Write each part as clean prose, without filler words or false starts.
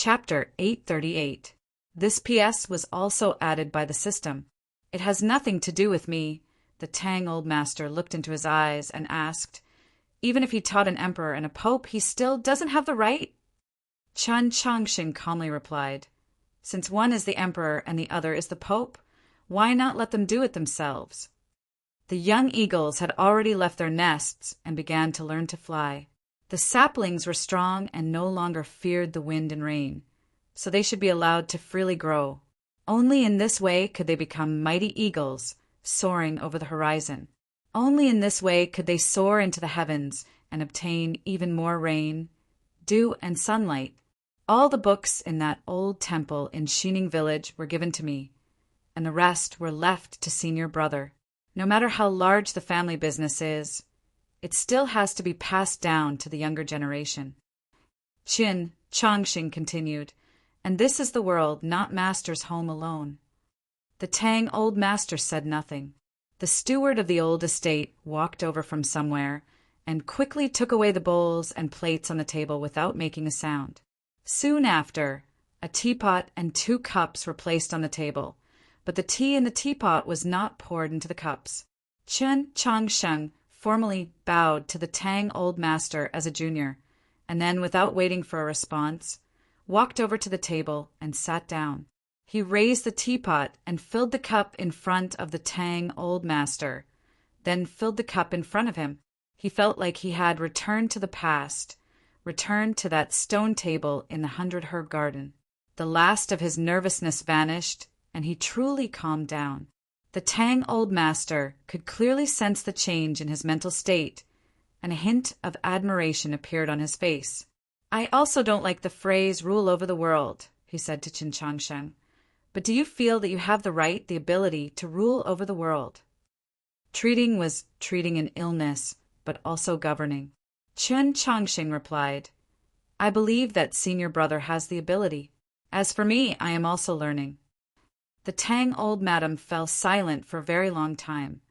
Chapter 838. This PS was also added by the system. It has nothing to do with me. The Tang old master looked into his eyes and asked, even if he taught an emperor and a pope, he still doesn't have the right? Chen Changxing calmly replied, since one is the emperor and the other is the pope, why not let them do it themselves? The young eagles had already left their nests and began to learn to fly. The saplings were strong and no longer feared the wind and rain, so they should be allowed to freely grow. Only in this way could they become mighty eagles, soaring over the horizon. Only in this way could they soar into the heavens and obtain even more rain, dew, and sunlight. All the books in that old temple in Xining village were given to me, and the rest were left to senior brother. No matter how large the family business is, it still has to be passed down to the younger generation. Qin Changxing continued, and this is the world, not master's home alone. The Tang old master said nothing. The steward of the old estate walked over from somewhere and quickly took away the bowls and plates on the table without making a sound. Soon after, a teapot and 2 cups were placed on the table, but the tea in the teapot was not poured into the cups. Chen Changsheng formally bowed to the Tang old master as a junior, and then, without waiting for a response, walked over to the table and sat down. He raised the teapot and filled the cup in front of the Tang old master, then filled the cup in front of him. He felt like he had returned to the past, returned to that stone table in the 100-herb garden. The last of his nervousness vanished, and he truly calmed down. The Tang old master could clearly sense the change in his mental state, and a hint of admiration appeared on his face. I also don't like the phrase rule over the world, he said to Qin Changsheng. But do you feel that you have the right, the ability to rule over the world? Treating was treating an illness, but also governing. Chen Changxing replied, I believe that senior brother has the ability. As for me, I am also learning. The Tang old madam fell silent for a very long time,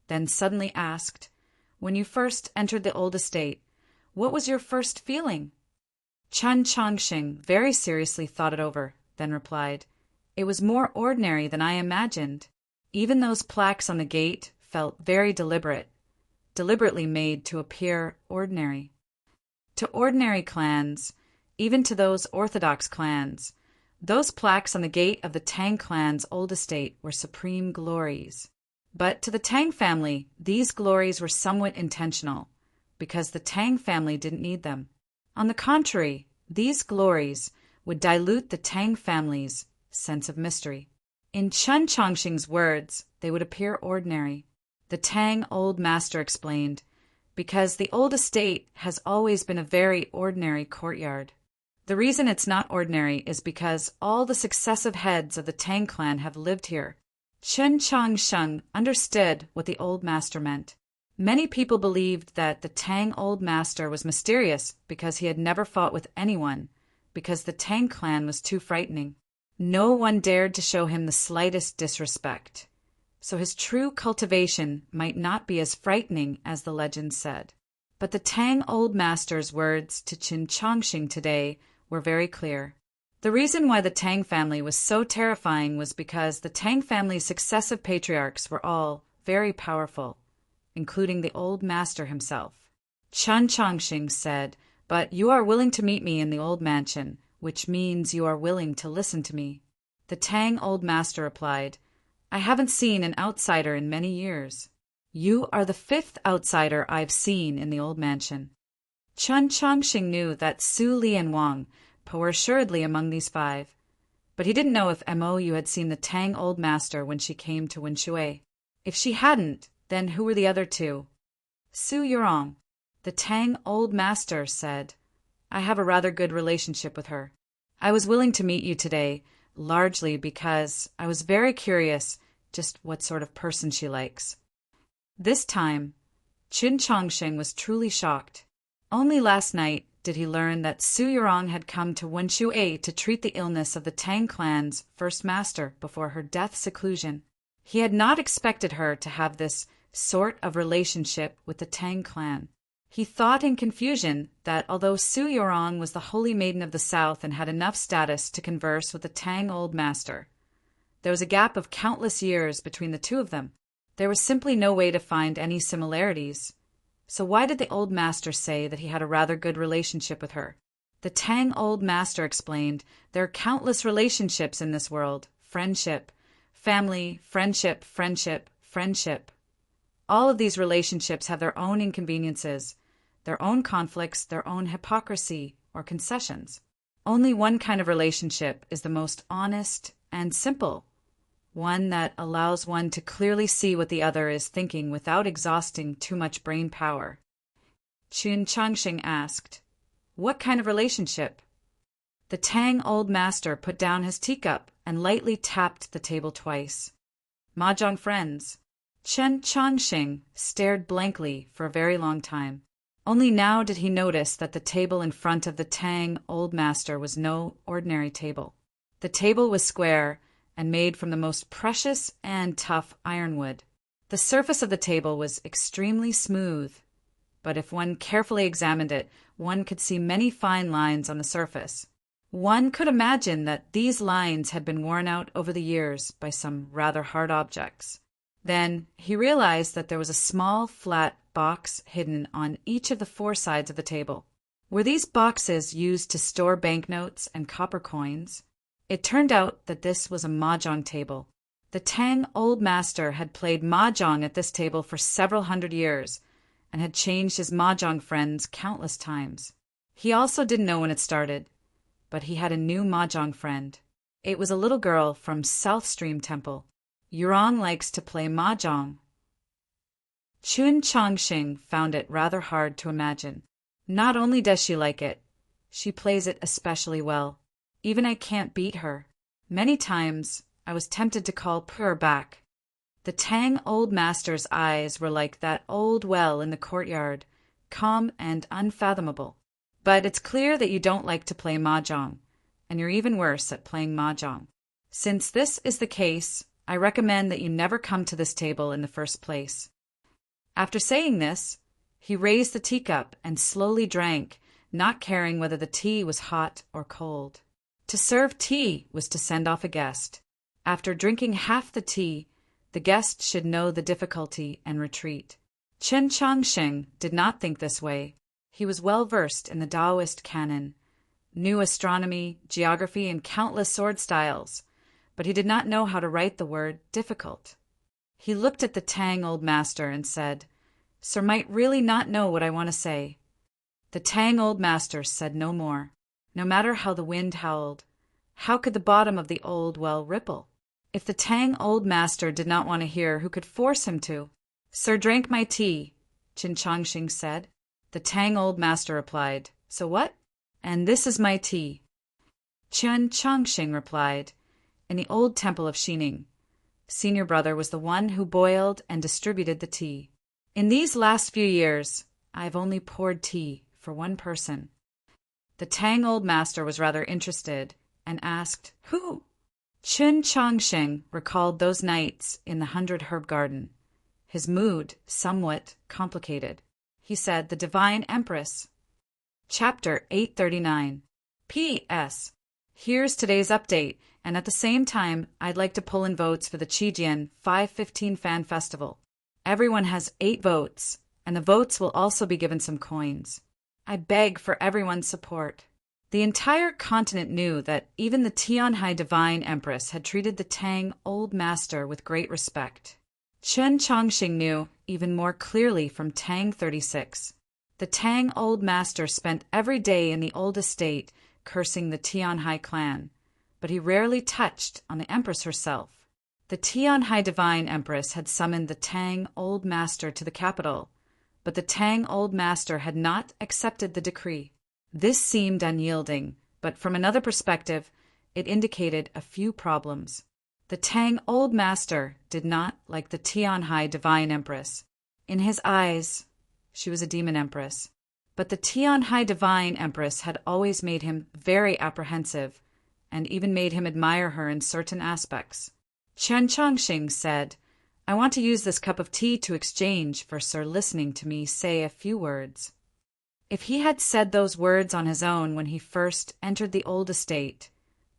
then suddenly asked, when you first entered the old estate, what was your first feeling? Chen Changxing very seriously thought it over, then replied, it was more ordinary than I imagined. Even those plaques on the gate felt very deliberately made to appear ordinary. To ordinary clans, even to those orthodox clans, those plaques on the gate of the Tang clan's old estate were supreme glories. But to the Tang family, these glories were somewhat intentional, because the Tang family didn't need them. On the contrary, these glories would dilute the Tang family's sense of mystery. In Chen Changxing's words, they would appear ordinary. The Tang old master explained, because the old estate has always been a very ordinary courtyard. The reason it's not ordinary is because all the successive heads of the Tang clan have lived here. Chen Changsheng understood what the old master meant. Many people believed that the Tang old master was mysterious because he had never fought with anyone, because the Tang clan was too frightening. No one dared to show him the slightest disrespect, so his true cultivation might not be as frightening as the legend said. But the Tang old master's words to Qin Changxing today were very clear. The reason why the Tang family was so terrifying was because the Tang family's successive patriarchs were all very powerful, including the old master himself. Chen Changxing said, but you are willing to meet me in the old mansion, which means you are willing to listen to me. The Tang old master replied, I haven't seen an outsider in many years. You are the 5th outsider I've seen in the old mansion. Chen Changxing knew that Su Li and Wang were assuredly among these 5, but he didn't know if Mou had seen the Tang old master when she came to Wenshui. If she hadn't, then who were the other 2? Su Yurong. The Tang old master said, I have a rather good relationship with her. I was willing to meet you today, largely because I was very curious just what sort of person she likes. This time, Qin Changxing was truly shocked. Only last night did he learn that Su Yurong had come to Wenshui to treat the illness of the Tang clan's first master before her death seclusion. He had not expected her to have this sort of relationship with the Tang clan. He thought in confusion that although Su Yorong was the holy maiden of the south and had enough status to converse with the Tang old master, there was a gap of countless years between the two of them. There was simply no way to find any similarities. So why did the old master say that he had a rather good relationship with her? The Tang old master explained, there are countless relationships in this world. Friendship, family, friendship, friendship, friendship. All of these relationships have their own inconveniences, their own conflicts, their own hypocrisy or concessions. Only one kind of relationship is the most honest and simple, one that allows one to clearly see what the other is thinking without exhausting too much brain power. Chun Changxing asked, "What kind of relationship?" The Tang old master put down his teacup and lightly tapped the table twice. "Mahjong friends." Chen Changxing stared blankly for a very long time. Only now did he notice that the table in front of the Tang old master was no ordinary table. The table was square and made from the most precious and tough ironwood. The surface of the table was extremely smooth, but if one carefully examined it, one could see many fine lines on the surface. One could imagine that these lines had been worn out over the years by some rather hard objects. Then he realized that there was a small, flat box hidden on each of the four sides of the table. Were these boxes used to store banknotes and copper coins? It turned out that this was a mahjong table. The Tang old master had played mahjong at this table for several hundred years and had changed his mahjong friends countless times. He also didn't know when it started, but he had a new mahjong friend. It was a little girl from South Stream Temple. "Yurong likes to play mahjong." Chun Changxing found it rather hard to imagine. Not only does she like it, she plays it especially well. Even I can't beat her. Many times I was tempted to call her back. The Tang old master's eyes were like that old well in the courtyard, calm and unfathomable. But it's clear that you don't like to play mahjong, and you're even worse at playing mahjong. Since this is the case, I recommend that you never come to this table in the first place. After saying this, he raised the teacup and slowly drank, not caring whether the tea was hot or cold. To serve tea was to send off a guest. After drinking half the tea, the guest should know the difficulty and retreat. Chen Changxing did not think this way. He was well versed in the Taoist canon, knew astronomy, geography, and countless sword styles, but he did not know how to write the word difficult. He looked at the Tang old master and said, "Sir might really not know what I want to say." The Tang old master said no more. No matter how the wind howled, how could the bottom of the old well ripple? If the Tang old master did not want to hear, who could force him to? "Sir drank my tea," Chin Changxing said. The Tang old master replied, "So what?" "And this is my tea." Chen Changxing replied, "In the old temple of Xining, senior brother was the one who boiled and distributed the tea. In these last few years, I've only poured tea for one person." The Tang old master was rather interested and asked, "Who?" Chen Changxing recalled those nights in the 100 Herb Garden, his mood somewhat complicated. He said, "The Divine Empress." Chapter 839. P.S. Here's today's update, and at the same time, I'd like to pull in votes for the Qijian 515 Fan Festival. Everyone has 8 votes, and the votes will also be given some coins. I beg for everyone's support. The entire continent knew that even the Tianhai Divine Empress had treated the Tang Old Master with great respect. Chen Changxing knew even more clearly from Tang 36. The Tang Old Master spent every day in the old estate cursing the Tianhai clan, but he rarely touched on the Empress herself. The Tianhai Divine Empress had summoned the Tang Old Master to the capital, but the Tang Old Master had not accepted the decree. This seemed unyielding, but from another perspective, it indicated a few problems. The Tang Old Master did not like the Tianhai Divine Empress. In his eyes, she was a demon empress. But the Tianhai Divine Empress had always made him very apprehensive, and even made him admire her in certain aspects. Chen Changxing said, "I want to use this cup of tea to exchange for Sir listening to me say a few words." If he had said those words on his own when he first entered the old estate,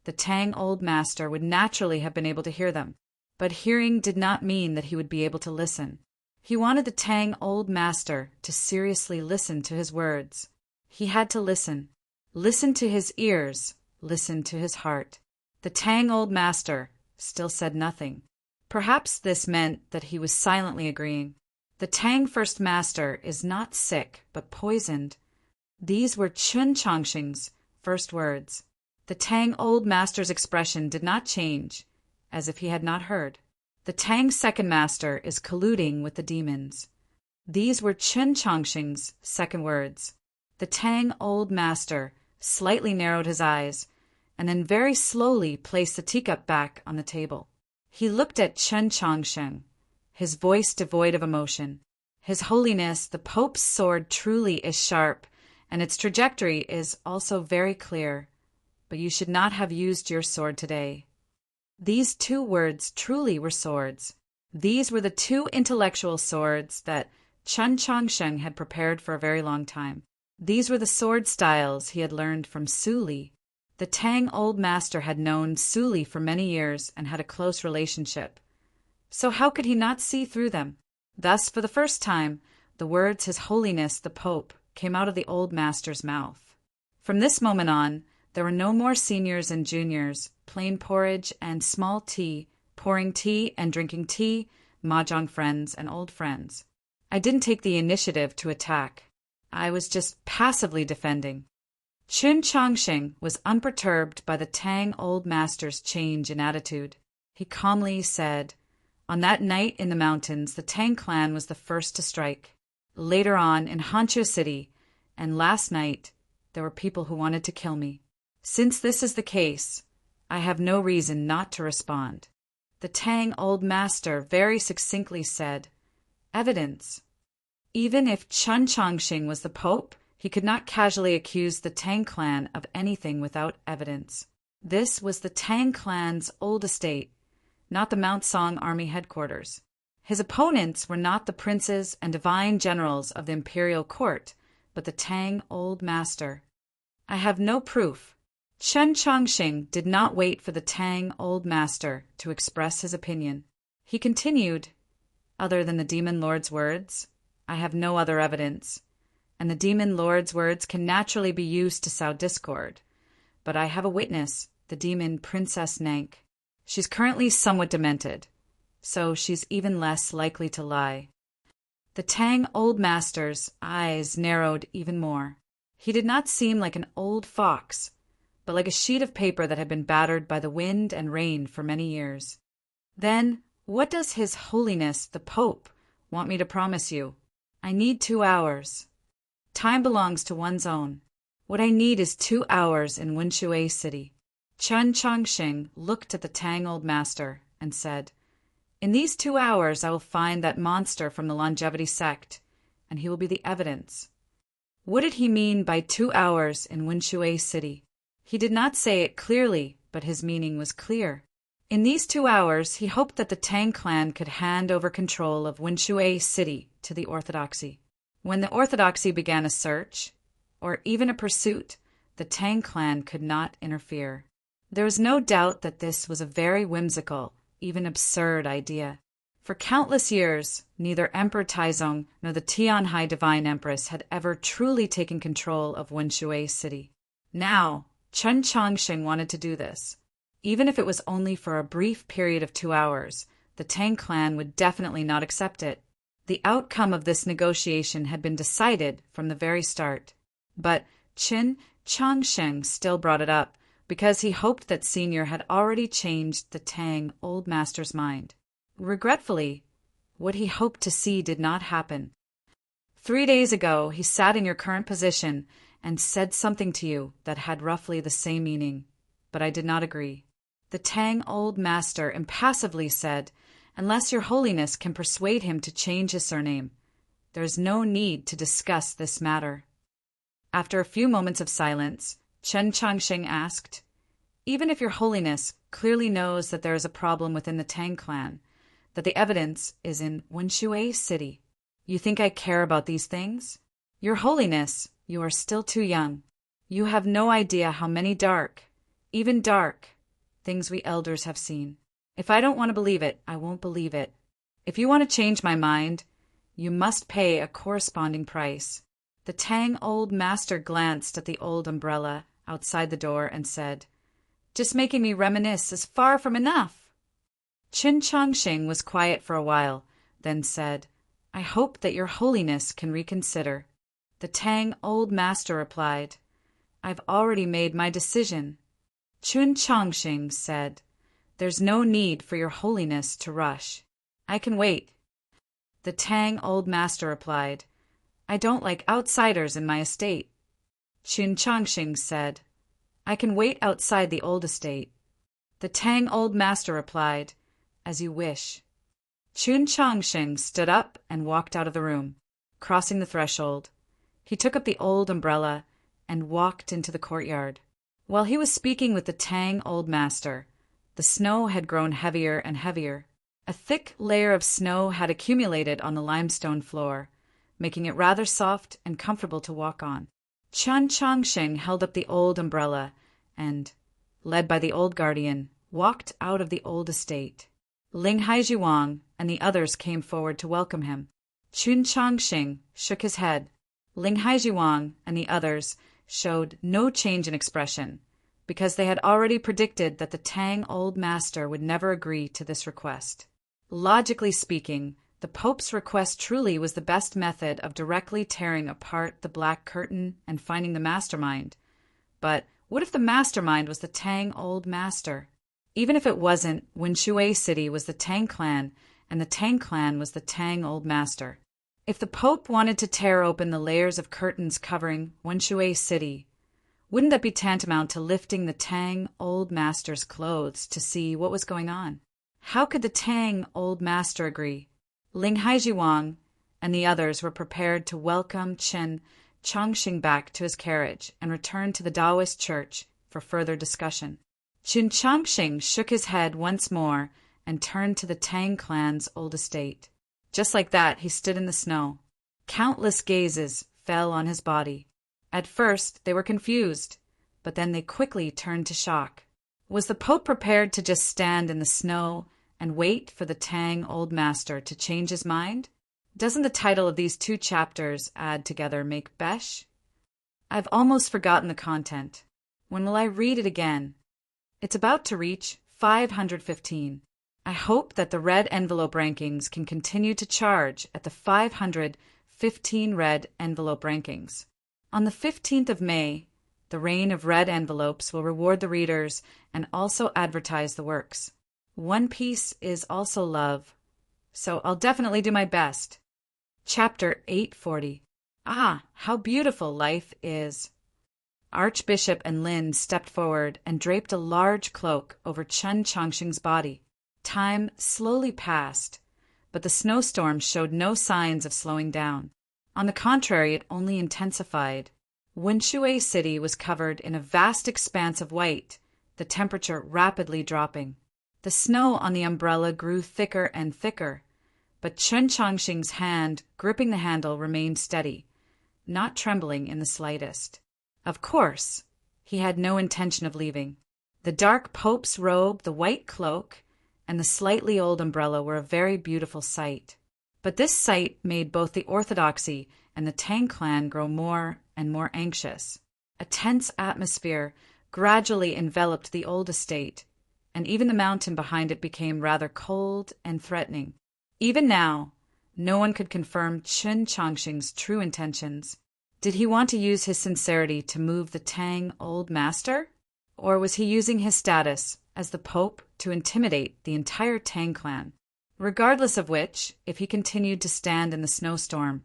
the Tang old master would naturally have been able to hear them. But hearing did not mean that he would be able to listen. He wanted the Tang old master to seriously listen to his words. He had to listen. Listen to his ears, listen to his heart. The Tang old master still said nothing. Perhaps this meant that he was silently agreeing. The Tang first master is not sick, but poisoned. These were Chun Chongqing's first words. The Tang old master's expression did not change, as if he had not heard. The Tang second master is colluding with the demons. These were Chun Chongqing's second words. The Tang old master slightly narrowed his eyes, and then very slowly placed the teacup back on the table. He looked at Chun Chongqing, his voice devoid of emotion. His Holiness, the Pope's sword truly is sharp, and its trajectory is also very clear, but you should not have used your sword today. These two words truly were swords. These were the two intellectual swords that Chun Chongqing had prepared for a very long time. These were the sword styles he had learned from Su Li. The Tang old master had known Su Li for many years and had a close relationship. So how could he not see through them? Thus, for the first time, the words His Holiness the Pope came out of the old master's mouth. From this moment on, there were no more seniors and juniors, plain porridge and small tea, pouring tea and drinking tea, mahjong friends and old friends. I didn't take the initiative to attack. I was just passively defending. Chun Chongqing was unperturbed by the Tang old master's change in attitude. He calmly said, "On that night in the mountains, the Tang clan was the first to strike. Later on, in Hanzhou City, and last night, there were people who wanted to kill me. Since this is the case, I have no reason not to respond." The Tang old master very succinctly said, "Evidence." Even if Chun Chongqing was the Pope, he could not casually accuse the Tang clan of anything without evidence. This was the Tang clan's old estate, not the Mount Song army headquarters. His opponents were not the princes and divine generals of the imperial court, but the Tang old master. I have no proof. Chun Chongqing did not wait for the Tang old master to express his opinion. He continued, "Other than the demon lord's words, I have no other evidence, and the demon lord's words can naturally be used to sow discord. But I have a witness, the demon Princess Nank. She's currently somewhat demented, so she's even less likely to lie." The Tang old master's eyes narrowed even more. He did not seem like an old fox, but like a sheet of paper that had been battered by the wind and rain for many years. "Then, what does His Holiness the Pope want me to promise you? I need 2 hours. Time belongs to one's own. What I need is 2 hours in Wunshui City." Chun Chongqing looked at the Tang old master and said, "In these 2 hours I will find that monster from the longevity sect, and he will be the evidence." What did he mean by 2 hours in Wunshui City? He did not say it clearly, but his meaning was clear. In these 2 hours, he hoped that the Tang clan could hand over control of Wunshui City to the Orthodoxy. When the Orthodoxy began a search, or even a pursuit, the Tang clan could not interfere. There was no doubt that this was a very whimsical, even absurd idea. For countless years, neither Emperor Taizong nor the Tianhai Divine Empress had ever truly taken control of Wunshui City. Now, Chun Chongqing wanted to do this. Even if it was only for a brief period of 2 hours, the Tang clan would definitely not accept it. The outcome of this negotiation had been decided from the very start. But Chun Chongqing still brought it up, because he hoped that Senior had already changed the Tang old master's mind. Regretfully, what he hoped to see did not happen. 3 days ago, he sat in your current position and said something to you that had roughly the same meaning, but I did not agree. The Tang old master impassively said, "Unless your Holiness can persuade him to change his surname, there is no need to discuss this matter." After a few moments of silence, Chun Chongqing asked, "Even if your Holiness clearly knows that there is a problem within the Tang clan, that the evidence is in Wunshui City, you think I care about these things? Your Holiness, You are still too young. You have no idea how many dark, even dark, things we elders have seen. If I don't want to believe it, I won't believe it. If you want to change my mind, you must pay a corresponding price." The Tang old master glanced at the old umbrella outside the door and said, "Just making me reminisce is far from enough." Qin Chongqing was quiet for a while, then said, "I hope that your holiness can reconsider." The Tang old master replied, "I've already made my decision." Qin Chongqing said, "There's no need for your holiness to rush. I can wait." The Tang old master replied, "I don't like outsiders in my estate." Qin Chongqing said, "I can wait outside the old estate." The Tang old master replied, "As you wish." Qin Chongqing stood up and walked out of the room. Crossing the threshold, he took up the old umbrella and walked into the courtyard. While he was speaking with the Tang old master, the snow had grown heavier and heavier. A thick layer of snow had accumulated on the limestone floor, making it rather soft and comfortable to walk on. Qin Chongqing held up the old umbrella and, led by the old guardian, walked out of the old estate. Ling Haijiwang and the others came forward to welcome him. Qin Chongqing shook his head. Ling Haijiwang and the others showed no change in expression, because they had already predicted that the Tang old master would never agree to this request. Logically speaking, the Pope's request truly was the best method of directly tearing apart the Black Curtain and finding the mastermind. But what if the mastermind was the Tang old master? Even if it wasn't, Wenshui City was the Tang clan, and the Tang clan was the Tang old master. If the Pope wanted to tear open the layers of curtains covering Wenshui City, wouldn't that be tantamount to lifting the Tang old master's clothes to see what was going on? How could the Tang old master agree? Ling Haijiwang and the others were prepared to welcome Qin Chongqing back to his carriage and return to the Taoist church for further discussion. Qin Chongqing shook his head once more and turned to the Tang clan's old estate. Just like that, he stood in the snow. Countless gazes fell on his body. At first, they were confused, but then they quickly turned to shock. Was the Pope prepared to just stand in the snow and wait for the Tang old master to change his mind? Doesn't the title of these two chapters add together make besh? I've almost forgotten the content. When will I read it again? It's about to reach 515. I hope that the red envelope rankings can continue to charge at the 515 red envelope rankings. On the 15th of May, the reign of red envelopes will reward the readers and also advertise the works. One Piece is also love, so I'll definitely do my best. Chapter 840. Ah, how beautiful life is. Archbishop and Lin stepped forward and draped a large cloak over Qin Chongqing's body. Time slowly passed, but the snowstorm showed no signs of slowing down. On the contrary, it only intensified. Wenshui City was covered in a vast expanse of white, the temperature rapidly dropping. The snow on the umbrella grew thicker and thicker, but Qin Chongqing's hand gripping the handle remained steady, not trembling in the slightest. Of course, he had no intention of leaving. The dark Pope's robe, the white cloak, and the slightly old umbrella were a very beautiful sight. But this sight made both the orthodoxy and the Tang clan grow more and more anxious. A tense atmosphere gradually enveloped the old estate, and even the mountain behind it became rather cold and threatening. Even now, no one could confirm Qin Chongqing's true intentions. Did he want to use his sincerity to move the Tang old master? Or was he using his status as the Pope to intimidate the entire Tang clan? Regardless of which, if he continued to stand in the snowstorm,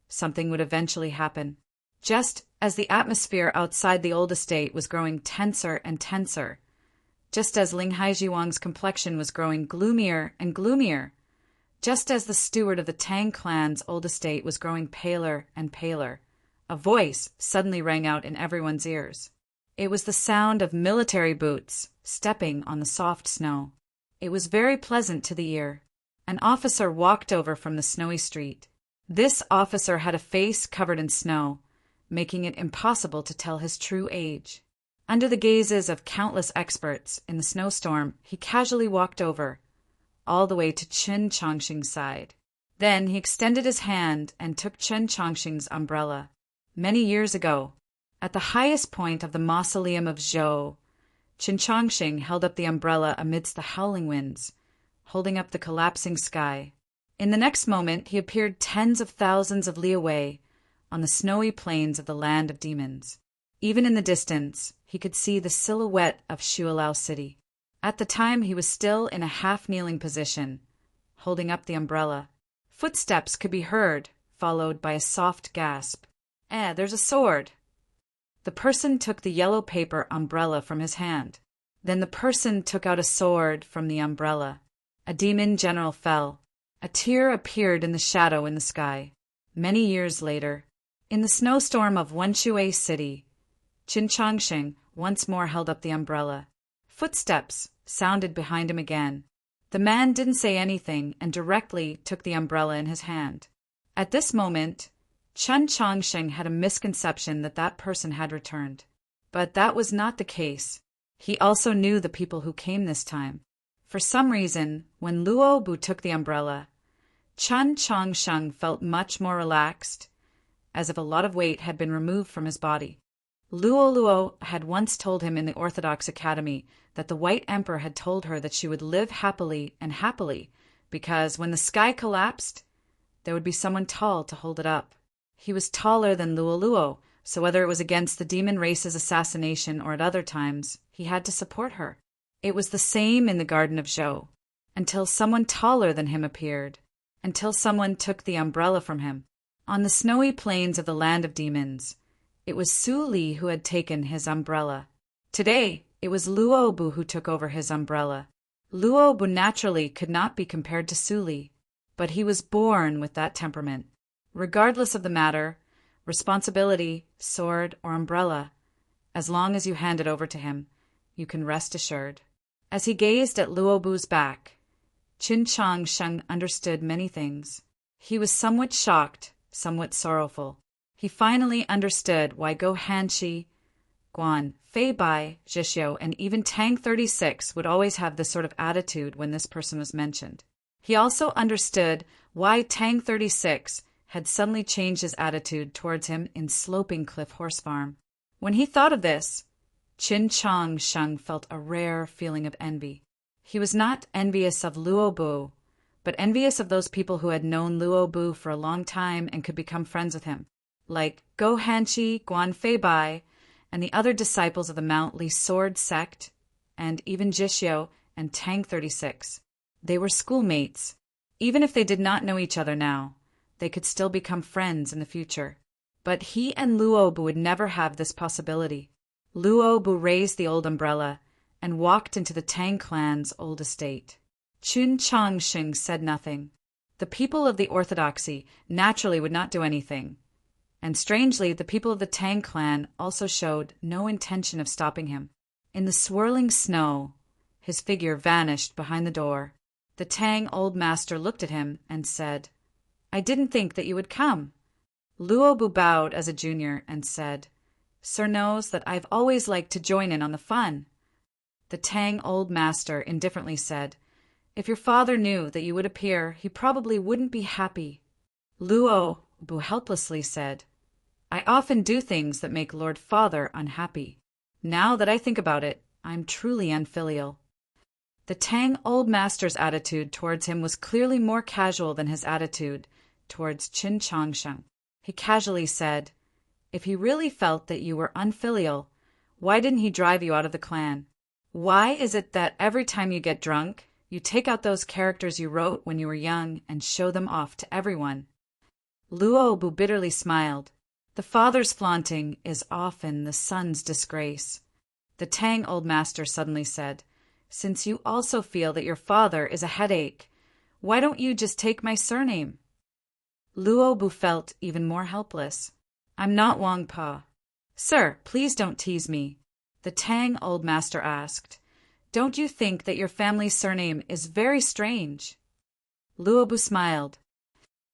something would eventually happen. Just as the atmosphere outside the old estate was growing tenser and tenser, just as Ling Haijiwang's complexion was growing gloomier and gloomier, just as the steward of the Tang clan's old estate was growing paler and paler, a voice suddenly rang out in everyone's ears. It was the sound of military boots stepping on the soft snow. It was very pleasant to the ear. An officer walked over from the snowy street. This officer had a face covered in snow, making it impossible to tell his true age. Under the gazes of countless experts in the snowstorm, he casually walked over, all the way to Chen Chongqing's side. Then he extended his hand and took Chen Chongqing's umbrella. Many years ago, at the highest point of the mausoleum of Zhou, Chen Chongqing held up the umbrella amidst the howling winds, holding up the collapsing sky. In the next moment, he appeared tens of thousands of li away on the snowy plains of the land of demons. Even in the distance, he could see the silhouette of Shualao City. At the time, he was still in a half-kneeling position, holding up the umbrella. Footsteps could be heard, followed by a soft gasp. There's a sword. The person took the yellow paper umbrella from his hand. Then the person took out a sword from the umbrella. A demon general fell. A tear appeared in the shadow in the sky. Many years later, in the snowstorm of Wenshui City, Chen Chongqing once more held up the umbrella. Footsteps sounded behind him again. The man didn't say anything and directly took the umbrella in his hand. At this moment, Chen Chongqing had a misconception that that person had returned. But that was not the case. He also knew the people who came this time. For some reason, when Luo Bu took the umbrella, Chen Chongqing felt much more relaxed, as if a lot of weight had been removed from his body. Luo had once told him in the Orthodox Academy that the White Emperor had told her that she would live happily and happily, because when the sky collapsed, there would be someone tall to hold it up. He was taller than Luo, so whether it was against the demon race's assassination or at other times, he had to support her. It was the same in the Garden of Zhou, until someone taller than him appeared, until someone took the umbrella from him. On the snowy plains of the land of demons, it was Su Li who had taken his umbrella. Today, it was Luo Bu who took over his umbrella. Luo Bu naturally could not be compared to Su Li, but he was born with that temperament. Regardless of the matter, responsibility, sword, or umbrella, as long as you hand it over to him, you can rest assured. As he gazed at Luo Bu's back, Chen Chongqing understood many things. He was somewhat shocked, somewhat sorrowful. He finally understood why Go Hanshi, Guan, Fei Bai, Zhixiu, and even Tang 36 would always have this sort of attitude when this person was mentioned. He also understood why Tang 36 had suddenly changed his attitude towards him in Sloping Cliff Horse Farm. When he thought of this, Chen Chongqing felt a rare feeling of envy. He was not envious of Luo Bu, but envious of those people who had known Luo Bu for a long time and could become friends with him, like Go Hanshi, Guan Fei Bai, and the other disciples of the Mount Li Sword sect, and even Zhixiu and Tang 36. They were schoolmates. Even if they did not know each other now, they could still become friends in the future. But he and Luo Bu would never have this possibility. Luo Bu raised the old umbrella and walked into the Tang clan's old estate. Chen Chongqing said nothing. The people of the Orthodoxy naturally would not do anything. And strangely, the people of the Tang clan also showed no intention of stopping him. In the swirling snow, his figure vanished behind the door. The Tang old master looked at him and said, "I didn't think that you would come." Luo Bu bowed as a junior and said, "Sir knows that I've always liked to join in on the fun." The Tang old master indifferently said, "If your father knew that you would appear, he probably wouldn't be happy." Luo Bu helplessly said, "I often do things that make Lord Father unhappy. Now that I think about it, I'm truly unfilial." The Tang old master's attitude towards him was clearly more casual than his attitude towards Chen Chongqing. He casually said, "If he really felt that you were unfilial, why didn't he drive you out of the clan? Why is it that every time you get drunk, you take out those characters you wrote when you were young and show them off to everyone?" Luo Bu bitterly smiled. The father's flaunting is often the son's disgrace. The Tang old master suddenly said, "Since you also feel that your father is a headache, why don't you just take my surname?" Luo Bu felt even more helpless. "I'm not Wang Pa." "Sir, please don't tease me." The Tang old master asked, "Don't you think that your family's surname is very strange?" Luo Bu smiled.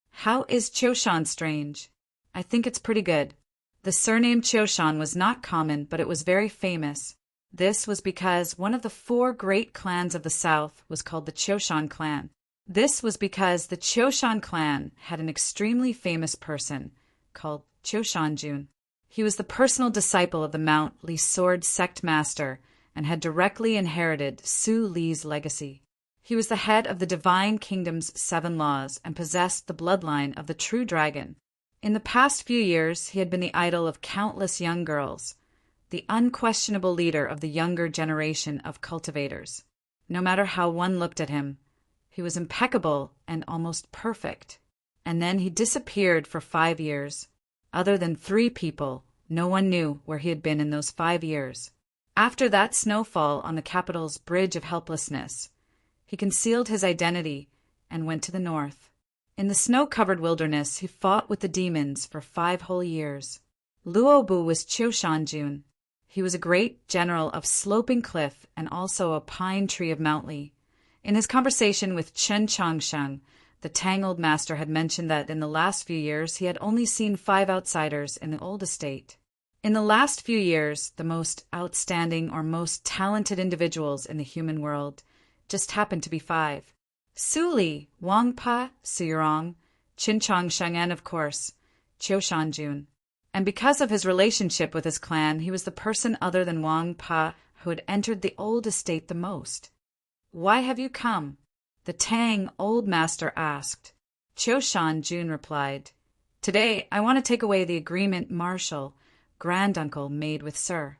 "How is Choshan strange? I think it's pretty good. The surname Qiushan was not common, but it was very famous. This was because one of the 4 great clans of the south was called the Qiushan clan. This was because the Qiushan clan had an extremely famous person called Qiushanjun. He was the personal disciple of the Mount Li Sword sect master and had directly inherited Su Li's legacy. He was the head of the Divine Kingdom's 7 laws and possessed the bloodline of the true dragon. In the past few years, he had been the idol of countless young girls, the unquestionable leader of the younger generation of cultivators. No matter how one looked at him, he was impeccable and almost perfect. And then he disappeared for 5 years. Other than 3 people, no one knew where he had been in those 5 years. After that snowfall on the capital's Bridge of Helplessness, he concealed his identity and went to the north. In the snow-covered wilderness, he fought with the demons for 5 whole years. Luobu was Qiushanjun. He was a great general of Sloping Cliff and also a pine tree of Mount Li. In his conversation with Chen Changsheng, the Tang Old Master had mentioned that in the last few years he had only seen 5 outsiders in the old estate. In the last few years, the most outstanding or most talented individuals in the human world just happened to be 5. Su Li, Wang Pa, Su Yurong, Qin Changsheng, and of course, Qiushanjun. And because of his relationship with his clan, he was the person other than Wang Pa who had entered the old estate the most. "Why have you come?" the Tang Old Master asked. Qiushanjun replied, "Today I want to take away the agreement Marshal, granduncle, made with Sir."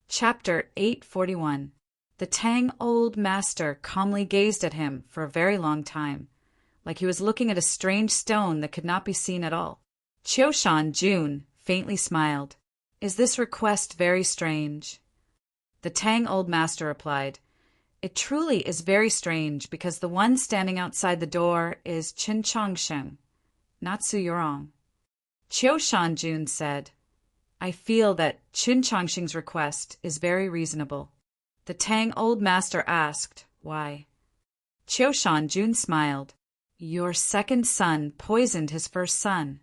Chapter 841. The Tang Old Master calmly gazed at him for a very long time, like he was looking at a strange stone that could not be seen at all. Qiushanjun faintly smiled. "Is this request very strange?" The Tang Old Master replied, "It truly is very strange because the one standing outside the door is Qin Changsheng, not Su Yurong." Qiushanjun said, "I feel that Qin Changsheng's request is very reasonable." The Tang Old Master asked, "Why?" Qiushanjun smiled. "Your second son poisoned his first son."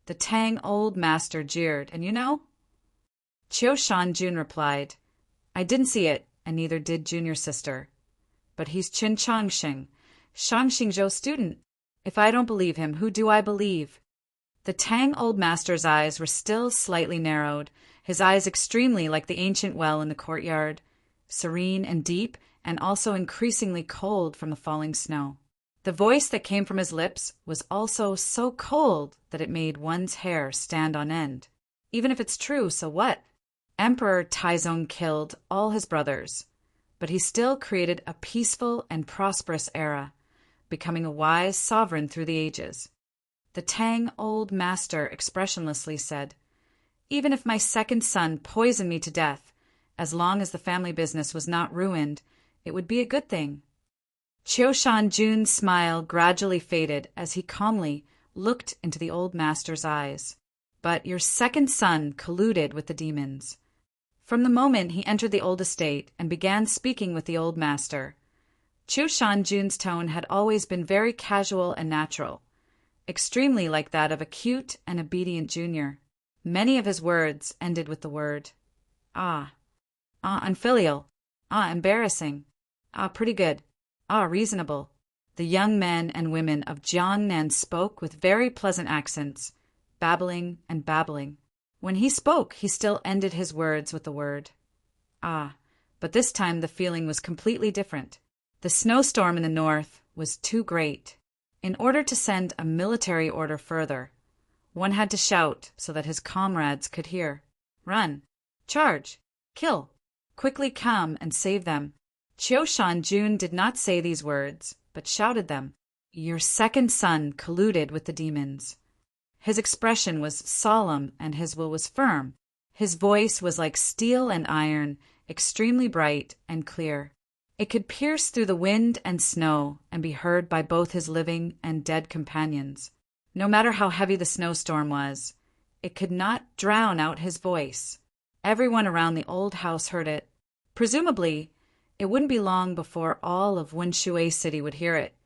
The Tang Old Master jeered, "And you know?" Qiushanjun replied, "I didn't see it, and neither did junior sister. But he's Qin Changsheng, Shang Xingzhou's student. If I don't believe him, who do I believe?" The Tang Old Master's eyes were still slightly narrowed, his eyes extremely like the ancient well in the courtyard, serene and deep, and also increasingly cold from the falling snow. The voice that came from his lips was also so cold that it made one's hair stand on end. "Even if it's true, so what? Emperor Taizong killed all his brothers, but he still created a peaceful and prosperous era, becoming a wise sovereign through the ages." The Tang Old Master expressionlessly said, "Even if my second son poisoned me to death, as long as the family business was not ruined, it would be a good thing." Qiushanjun's smile gradually faded as he calmly looked into the Old Master's eyes. "But your second son colluded with the demons." From the moment he entered the old estate and began speaking with the Old Master, Qiushanjun's tone had always been very casual and natural, extremely like that of a cute and obedient junior. Many of his words ended with the word "ah." "Ah, unfilial." "Ah, embarrassing." "Ah, pretty good." "Ah, reasonable." The young men and women of Jiangnan spoke with very pleasant accents, babbling and babbling. When he spoke, he still ended his words with the word "ah," but this time the feeling was completely different. The snowstorm in the north was too great. In order to send a military order further, one had to shout so that his comrades could hear. "Run! Charge! Kill! Quickly come and save them!" Qiushanjun did not say these words, but shouted them. "Your second son colluded with the demons." His expression was solemn and his will was firm. His voice was like steel and iron, extremely bright and clear. It could pierce through the wind and snow and be heard by both his living and dead companions. No matter how heavy the snowstorm was, it could not drown out his voice. Everyone around the old house heard it. Presumably, it wouldn't be long before all of Wenshui City would hear it,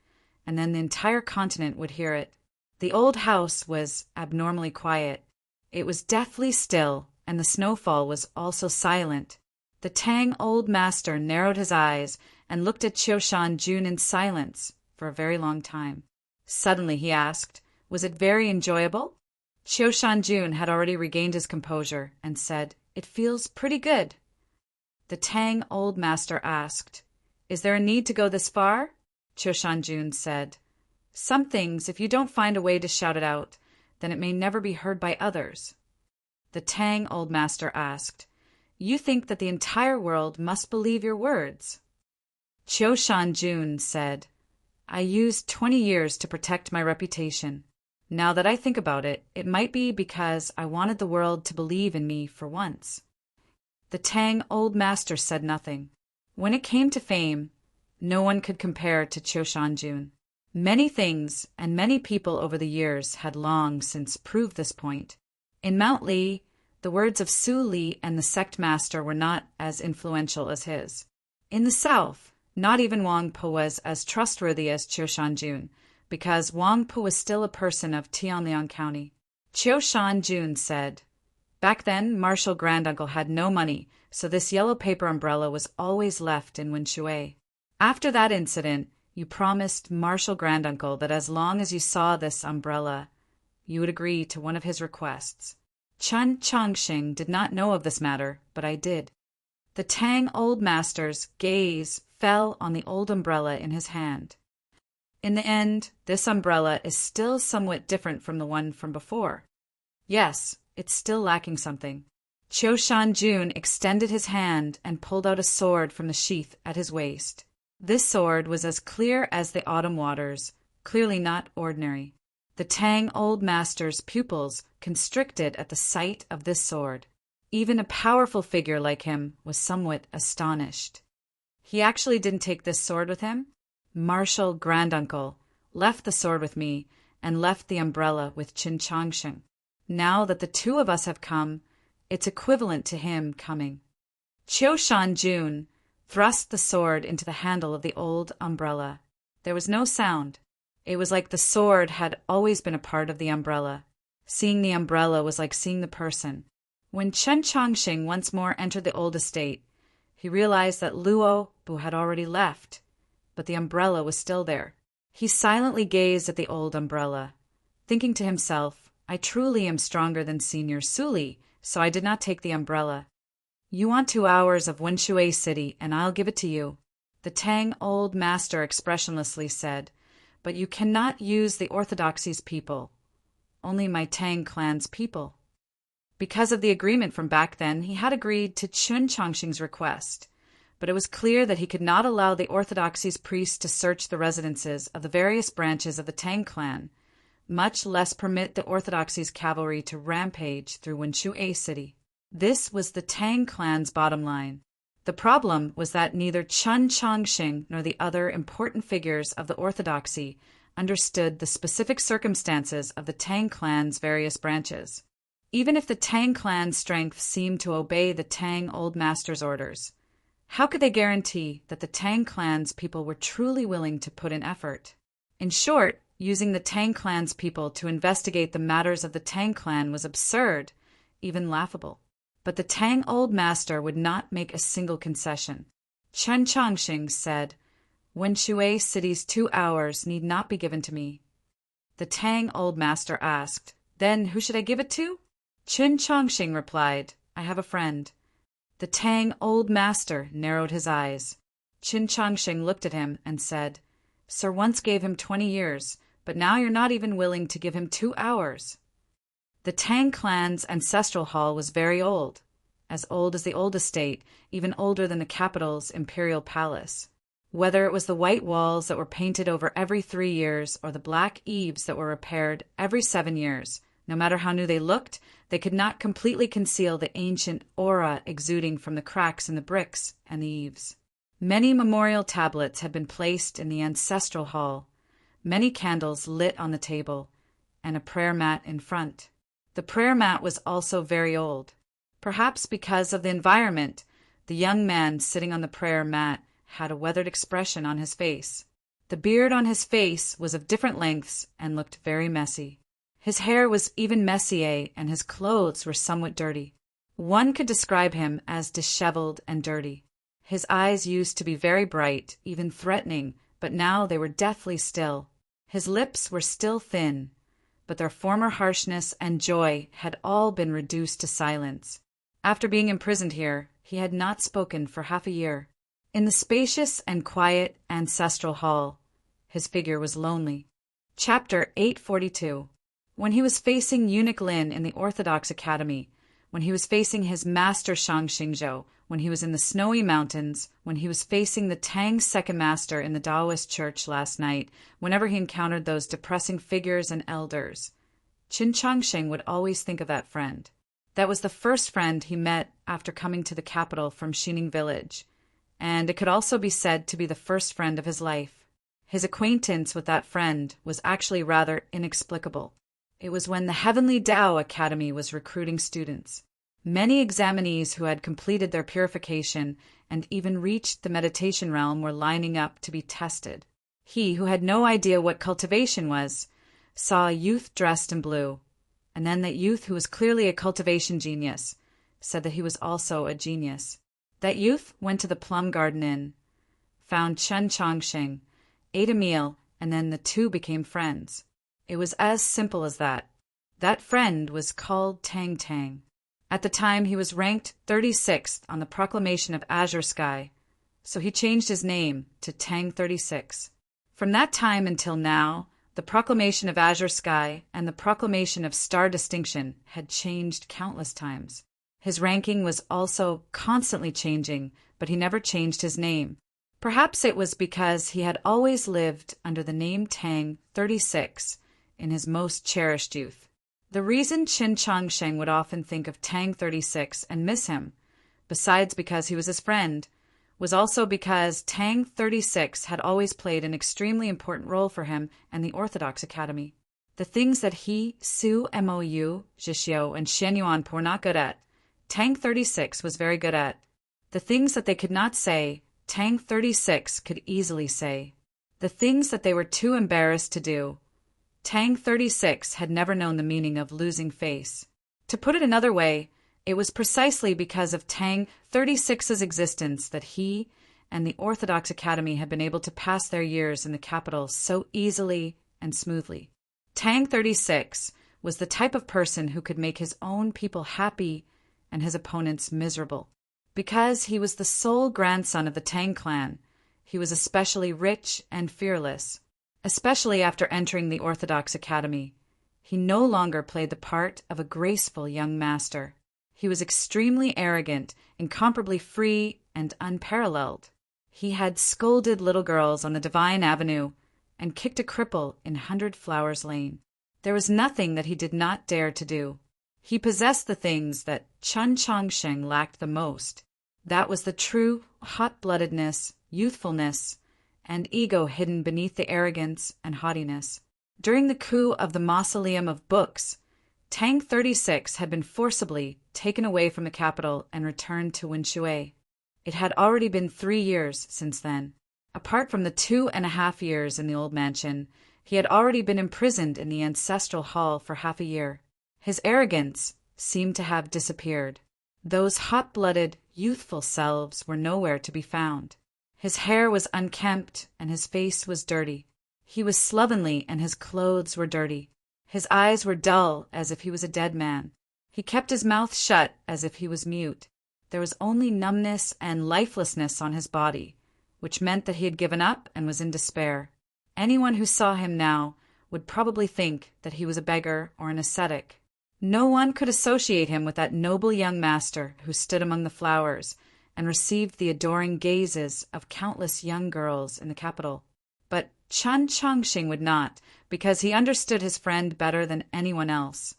and then the entire continent would hear it. The old house was abnormally quiet. It was deathly still, and the snowfall was also silent. The Tang old master narrowed his eyes and looked at Qiu-shan-jun in silence for a very long time. Suddenly he asked, "Was it very enjoyable?" Qiu-shan-jun had already regained his composure and said, "It feels pretty good." The Tang old master asked, "Is there a need to go this far?" Qiu-shan-jun said, "Some things, if you don't find a way to shout it out, then it may never be heard by others." The Tang old master asked, "You think that the entire world must believe your words?" Qiu-shan-jun said, "I used 20 years to protect my reputation. Now that I think about it, it might be because I wanted the world to believe in me for once." The Tang old master said nothing. When it came to fame, no one could compare to Qiu-shan-jun. Many things and many people over the years had long since proved this point. In Mount Li, the words of Su Li and the sect master were not as influential as his. In the south, not even Wang Po was as trustworthy as Qiu-shan-jun, because Wang Po was still a person of Tianliang County. Qiu-shan-jun said, "Back then, Marshal Granduncle had no money, so this yellow paper umbrella was always left in Wenshui. After that incident, you promised Marshal Granduncle that as long as you saw this umbrella, you would agree to one of his requests. Chen Changxing did not know of this matter, but I did." The Tang old master's gaze fell on the old umbrella in his hand. "In the end, this umbrella is still somewhat different from the one from before. Yes, it's still lacking something." Qiu-shan-jun extended his hand and pulled out a sword from the sheath at his waist. This sword was as clear as the autumn waters, clearly not ordinary. The Tang old master's pupils constricted at the sight of this sword. Even a powerful figure like him was somewhat astonished. "He actually didn't take this sword with him? Marshal Granduncle left the sword with me and left the umbrella with Chen Changxing. Now that the two of us have come, it's equivalent to him coming." Qiu-shan-jun thrust the sword into the handle of the old umbrella. There was no sound. It was like the sword had always been a part of the umbrella. Seeing the umbrella was like seeing the person. When Chen Changxing once more entered the old estate, he realized that Luo Bu had already left, but the umbrella was still there. He silently gazed at the old umbrella, thinking to himself, "I truly am stronger than Senior Su Li, so I did not take the umbrella. You want 2 hours of Wenshui City, and I'll give it to you." The Tang old master expressionlessly said, "But you cannot use the orthodoxy's people, only my Tang clan's people." Because of the agreement from back then, he had agreed to Chen Changxing's request, but it was clear that he could not allow the orthodoxy's priests to search the residences of the various branches of the Tang clan, much less permit the orthodoxy's cavalry to rampage through Wenshui City. This was the Tang clan's bottom line. The problem was that neither Chen Changxing nor the other important figures of the orthodoxy understood the specific circumstances of the Tang clan's various branches. Even if the Tang clan's strength seemed to obey the Tang old master's orders, how could they guarantee that the Tang clan's people were truly willing to put in effort? In short, using the Tang clan's people to investigate the matters of the Tang clan was absurd, even laughable. But the Tang old master would not make a single concession. Chen Changxing said, "Wenshui City's 2 hours need not be given to me." The Tang old master asked, "Then who should I give it to?" Chen Changxing replied, "I have a friend." The Tang old master narrowed his eyes. Chen Changxing looked at him and said, "Sir once gave him 20 years, but now you're not even willing to give him 2 hours." The Tang clan's ancestral hall was very old as the old estate, even older than the capital's imperial palace. Whether it was the white walls that were painted over every 3 years or the black eaves that were repaired every 7 years, no matter how new they looked, they could not completely conceal the ancient aura exuding from the cracks in the bricks and the eaves. Many memorial tablets had been placed in the ancestral hall, many candles lit on the table, and a prayer mat in front. The prayer mat was also very old. Perhaps because of the environment, the young man sitting on the prayer mat had a weathered expression on his face. The beard on his face was of different lengths and looked very messy. His hair was even messier, and his clothes were somewhat dirty. One could describe him as disheveled and dirty. His eyes used to be very bright, even threatening, but now they were deathly still. His lips were still thin, but their former harshness and joy had all been reduced to silence. After being imprisoned here, he had not spoken for half a year. In the spacious and quiet ancestral hall, his figure was lonely. Chapter 842. When he was facing Eunuch Lin in the Orthodox Academy, when he was facing his master Shang Xingzhou, when he was in the snowy mountains, when he was facing the Tang second master in the Taoist church last night, whenever he encountered those depressing figures and elders, Qin Changsheng would always think of that friend. That was the first friend he met after coming to the capital from Xining village, and it could also be said to be the first friend of his life. His acquaintance with that friend was actually rather inexplicable. It was when the Heavenly Tao Academy was recruiting students. Many examinees who had completed their purification and even reached the meditation realm were lining up to be tested. He, who had no idea what cultivation was, saw a youth dressed in blue, and then that youth, who was clearly a cultivation genius, said that he was also a genius. That youth went to the Plum Garden Inn, found Chen Changsheng, ate a meal, and then the two became friends. It was as simple as that. That friend was called Tang Tang. At the time, he was ranked 36th on the proclamation of Azure Sky, so he changed his name to Tang 36. From that time until now, the proclamation of Azure Sky and the proclamation of Star Distinction had changed countless times. His ranking was also constantly changing, but he never changed his name. Perhaps it was because he had always lived under the name Tang 36 in his most cherished youth. The reason Qin Changsheng would often think of Tang 36 and miss him, besides because he was his friend, was also because Tang 36 had always played an extremely important role for him and the Orthodox Academy. The things that he, Su, Mou, Zhixiu, and Xianyuan were not good at, Tang 36 was very good at. The things that they could not say, Tang 36 could easily say. The things that they were too embarrassed to do, Tang 36 had never known the meaning of losing face. To put it another way, it was precisely because of Tang 36's existence that he and the Orthodox Academy had been able to pass their years in the capital so easily and smoothly. Tang 36 was the type of person who could make his own people happy and his opponents miserable. Because he was the sole grandson of the Tang clan, he was especially rich and fearless. Especially after entering the Orthodox Academy, he no longer played the part of a graceful young master. He was extremely arrogant, incomparably free, and unparalleled. He had scolded little girls on the Divine Avenue and kicked a cripple in 100 Flowers Lane. There was nothing that he did not dare to do. He possessed the things that Chen Changsheng lacked the most. That was the true hot-bloodedness, youthfulness, and ego hidden beneath the arrogance and haughtiness. During the coup of the Mausoleum of Books, Tang 36 had been forcibly taken away from the capital and returned to Winshui. It had already been 3 years since then. Apart from the 2.5 years in the old mansion, he had already been imprisoned in the ancestral hall for half a year. His arrogance seemed to have disappeared. Those hot-blooded, youthful selves were nowhere to be found. His hair was unkempt, and his face was dirty. He was slovenly, and his clothes were dirty. His eyes were dull, as if he was a dead man. He kept his mouth shut, as if he was mute. There was only numbness and lifelessness on his body, which meant that he had given up and was in despair. Anyone who saw him now would probably think that he was a beggar or an ascetic. No one could associate him with that noble young master who stood among the flowers and received the adoring gazes of countless young girls in the capital. But Chen Changsheng would not, because he understood his friend better than anyone else,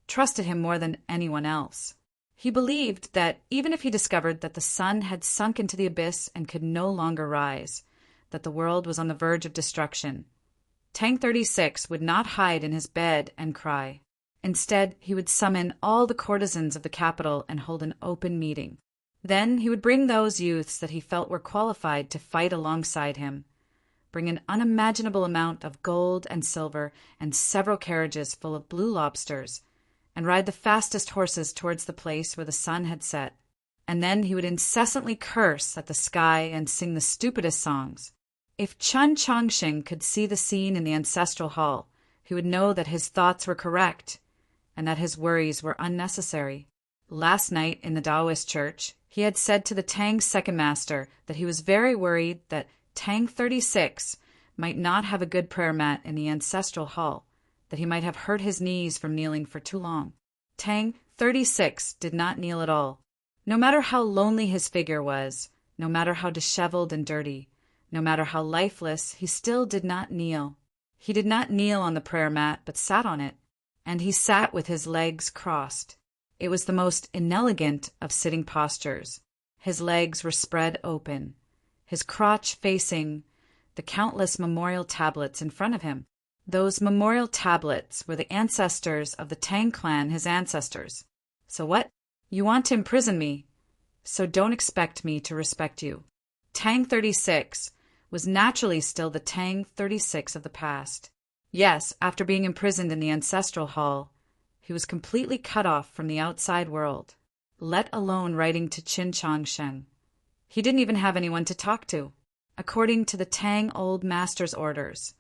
trusted him more than anyone else. He believed that even if he discovered that the sun had sunk into the abyss and could no longer rise, that the world was on the verge of destruction, Tang 36 would not hide in his bed and cry. Instead, he would summon all the courtesans of the capital and hold an open meeting. Then he would bring those youths that he felt were qualified to fight alongside him. bring an unimaginable amount of gold and silver and several carriages full of blue lobsters, and ride the fastest horses towards the place where the sun had set. And then he would incessantly curse at the sky and sing the stupidest songs. If Chun Chongsheng could see the scene in the ancestral hall, he would know that his thoughts were correct and that his worries were unnecessary. Last night in the Taoist church, he had said to the Tang's second master that he was very worried that Tang 36 might not have a good prayer mat in the ancestral hall, that he might have hurt his knees from kneeling for too long. Tang 36 did not kneel at all. No matter how lonely his figure was, no matter how disheveled and dirty, no matter how lifeless, he still did not kneel. He did not kneel on the prayer mat, but sat on it, and he sat with his legs crossed. It was the most inelegant of sitting postures. His legs were spread open, his crotch facing the countless memorial tablets in front of him. Those memorial tablets were the ancestors of the Tang clan, his ancestors. So what? You want to imprison me, so don't expect me to respect you. Tang 36 was naturally still the Tang 36 of the past. Yes, after being imprisoned in the ancestral hall, he was completely cut off from the outside world, let alone writing to Qin Chongsheng. He didn't even have anyone to talk to. According to the Tang old master's orders,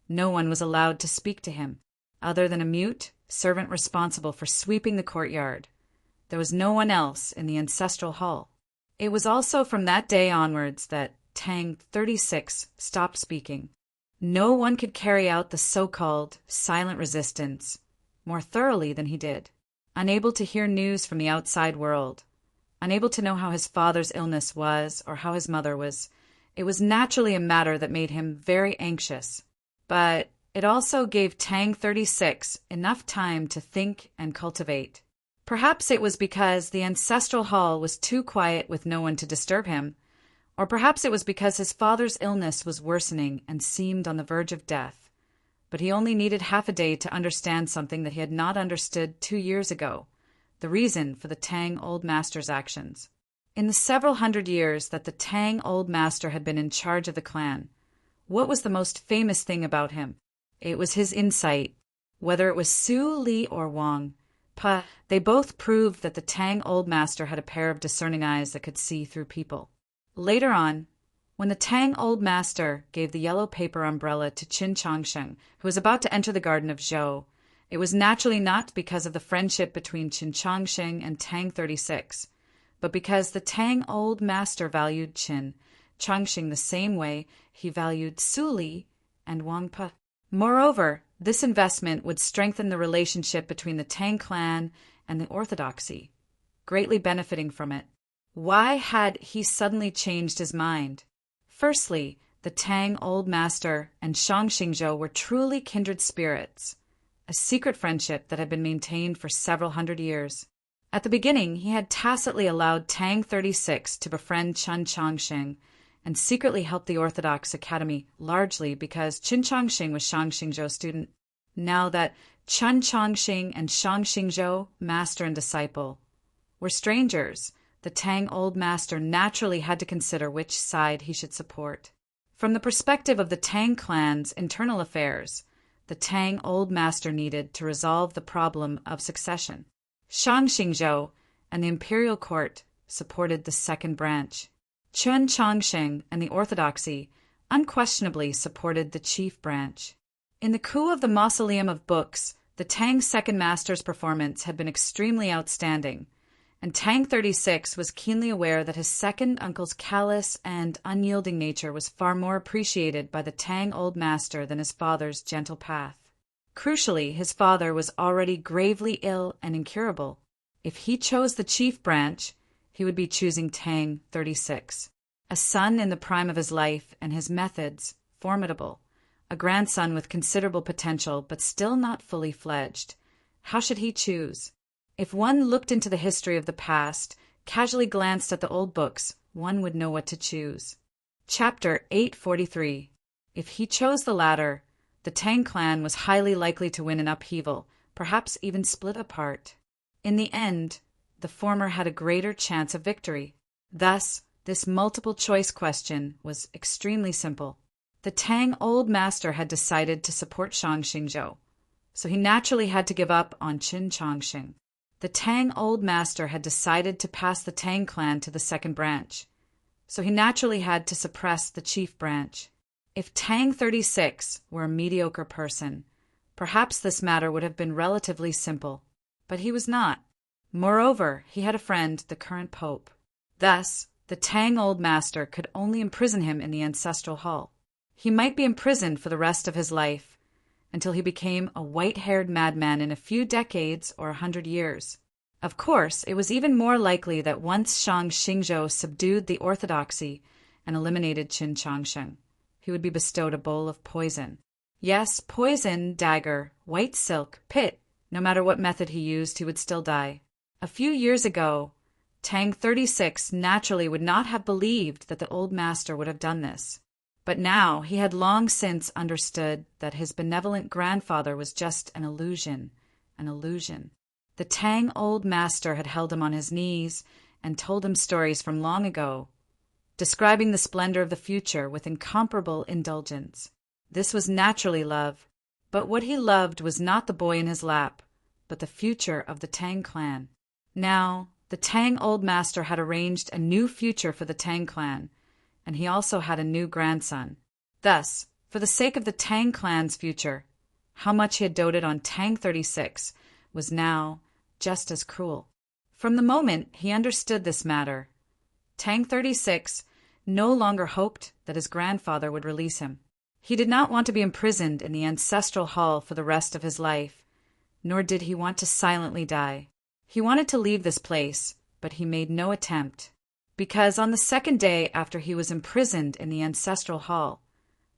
no one was allowed to speak to him, other than a mute servant responsible for sweeping the courtyard. There was no one else in the ancestral hall. It was also from that day onwards that Tang 36 stopped speaking. No one could carry out the so-called silent resistance more thoroughly than he did. Unable to hear news from the outside world, unable to know how his father's illness was or how his mother was, it was naturally a matter that made him very anxious. But it also gave Tang 36 enough time to think and cultivate. Perhaps it was because the ancestral hall was too quiet with no one to disturb him, or perhaps it was because his father's illness was worsening and seemed on the verge of death. But he only needed half a day to understand something that he had not understood 2 years ago, the reason for the Tang Old Master's actions. In the several hundred years that the Tang Old Master had been in charge of the clan, what was the most famous thing about him? It was his insight. Whether it was Su, Li, or Wang, they both proved that the Tang Old Master had a pair of discerning eyes that could see through people. Later on, when the Tang Old Master gave the yellow paper umbrella to Qin Chongsheng, who was about to enter the garden of Zhou, it was naturally not because of the friendship between Qin Chongsheng and Tang 36, but because the Tang Old Master valued Qin Chongsheng the same way he valued Su Li and Wang Pe. Moreover, this investment would strengthen the relationship between the Tang clan and the orthodoxy, greatly benefiting from it. Why had he suddenly changed his mind? Firstly, the Tang Old Master and Shang Xingzhou were truly kindred spirits, a secret friendship that had been maintained for several hundred years. At the beginning, he had tacitly allowed Tang 36 to befriend Chun Chongsheng and secretly helped the Orthodox Academy largely because Qin Chongsheng was Shang Xingzhou's student. Now that Chun Chongsheng and Shang Xingzhou, master and disciple, were strangers, the Tang Old Master naturally had to consider which side he should support. From the perspective of the Tang clan's internal affairs, the Tang Old Master needed to resolve the problem of succession. Shang Xingzhou and the imperial court supported the second branch. Chun Chongsheng and the orthodoxy unquestionably supported the chief branch. In the coup of the Mausoleum of Books, the Tang second master's performance had been extremely outstanding, and Tang 36 was keenly aware that his second uncle's callous and unyielding nature was far more appreciated by the Tang Old Master than his father's gentle path. Crucially, his father was already gravely ill and incurable. If he chose the chief branch, he would be choosing Tang 36. A son in the prime of his life and his methods formidable, a grandson with considerable potential but still not fully fledged. How should he choose? If one looked into the history of the past, casually glanced at the old books, one would know what to choose. Chapter 843. If he chose the latter, the Tang clan was highly likely to win an upheaval, perhaps even split apart. In the end, the former had a greater chance of victory. Thus, this multiple-choice question was extremely simple. The Tang Old Master had decided to support Shang Xingzhou, so he naturally had to give up on Qin Chongqing. The Tang Old Master had decided to pass the Tang clan to the second branch, so he naturally had to suppress the chief branch. If Tang 36 were a mediocre person, perhaps this matter would have been relatively simple, but he was not. Moreover, he had a friend, the current pope. Thus, the Tang Old Master could only imprison him in the ancestral hall. He might be imprisoned for the rest of his life, until he became a white-haired madman in a few decades or 100 years. Of course, it was even more likely that once Shang Xingzhou subdued the orthodoxy and eliminated Qin Chongqing, he would be bestowed a bowl of poison. Yes, poison, dagger, white silk, pit. No matter what method he used, he would still die. A few years ago, Tang 36 naturally would not have believed that the old master would have done this. But now he had long since understood that his benevolent grandfather was just an illusion, an illusion. The Tang Old Master had held him on his knees and told him stories from long ago, describing the splendor of the future with incomparable indulgence. This was naturally love, but what he loved was not the boy in his lap, but the future of the Tang clan. Now, the Tang Old Master had arranged a new future for the Tang clan, and he also had a new grandson. Thus, for the sake of the Tang clan's future, how much he had doted on Tang 36 was now just as cruel. From the moment he understood this matter, Tang 36 no longer hoped that his grandfather would release him. He did not want to be imprisoned in the ancestral hall for the rest of his life, nor did he want to silently die. He wanted to leave this place, but he made no attempt, because on the second day after he was imprisoned in the ancestral hall,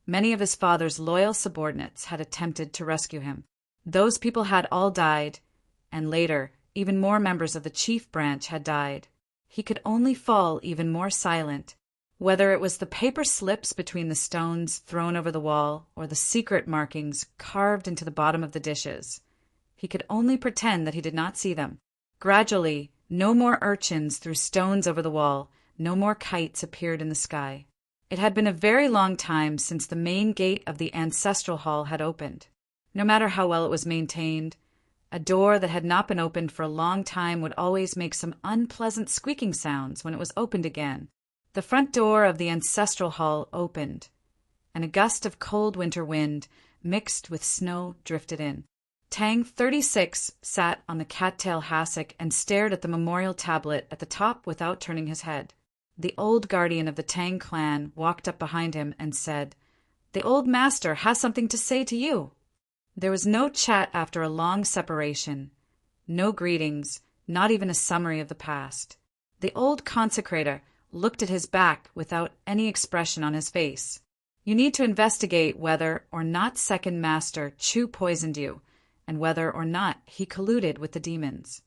many of his father's loyal subordinates had attempted to rescue him. Those people had all died, and later, even more members of the chief branch had died. He could only fall even more silent, whether it was the paper slips between the stones thrown over the wall or the secret markings carved into the bottom of the dishes. He could only pretend that he did not see them. Gradually, no more urchins threw stones over the wall, no more kites appeared in the sky. It had been a very long time since the main gate of the ancestral hall had opened. No matter how well it was maintained, a door that had not been opened for a long time would always make some unpleasant squeaking sounds when it was opened again. The front door of the ancestral hall opened, and a gust of cold winter wind mixed with snow drifted in. Tang 36 sat on the cattail hassock and stared at the memorial tablet at the top without turning his head. The old guardian of the Tang clan walked up behind him and said, "The old master has something to say to you." There was no chat after a long separation, no greetings, not even a summary of the past. The old consecrator looked at his back without any expression on his face. "You need to investigate whether or not Second Master Chu poisoned you, and whether or not he colluded with the demons.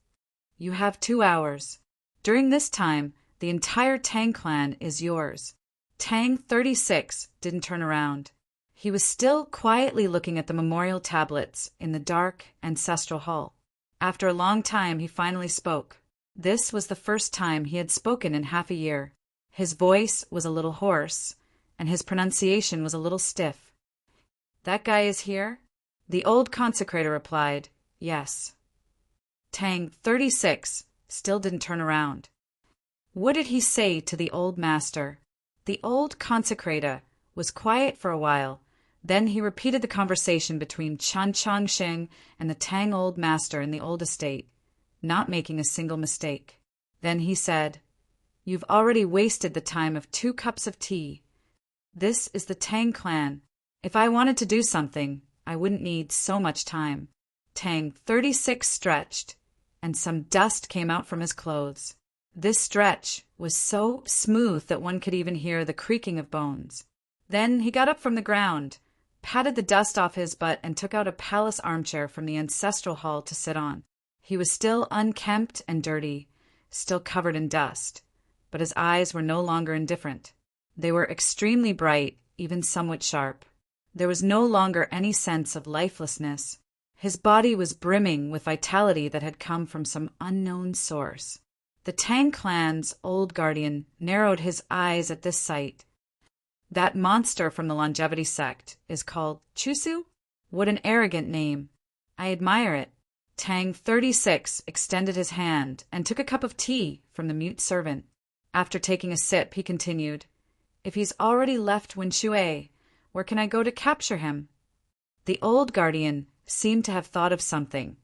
You have 2 hours. During this time, the entire Tang clan is yours." Tang 36 didn't turn around. He was still quietly looking at the memorial tablets in the dark ancestral hall. After a long time, he finally spoke. This was the first time he had spoken in half a year. His voice was a little hoarse, and his pronunciation was a little stiff. "That guy is here?" The old consecrator replied, "Yes." Tang 36 still didn't turn around. What did he say to the old master? The old consecrator was quiet for a while. Then he repeated the conversation between Qin Chongqing and the Tang Old Master in the old estate, not making a single mistake. Then he said, "You've already wasted the time of 2 cups of tea. This is the Tang clan. If I wanted to do something, I wouldn't need so much time." Tang 36 stretched, and some dust came out from his clothes. This stretch was so smooth that one could even hear the creaking of bones. Then he got up from the ground, patted the dust off his butt, and took out a palace armchair from the ancestral hall to sit on. He was still unkempt and dirty, still covered in dust, but his eyes were no longer indifferent. They were extremely bright, even somewhat sharp. There was no longer any sense of lifelessness. His body was brimming with vitality that had come from some unknown source. The Tang clan's old guardian narrowed his eyes at this sight. That monster from the longevity sect is called Chusu? What an arrogant name. I admire it. Tang 36 extended his hand and took a cup of tea from the mute servant. After taking a sip, he continued, If he's already left Winshui, where can I go to capture him? The old guardian seemed to have thought of something,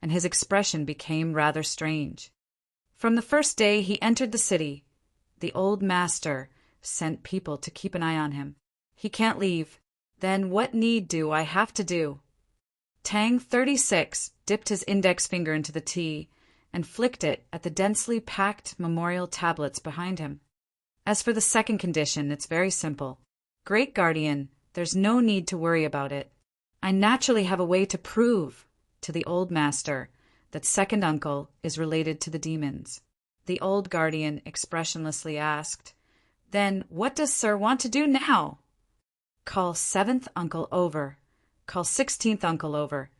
and his expression became rather strange. From the first day he entered the city, the old master sent people to keep an eye on him. He can't leave. Then what need do I have to do? Tang 36 dipped his index finger into the tea and flicked it at the densely packed memorial tablets behind him. As for the second condition, it's very simple. Great Guardian, there's no need to worry about it. I naturally have a way to prove to the old master that second uncle is related to the demons. The old guardian expressionlessly asked, Then what does Sir want to do now? Call 7th uncle over, call 16th uncle over,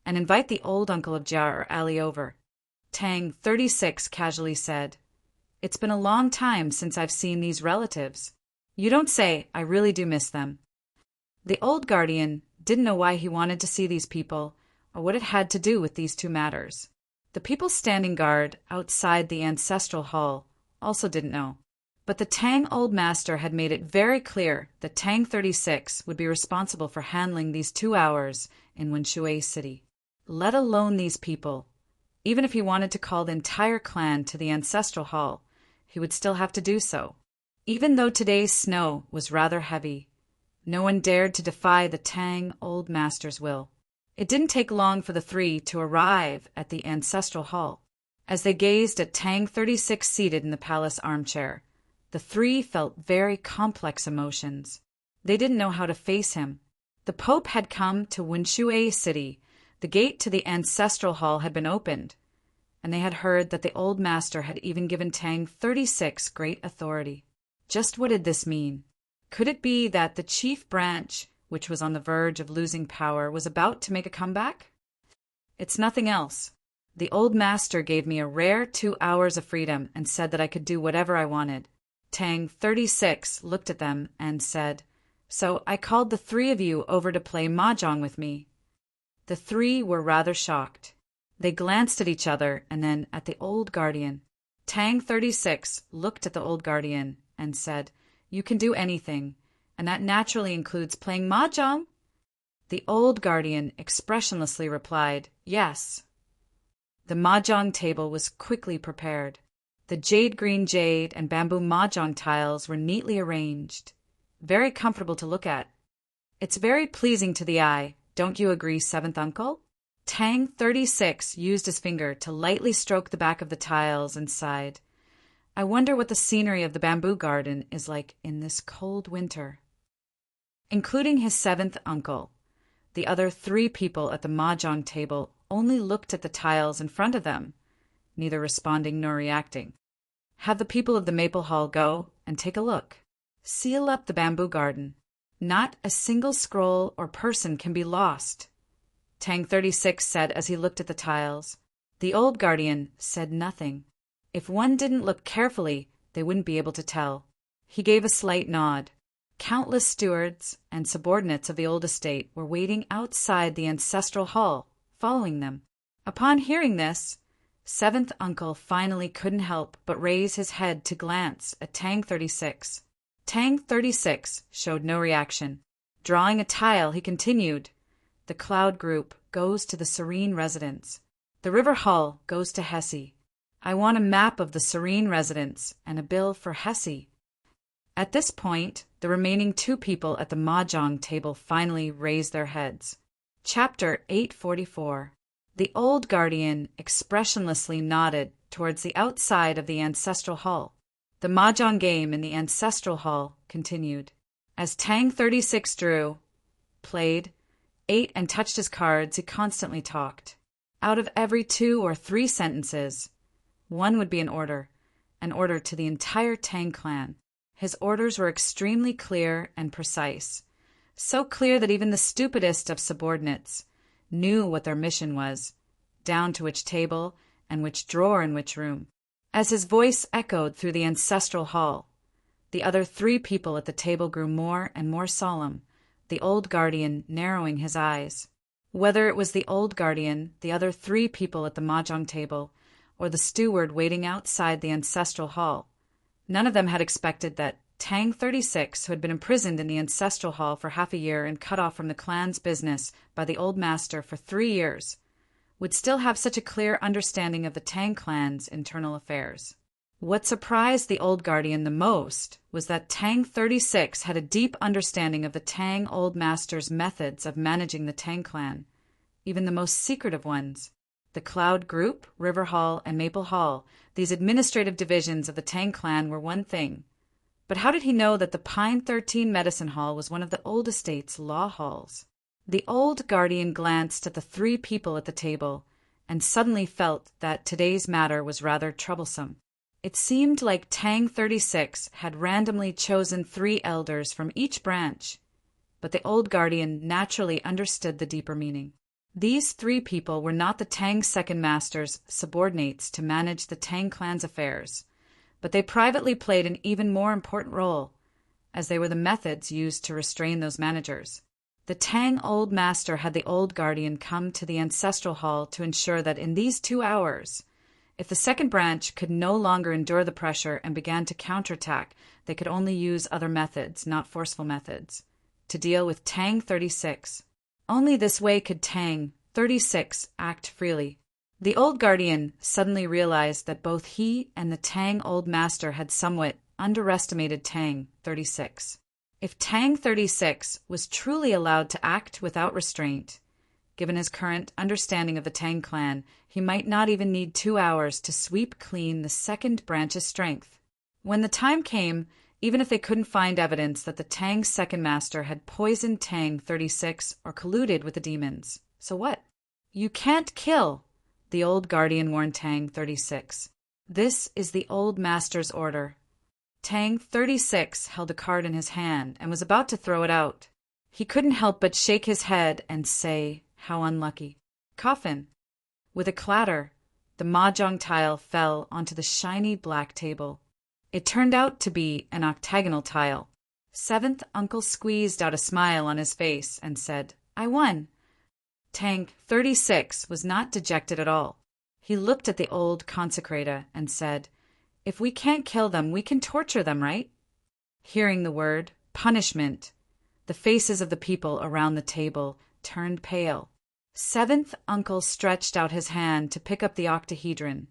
and invite the old uncle of Jar or Ali over. Tang 36 casually said, It's been a long time since I've seen these relatives. You don't say, I really do miss them. The old guardian didn't know why he wanted to see these people or what it had to do with these two matters. The people standing guard outside the ancestral hall also didn't know. But the Tang old master had made it very clear that Tang 36 would be responsible for handling these 2 hours in Winshui City. Let alone these people. Even if he wanted to call the entire clan to the ancestral hall, he would still have to do so. Even though today's snow was rather heavy, no one dared to defy the Tang old master's will. It didn't take long for the three to arrive at the ancestral hall. As they gazed at Tang 36 seated in the palace armchair, the three felt very complex emotions. They didn't know how to face him. The Pope had come to Winshui City, the gate to the ancestral hall had been opened, and they had heard that the old master had even given Tang 36 great authority. Just what did this mean? Could it be that the chief branch, which was on the verge of losing power, was about to make a comeback? It's nothing else. The old master gave me a rare 2 hours of freedom and said that I could do whatever I wanted. Tang 36 looked at them and said, So I called the three of you over to play mahjong with me. The three were rather shocked. They glanced at each other and then at the old guardian. Tang 36 looked at the old guardian and said, You can do anything, and that naturally includes playing mahjong? The old guardian expressionlessly replied, Yes. The mahjong table was quickly prepared. The jade-green jade and bamboo mahjong tiles were neatly arranged, very comfortable to look at. It's very pleasing to the eye, don't you agree, 7th uncle? Tang 36 used his finger to lightly stroke the back of the tiles and sighed. I wonder what the scenery of the bamboo garden is like in this cold winter. Including his 7th uncle, the other three people at the mahjong table only looked at the tiles in front of them, neither responding nor reacting. Have the people of the Maple Hall go and take a look. Seal up the bamboo garden. Not a single scroll or person can be lost, Tang 36 said as he looked at the tiles. The old guardian said nothing. If one didn't look carefully, they wouldn't be able to tell. He gave a slight nod. Countless stewards and subordinates of the old estate were waiting outside the ancestral hall, following them. Upon hearing this, 7th uncle finally couldn't help but raise his head to glance at Tang 36. Tang 36 showed no reaction. Drawing a tile, he continued, The cloud group goes to the Serene residence. The river hall goes to Hesse. I want a map of the Serene residence and a bill for Hesse. At this point, the remaining two people at the mahjong table finally raised their heads. Chapter 844. The old guardian expressionlessly nodded towards the outside of the ancestral hall. The mahjong game in the ancestral hall continued. As Tang 36 drew, played, ate, and touched his cards, he constantly talked. Out of every 2 or 3 sentences, one would be an order to the entire Tang clan. His orders were extremely clear and precise, so clear that even the stupidest of subordinates knew what their mission was, down to which table and which drawer in which room. As his voice echoed through the ancestral hall, The other 3 people at the table grew more and more solemn, the old guardian narrowing his eyes. Whether it was the old guardian, the other 3 people at the mahjong table, or the steward waiting outside the ancestral hall, none of them had expected that Tang 36, who had been imprisoned in the ancestral hall for half a year and cut off from the clan's business by the old master for 3 years, would still have such a clear understanding of the Tang clan's internal affairs. What surprised the old guardian the most was that Tang 36 had a deep understanding of the Tang old master's methods of managing the Tang clan, even the most secretive ones. The Cloud Group, River Hall, and Maple Hall, these administrative divisions of the Tang clan, were one thing. But how did he know that the Pine 13 Medicine Hall was one of the old estate's law halls? The old guardian glanced at the 3 people at the table and suddenly felt that today's matter was rather troublesome. It seemed like Tang 36 had randomly chosen 3 elders from each branch, but the old guardian naturally understood the deeper meaning. These 3 people were not the Tang second master's subordinates to manage the Tang clan's affairs, but they privately played an even more important role, as they were the methods used to restrain those managers. The Tang old master had the old guardian come to the ancestral hall to ensure that in these 2 hours, if the second branch could no longer endure the pressure and began to counterattack, they could only use other methods, not forceful methods, to deal with Tang 36. Only this way could Tang 36 act freely. The old guardian suddenly realized that both he and the Tang old master had somewhat underestimated Tang 36. If Tang 36 was truly allowed to act without restraint, given his current understanding of the Tang clan, he might not even need 2 hours to sweep clean the second branch's strength. When the time came, even if they couldn't find evidence that the Tang second master had poisoned Tang 36 or colluded with the demons, so what? You can't kill, the old guardian warned Tang 36. This is the old master's order. Tang 36 held a card in his hand and was about to throw it out. He couldn't help but shake his head and say, how unlucky. Coffin. With a clatter, the mahjong tile fell onto the shiny black table. It turned out to be an octagonal tile. 7th Uncle squeezed out a smile on his face and said, I won. Tang 36 was not dejected at all. He looked at the old consecrator and said, if we can't kill them, we can torture them, right? Hearing the word punishment, the faces of the people around the table turned pale. 7th Uncle stretched out his hand to pick up the octahedron,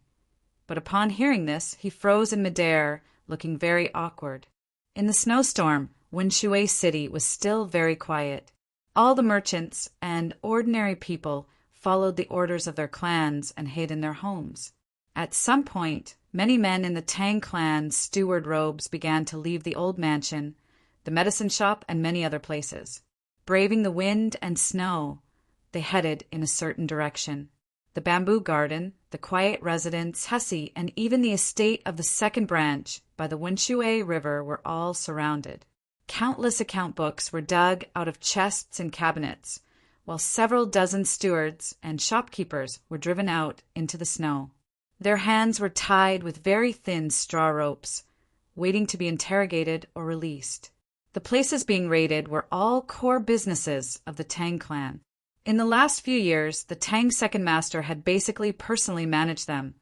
but upon hearing this, he froze in midair, looking very awkward. In the snowstorm, Winshui City was still very quiet. All the merchants and ordinary people followed the orders of their clans and hid in their homes. At some point, many men in the Tang clan's steward robes began to leave the old mansion, the medicine shop, and many other places. Braving the wind and snow, they headed in a certain direction. The bamboo garden, the quiet residence, Hesse, and even the estate of the second branch by the Winshui River were all surrounded. Countless account books were dug out of chests and cabinets, while several dozen stewards and shopkeepers were driven out into the snow. Their hands were tied with very thin straw ropes, waiting to be interrogated or released. The places being raided were all core businesses of the Tang clan. In the last few years, the Tang second master had basically personally managed them,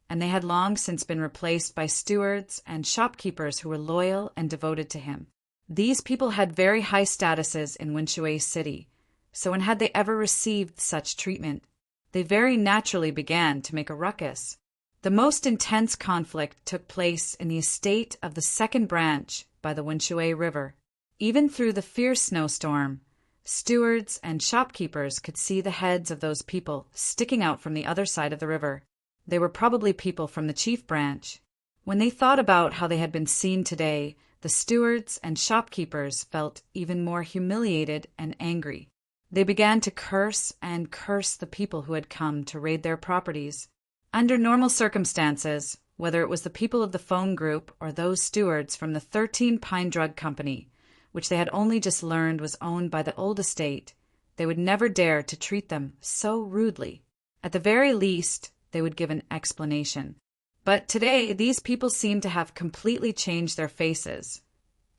and they had long since been replaced by stewards and shopkeepers who were loyal and devoted to him. These people had very high statuses in Winshui City, so when had they ever received such treatment, they very naturally began to make a ruckus. The most intense conflict took place in the estate of the second branch by the Winshui River. Even through the fierce snowstorm, stewards and shopkeepers could see the heads of those people sticking out from the other side of the river. They were probably people from the chief branch. When they thought about how they had been seen today, the stewards and shopkeepers felt even more humiliated and angry. They began to curse and curse the people who had come to raid their properties. Under normal circumstances, whether it was the people of the phone group or those stewards from the 13 Pine Drug Company, which they had only just learned was owned by the old estate, they would never dare to treat them so rudely. At the very least, they would give an explanation. But today, these people seemed to have completely changed their faces.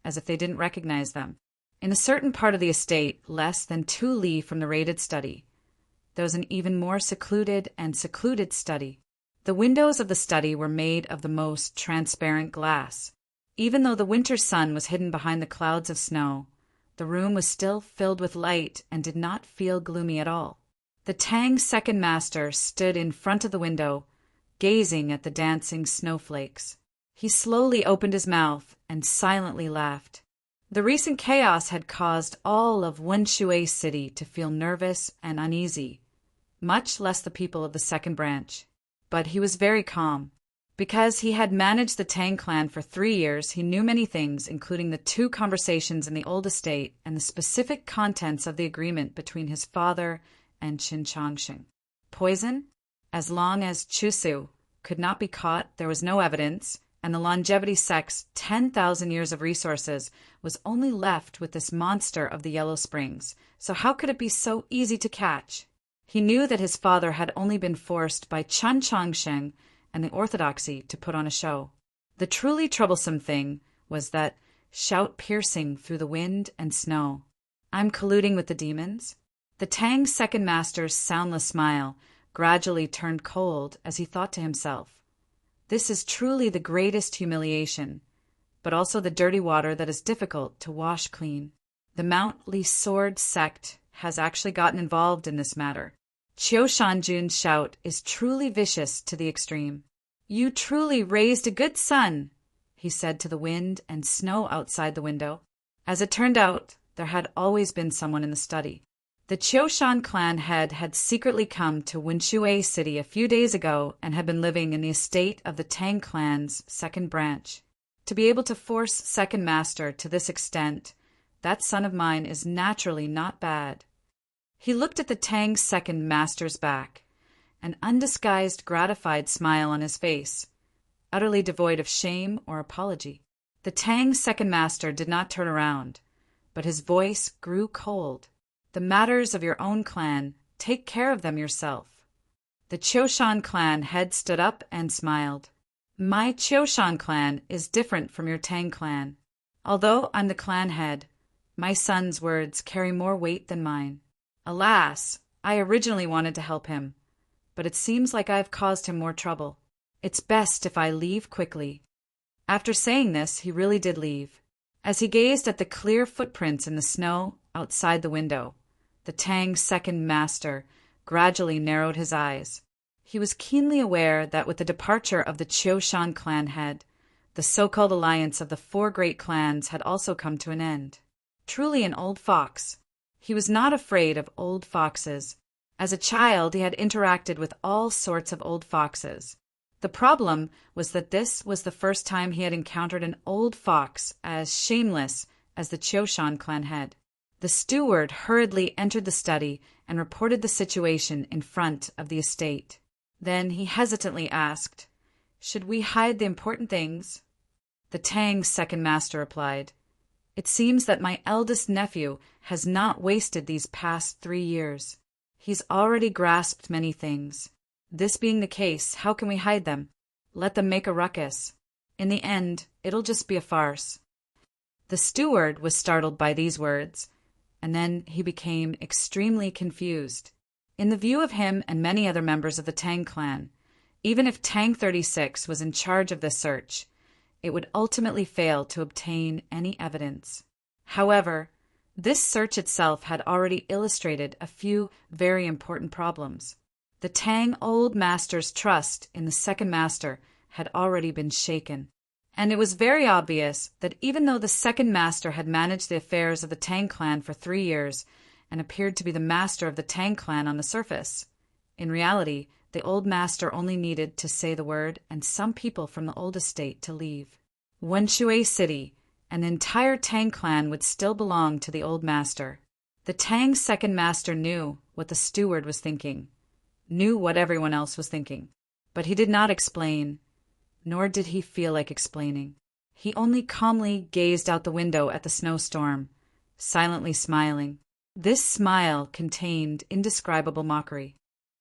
as if they didn't recognize them. In a certain part of the estate, less than 2 li from the raided study, there was an even more secluded study. The windows of the study were made of the most transparent glass. Even though the winter sun was hidden behind the clouds of snow, the room was still filled with light and did not feel gloomy at all. The Tang's second master stood in front of the window, gazing at the dancing snowflakes. He slowly opened his mouth and silently laughed. The recent chaos had caused all of Wenshui City to feel nervous and uneasy, much less the people of the second branch. But he was very calm. Because he had managed the Tang clan for 3 years, he knew many things, including the 2 conversations in the old estate and the specific contents of the agreement between his father and Qin Changsheng. Poison? As long as Chusu could not be caught, there was no evidence, and the longevity sect's 10,000 years of resources was only left with this monster of the Yellow Springs. So how could it be so easy to catch? He knew that his father had only been forced by Qin Changsheng and the orthodoxy to put on a show. The truly troublesome thing was that shout piercing through the wind and snow. I'm colluding with the demons? The Tang's second master's soundless smile gradually turned cold as he thought to himself, this is truly the greatest humiliation, but also the dirty water that is difficult to wash clean. The Mount Li Sword sect has actually gotten involved in this matter. Qiu Shanjun's shout is truly vicious to the extreme. You truly raised a good son, he said to the wind and snow outside the window. As it turned out, there had always been someone in the study. The Qiushan clan head had secretly come to Wenshui City a few days ago and had been living in the estate of the Tang clan's second branch. To be able to force second master to this extent, that son of mine is naturally not bad. He looked at the Tang's second master's back, an undisguised gratified smile on his face, utterly devoid of shame or apology. The Tang's second master did not turn around, but his voice grew cold. The matters of your own clan, take care of them yourself. The Qiushan clan head stood up and smiled. My Qiushan clan is different from your Tang clan. Although I'm the clan head, my son's words carry more weight than mine. Alas, I originally wanted to help him, but it seems like I've caused him more trouble. It's best if I leave quickly. After saying this, he really did leave. As he gazed at the clear footprints in the snow outside the window, the Tang's second master gradually narrowed his eyes. He was keenly aware that with the departure of the Qiushan clan head, the so-called alliance of the 4 great clans had also come to an end. Truly an old fox. He was not afraid of old foxes. As a child, he had interacted with all sorts of old foxes. The problem was that this was the first time he had encountered an old fox as shameless as the Qiushan clan head. The steward hurriedly entered the study and reported the situation in front of the estate. Then he hesitantly asked, "Should we hide the important things?" The Tang's second master replied, "It seems that my eldest nephew has not wasted these past 3 years. He's already grasped many things. This being the case, how can we hide them? Let them make a ruckus. In the end, it'll just be a farce." The steward was startled by these words, and then he became extremely confused. In the view of him and many other members of the Tang clan, even if Tang 36 was in charge of this search, it would ultimately fail to obtain any evidence. However, this search itself had already illustrated a few very important problems. The Tang old master's trust in the second master had already been shaken. And it was very obvious that even though the second master had managed the affairs of the Tang clan for 3 years and appeared to be the master of the Tang clan on the surface, in reality, the old master only needed to say the word and some people from the old estate to leave. Wenshui City and the entire Tang clan would still belong to the old master. The Tang's second master knew what the steward was thinking, knew what everyone else was thinking, but he did not explain, nor did he feel like explaining. He only calmly gazed out the window at the snowstorm, silently smiling. This smile contained indescribable mockery.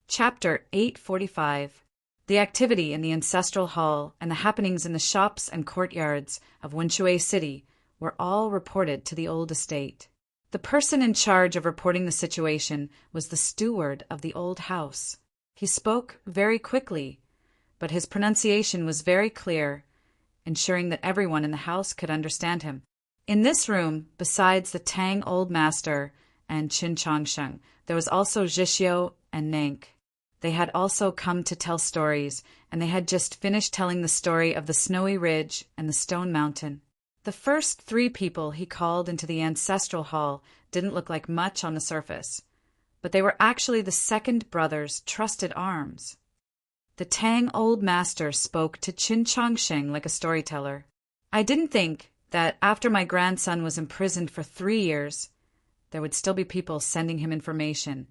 Chapter 845. The activity in the ancestral hall and the happenings in the shops and courtyards of Wenshui City were all reported to the old estate. The person in charge of reporting the situation was the steward of the old house. He spoke very quickly, but his pronunciation was very clear, ensuring that everyone in the house could understand him. In this room, besides the Tang old master and Qin Changsheng, there was also Zhixio and Nank. They had also come to tell stories, and they had just finished telling the story of the snowy ridge and the stone mountain. The first 3 people he called into the ancestral hall didn't look like much on the surface, but they were actually the second brother's trusted arms. The Tang old master spoke to Qin Changsheng like a storyteller. I didn't think that after my grandson was imprisoned for 3 years, there would still be people sending him information,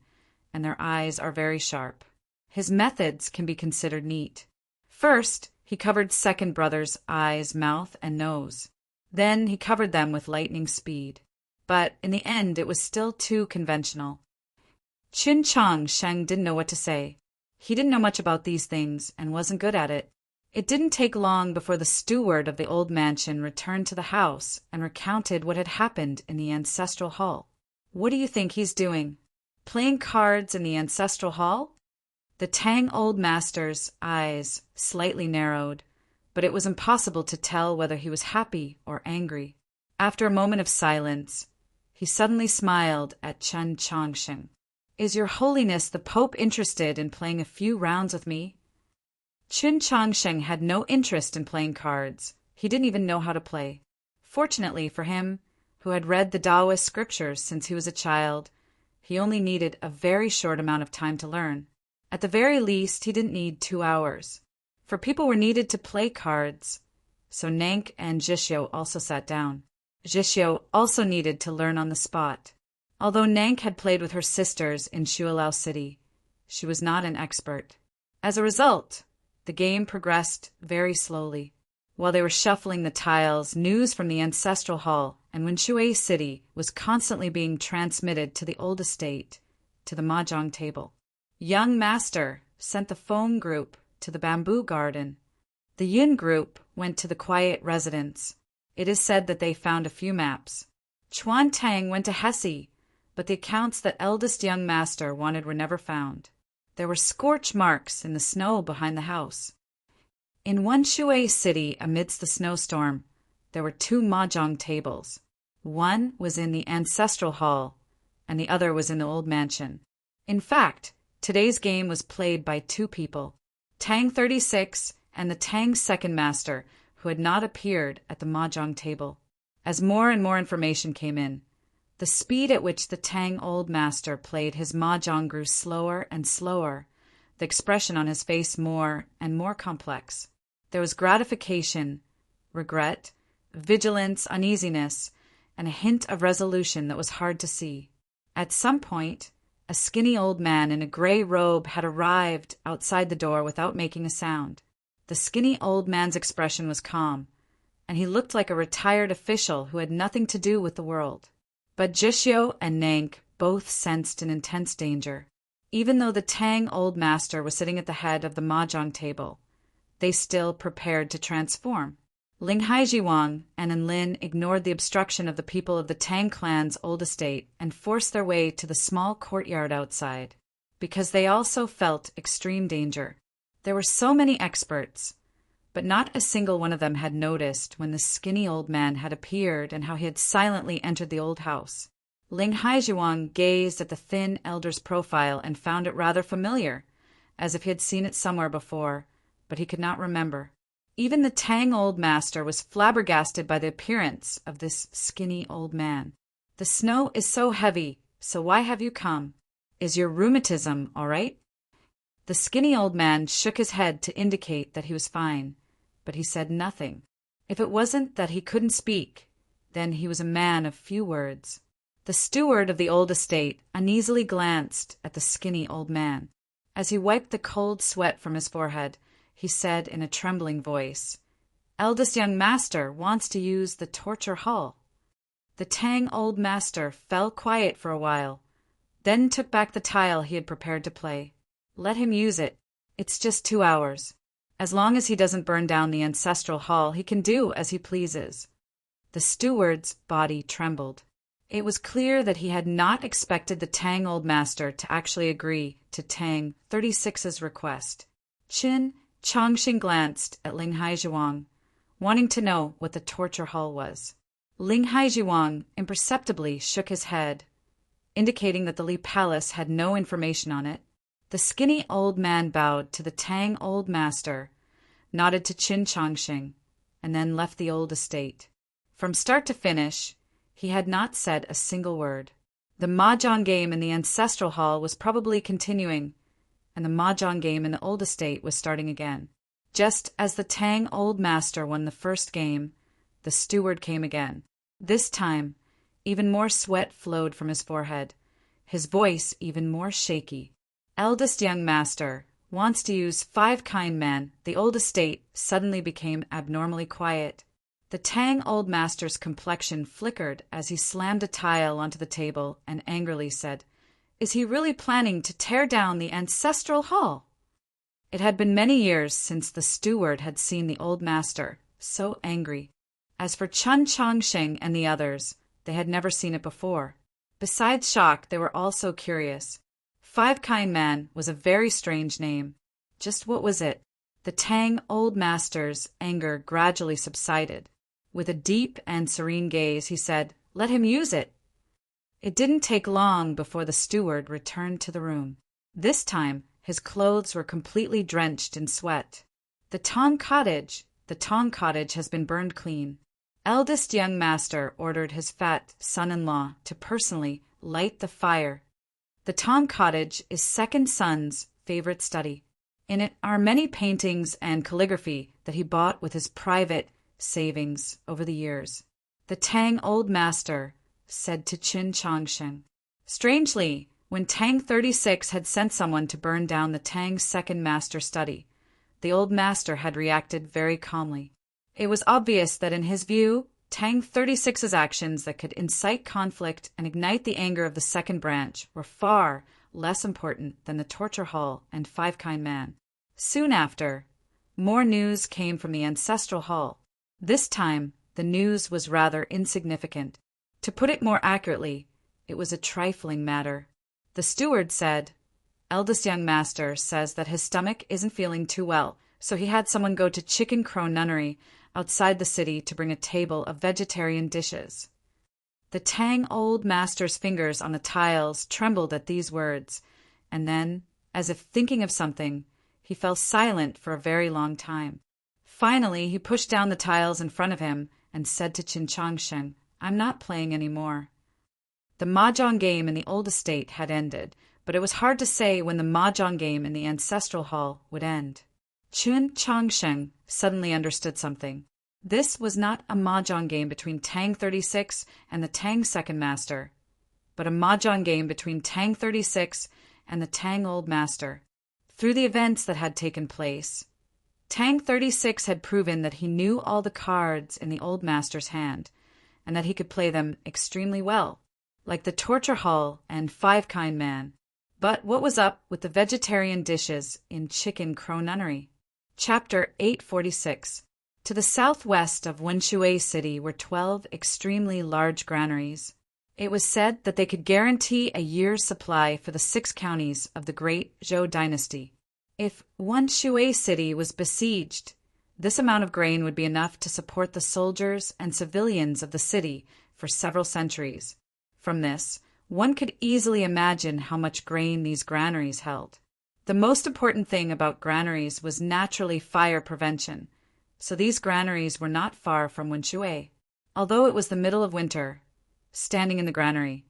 and their eyes are very sharp. His methods can be considered neat. First, he covered second brother's eyes, mouth, and nose. Then he covered them with lightning speed. But in the end, it was still too conventional. Qin Changsheng didn't know what to say. He didn't know much about these things and wasn't good at it. It didn't take long before the steward of the old mansion returned to the house and recounted what had happened in the ancestral hall. What do you think he's doing? Playing cards in the ancestral hall? The Tang old master's eyes slightly narrowed, but it was impossible to tell whether he was happy or angry. After a moment of silence, he suddenly smiled at Qin Changsheng. Is Your Holiness the Pope interested in playing a few rounds with me? Qin Changsheng had no interest in playing cards. He didn't even know how to play. Fortunately for him, who had read the Taoist scriptures since he was a child, he only needed a very short amount of time to learn. At the very least, he didn't need 2 hours. For people were needed to play cards, so Nank and Zhixio also sat down. Zhixio also needed to learn on the spot. Although Nank had played with her sisters in Shuilao City, she was not an expert. As a result, the game progressed very slowly. While they were shuffling the tiles, news from the ancestral hall and Winshui City was constantly being transmitted to the old estate, to the mahjong table. Young Master sent the Feng group to the bamboo garden. The Yin group went to the quiet residence. It is said that they found a few maps. Chuan Tang went to Hesse, but the accounts that eldest young master wanted were never found. There were scorch marks in the snow behind the house. In Winshui City, amidst the snowstorm, there were 2 mahjong tables. One was in the ancestral hall, and the other was in the old mansion. In fact, today's game was played by 2 people, Tang 36 and the Tang second master, who had not appeared at the mahjong table. As more and more information came in, the speed at which the Tang old master played his mahjong grew slower and slower, the expression on his face more and more complex. There was gratification, regret, vigilance, uneasiness, and a hint of resolution that was hard to see. At some point, a skinny old man in a gray robe had arrived outside the door without making a sound. The skinny old man's expression was calm, and he looked like a retired official who had nothing to do with the world. But Zhixio and Nank both sensed an intense danger. Even though the Tang old master was sitting at the head of the mahjong table, they still prepared to transform. Ling Haijiwang and Enlin ignored the obstruction of the people of the Tang clan's old estate and forced their way to the small courtyard outside, because they also felt extreme danger. There were so many experts, but not a single one of them had noticed when the skinny old man had appeared and how he had silently entered the old house. Ling Haijiwang gazed at the thin elder's profile and found it rather familiar, as if he had seen it somewhere before, but he could not remember. Even the Tang old master was flabbergasted by the appearance of this skinny old man. The snow is so heavy, so why have you come? Is your rheumatism all right? The skinny old man shook his head to indicate that he was fine, but he said nothing. If it wasn't that he couldn't speak, then he was a man of few words. The steward of the old estate uneasily glanced at the skinny old man. As he wiped the cold sweat from his forehead, he said in a trembling voice, "Eldest young master wants to use the torture hall." The Tang old master fell quiet for a while, then took back the tile he had prepared to play. Let him use it. It's just 2 hours. As long as he doesn't burn down the ancestral hall, he can do as he pleases. The steward's body trembled. It was clear that he had not expected the Tang Old Master to actually agree to Tang 36's request. Qin Chongqing glanced at Ling Haizhuang, wanting to know what the torture hall was. Ling Haizhuang imperceptibly shook his head, indicating that the Li Palace had no information on it. The skinny old man bowed to the Tang Old Master, nodded to Qin Chongqing, and then left the old estate. From start to finish, he had not said a single word. The mahjong game in the ancestral hall was probably continuing, and the mahjong game in the old estate was starting again. Just as the Tang Old Master won the first game, the steward came again. This time, even more sweat flowed from his forehead, his voice even more shaky. Eldest young master wants to use 5 kind men. The old estate suddenly became abnormally quiet. The Tang Old Master's complexion flickered as he slammed a tile onto the table and angrily said, "Is he really planning to tear down the ancestral hall?" It had been many years since the steward had seen the old master so angry. As for Qin Chongqing and the others, they had never seen it before. Besides shock, they were also curious. 5 Kind Man was a very strange name. Just what was it? The Tang Old Master's anger gradually subsided. With a deep and serene gaze, he said, "Let him use it." It didn't take long before the steward returned to the room. This time, his clothes were completely drenched in sweat. The Tong Cottage has been burned clean. Eldest young master ordered his fat son-in-law to personally light the fire. The Tong Cottage is second son's favorite study. In it are many paintings and calligraphy that he bought with his private savings over the years. The Tang Old Master said to Qin Chongqing. Strangely, when Tang 36 had sent someone to burn down the Tang second master study, the old master had reacted very calmly. It was obvious that in his view, Tang 36's actions that could incite conflict and ignite the anger of the second branch were far less important than the torture hall and 5 Kind Man. Soon after, more news came from the ancestral hall. This time, the news was rather insignificant. To put it more accurately, it was a trifling matter. The steward said, "Eldest young master says that his stomach isn't feeling too well, so he had someone go to Chicken Crow Nunnery outside the city to bring a table of vegetarian dishes." The Tang Old Master's fingers on the tiles trembled at these words, and then, as if thinking of something, he fell silent for a very long time. Finally, he pushed down the tiles in front of him and said to Qin Chongqing, "I'm not playing any more." The mahjong game in the old estate had ended, but it was hard to say when the mahjong game in the ancestral hall would end. Qin Chongqing suddenly understood something. This was not a mahjong game between Tang 36 and the Tang second master, but a mahjong game between Tang 36 and the Tang Old Master. Through the events that had taken place, Tang 36 had proven that he knew all the cards in the old master's hand, and that he could play them extremely well, like the torture hall and 5 Kind Man. But what was up with the vegetarian dishes in Chicken Crow Nunnery? Chapter 846. To the southwest of Wenshui City were 12 extremely large granaries. It was said that they could guarantee a year's supply for the 6 counties of the great Zhou dynasty. If Wenshui City was besieged, this amount of grain would be enough to support the soldiers and civilians of the city for several centuries. From this, one could easily imagine how much grain these granaries held. The most important thing about granaries was naturally fire prevention, so these granaries were not far from Wenshui. Although it was the middle of winter, standing in the granary,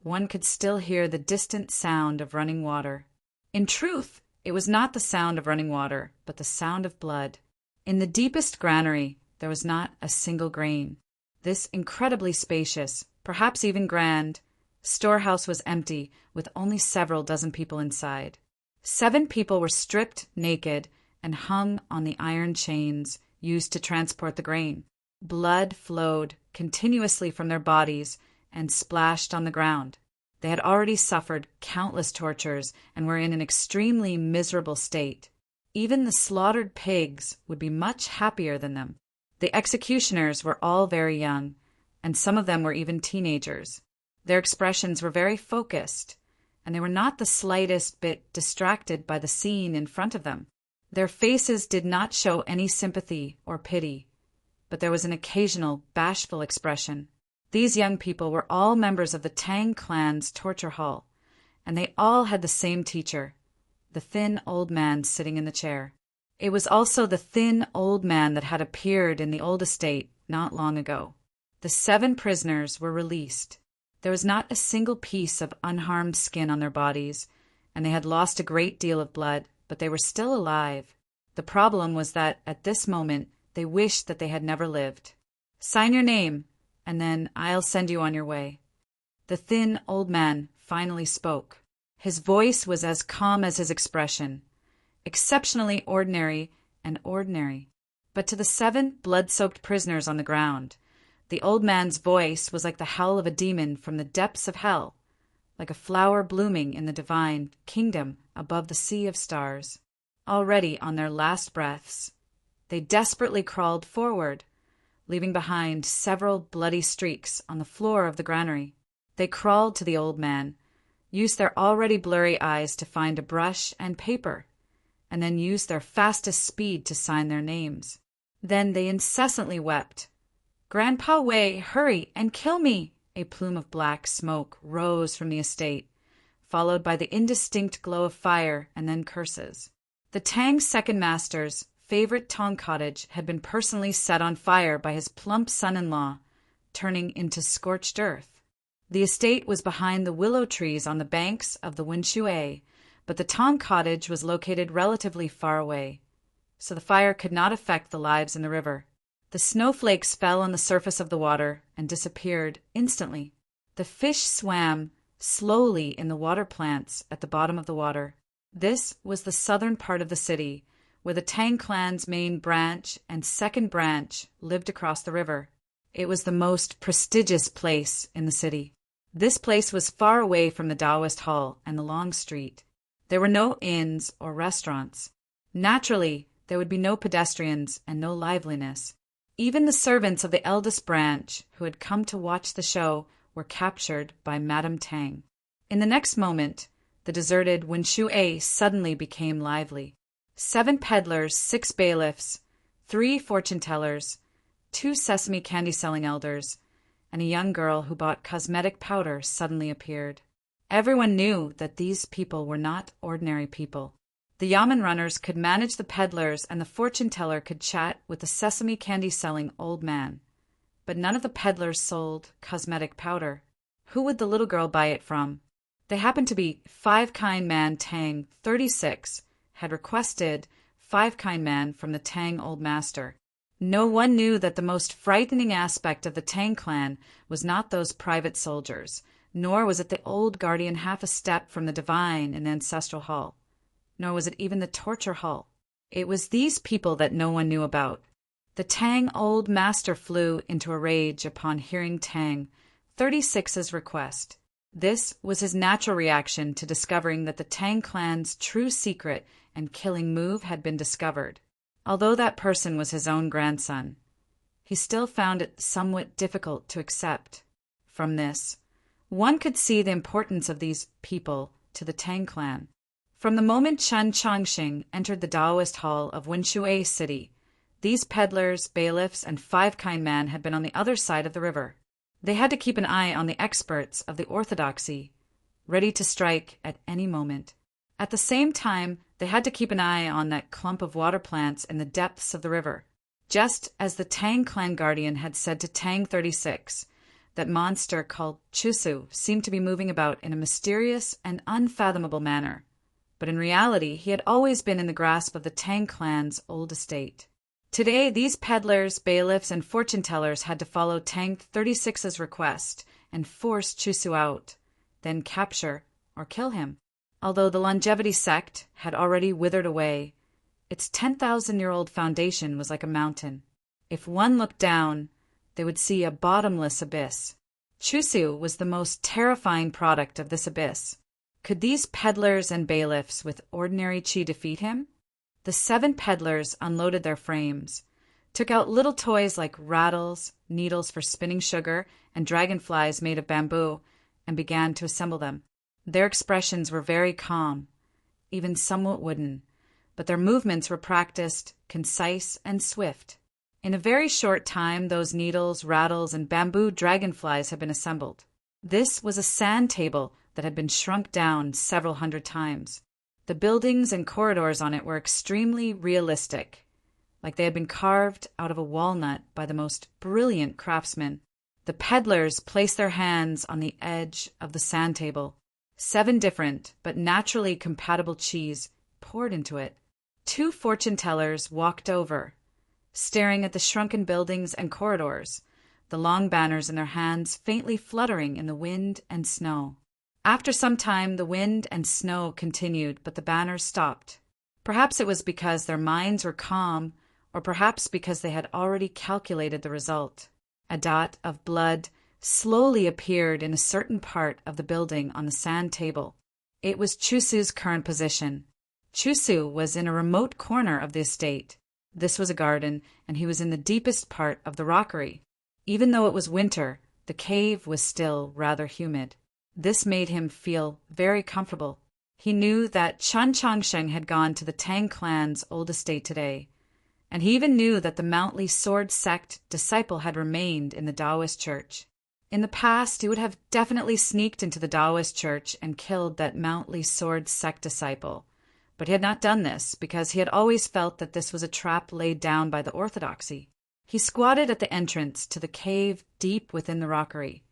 one could still hear the distant sound of running water. In truth, it was not the sound of running water, but the sound of blood. In the deepest granary, there was not a single grain. This incredibly spacious, perhaps even grand, storehouse was empty, with only several dozen people inside. 7 people were stripped naked and hung on the iron chains used to transport the grain. Blood flowed continuously from their bodies and splashed on the ground. They had already suffered countless tortures and were in an extremely miserable state. Even the slaughtered pigs would be much happier than them. The executioners were all very young, and some of them were even teenagers. Their expressions were very focused, and they were not the slightest bit distracted by the scene in front of them. Their faces did not show any sympathy or pity, but there was an occasional bashful expression. These young people were all members of the Tang clan's torture hall, and they all had the same teacher, the thin old man sitting in the chair. It was also the thin old man that had appeared in the old estate not long ago. The 7 prisoners were released. There was not a single piece of unharmed skin on their bodies, and they had lost a great deal of blood, but they were still alive. The problem was that, at this moment, they wished that they had never lived. "Sign your name, and then I'll send you on your way." The thin old man finally spoke. His voice was as calm as his expression, exceptionally ordinary and ordinary. But to the 7 blood-soaked prisoners on the ground, the old man's voice was like the howl of a demon from the depths of hell, like a flower blooming in the divine kingdom above the sea of stars. Already on their last breaths, they desperately crawled forward, leaving behind several bloody streaks on the floor of the granary. They crawled to the old man, used their already blurry eyes to find a brush and paper, and then used their fastest speed to sign their names. Then they incessantly wept. "Grandpa Wei, hurry and kill me!" A plume of black smoke rose from the estate, followed by the indistinct glow of fire and then curses. The Tang's second master's favorite Tong cottage had been personally set on fire by his plump son-in-law, turning into scorched earth. The estate was behind the willow trees on the banks of the Winshui, but the Tong cottage was located relatively far away, so the fire could not affect the lives in the river. The snowflakes fell on the surface of the water and disappeared instantly. The fish swam slowly in the water plants at the bottom of the water. This was the southern part of the city, where the Tang clan's main branch and second branch lived across the river. It was the most prestigious place in the city. This place was far away from the Taoist hall and the long street. There were no inns or restaurants. Naturally, there would be no pedestrians and no liveliness. Even the servants of the eldest branch, who had come to watch the show, were captured by Madame Tang. In the next moment, the deserted Winshui suddenly became lively. 7 peddlers, 6 bailiffs, 3 fortune-tellers, 2 sesame candy-selling elders, and a young girl who bought cosmetic powder suddenly appeared. Everyone knew that these people were not ordinary people. The yamen runners could manage the peddlers, and the fortune-teller could chat with the sesame candy-selling old man. But none of the peddlers sold cosmetic powder. Who would the little girl buy it from? They happened to be Five Kind Man Tang 36, had requested Five Kind Man from the Tang Old Master. No one knew that the most frightening aspect of the Tang clan was not those private soldiers, nor was it the old guardian half a step from the divine in the ancestral hall, nor was it even the torture hall. It was these people that no one knew about. The Tang Old Master flew into a rage upon hearing Tang 36's request. This was his natural reaction to discovering that the Tang clan's true secret and killing move had been discovered. Although that person was his own grandson, he still found it somewhat difficult to accept. From this, one could see the importance of these people to the Tang clan. From the moment Chen Chongxing entered the Taoist hall of Winshui City, these peddlers, bailiffs, and Five Kind Man had been on the other side of the river. They had to keep an eye on the experts of the orthodoxy, ready to strike at any moment. At the same time, they had to keep an eye on that clump of water plants in the depths of the river. Just as the Tang clan guardian had said to Tang 36, that monster called Chusu seemed to be moving about in a mysterious and unfathomable manner. But in reality, he had always been in the grasp of the Tang clan's old estate. Today, these peddlers, bailiffs, and fortune-tellers had to follow Tang 36's request and force Chusu out, then capture or kill him. Although the longevity sect had already withered away, its 10,000-year-old foundation was like a mountain. If one looked down, they would see a bottomless abyss. Chusu was the most terrifying product of this abyss. Could these peddlers and bailiffs with ordinary chi defeat him? The 7 peddlers unloaded their frames, took out little toys like rattles, needles for spinning sugar, and dragonflies made of bamboo, and began to assemble them. Their expressions were very calm, even somewhat wooden, but their movements were practiced, concise, and swift. In a very short time, those needles, rattles, and bamboo dragonflies had been assembled. This was a sand table that had been shrunk down several hundred times. The buildings and corridors on it were extremely realistic, like they had been carved out of a walnut by the most brilliant craftsmen. The peddlers placed their hands on the edge of the sand table. 7 different but naturally compatible cheese poured into it. 2 fortune tellers walked over, staring at the shrunken buildings and corridors, the long banners in their hands faintly fluttering in the wind and snow. After some time, the wind and snow continued, but the banners stopped. Perhaps it was because their minds were calm, or perhaps because they had already calculated the result. A dot of blood slowly appeared in a certain part of the building on the sand table. It was Chusu's current position. Chusu was in a remote corner of the estate. This was a garden, and he was in the deepest part of the rockery. Even though it was winter, the cave was still rather humid. This made him feel very comfortable. He knew that Chun Changsheng had gone to the Tang clan's old estate today, and he even knew that the Mountly Sword sect disciple had remained in the Taoist church. In the past, he would have definitely sneaked into the Taoist church and killed that Mountly Sword sect disciple, but he had not done this because he had always felt that this was a trap laid down by the orthodoxy. He squatted at the entrance to the cave deep within the rockery,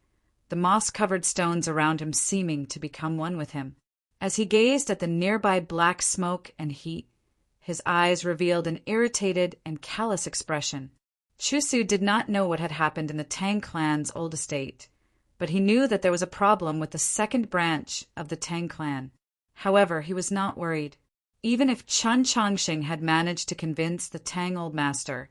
the moss-covered stones around him seeming to become one with him. As he gazed at the nearby black smoke and heat, his eyes revealed an irritated and callous expression. Chusu did not know what had happened in the Tang clan's old estate, but he knew that there was a problem with the second branch of the Tang clan. However, he was not worried. Even if Chun Changsheng had managed to convince the Tang old master,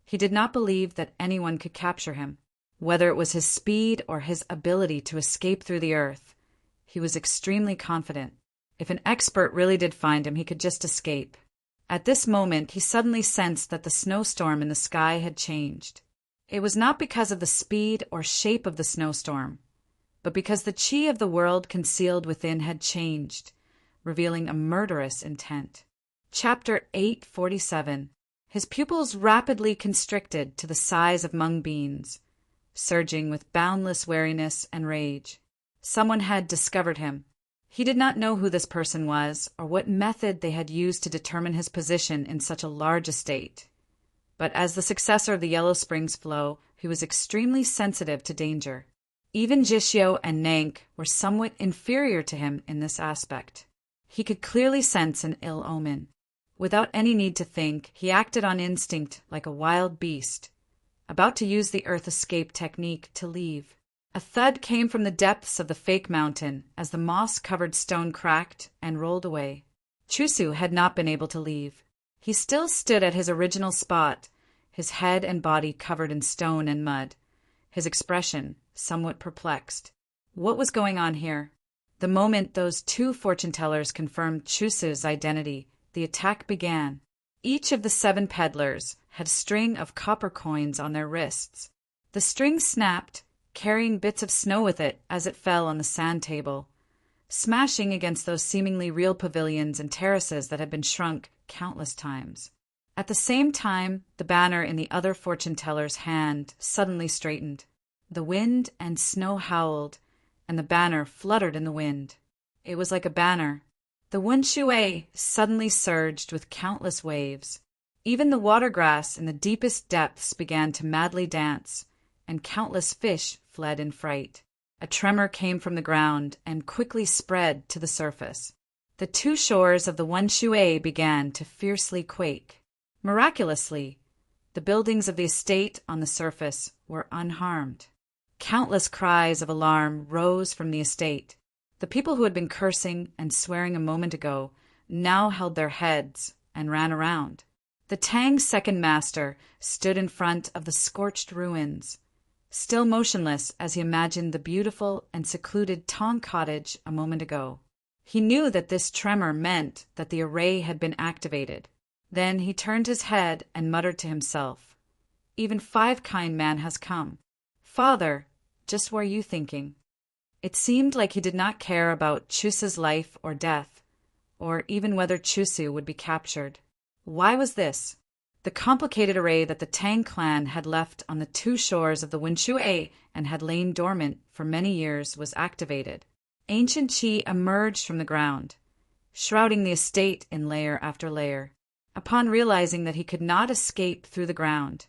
he did not believe that anyone could capture him. Whether it was his speed or his ability to escape through the earth, he was extremely confident. If an expert really did find him, he could just escape. At this moment, he suddenly sensed that the snowstorm in the sky had changed. It was not because of the speed or shape of the snowstorm, but because the chi of the world concealed within had changed, revealing a murderous intent. Chapter 847. His pupils rapidly constricted to the size of mung beans, surging with boundless wariness and rage. Someone had discovered him. He did not know who this person was or what method they had used to determine his position in such a large estate. But as the successor of the Yellow Springs flow, he was extremely sensitive to danger. Even Jishio and Nank were somewhat inferior to him in this aspect. He could clearly sense an ill omen. Without any need to think, he acted on instinct like a wild beast, about to use the earth escape technique to leave. A thud came from the depths of the fake mountain as the moss-covered stone cracked and rolled away. Chusu had not been able to leave. He still stood at his original spot, his head and body covered in stone and mud, his expression somewhat perplexed. What was going on here? The moment those 2 fortune-tellers confirmed Chusu's identity, the attack began. Each of the 7 peddlers had a string of copper coins on their wrists. The string snapped, carrying bits of snow with it as it fell on the sand table, smashing against those seemingly real pavilions and terraces that had been shrunk countless times. At the same time, the banner in the other fortune-teller's hand suddenly straightened. The wind and snow howled, and the banner fluttered in the wind. It was like a banner. The Wenshui suddenly surged with countless waves. Even the watergrass in the deepest depths began to madly dance, and countless fish fled in fright. A tremor came from the ground and quickly spread to the surface. The 2 shores of the Wenshui began to fiercely quake. Miraculously, the buildings of the estate on the surface were unharmed. Countless cries of alarm rose from the estate. The people who had been cursing and swearing a moment ago now held their heads and ran around. The Tang's second master stood in front of the scorched ruins, still motionless as he imagined the beautiful and secluded Tong cottage a moment ago. He knew that this tremor meant that the array had been activated. Then he turned his head and muttered to himself, even 5 kind man has come. Father, just were you thinking? It seemed like he did not care about Chusu's life or death, or even whether Chusu would be captured. Why was this? The complicated array that the Tang clan had left on the 2 shores of the Winshui and had lain dormant for many years was activated. Ancient qi emerged from the ground, shrouding the estate in layer after layer. Upon realizing that he could not escape through the ground,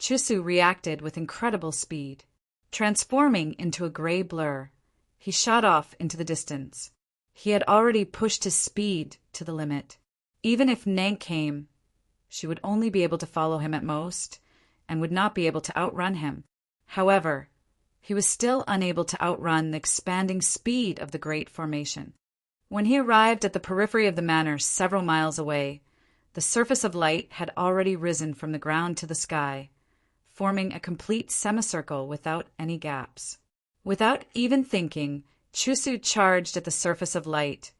Chusu reacted with incredible speed. Transforming into a gray blur, he shot off into the distance. He had already pushed his speed to the limit. Even if Nank came, she would only be able to follow him at most, and would not be able to outrun him. However, he was still unable to outrun the expanding speed of the great formation. When he arrived at the periphery of the manor several miles away, the surface of light had already risen from the ground to the sky, forming a complete semicircle without any gaps. Without even thinking, Chusu charged at the surface of light,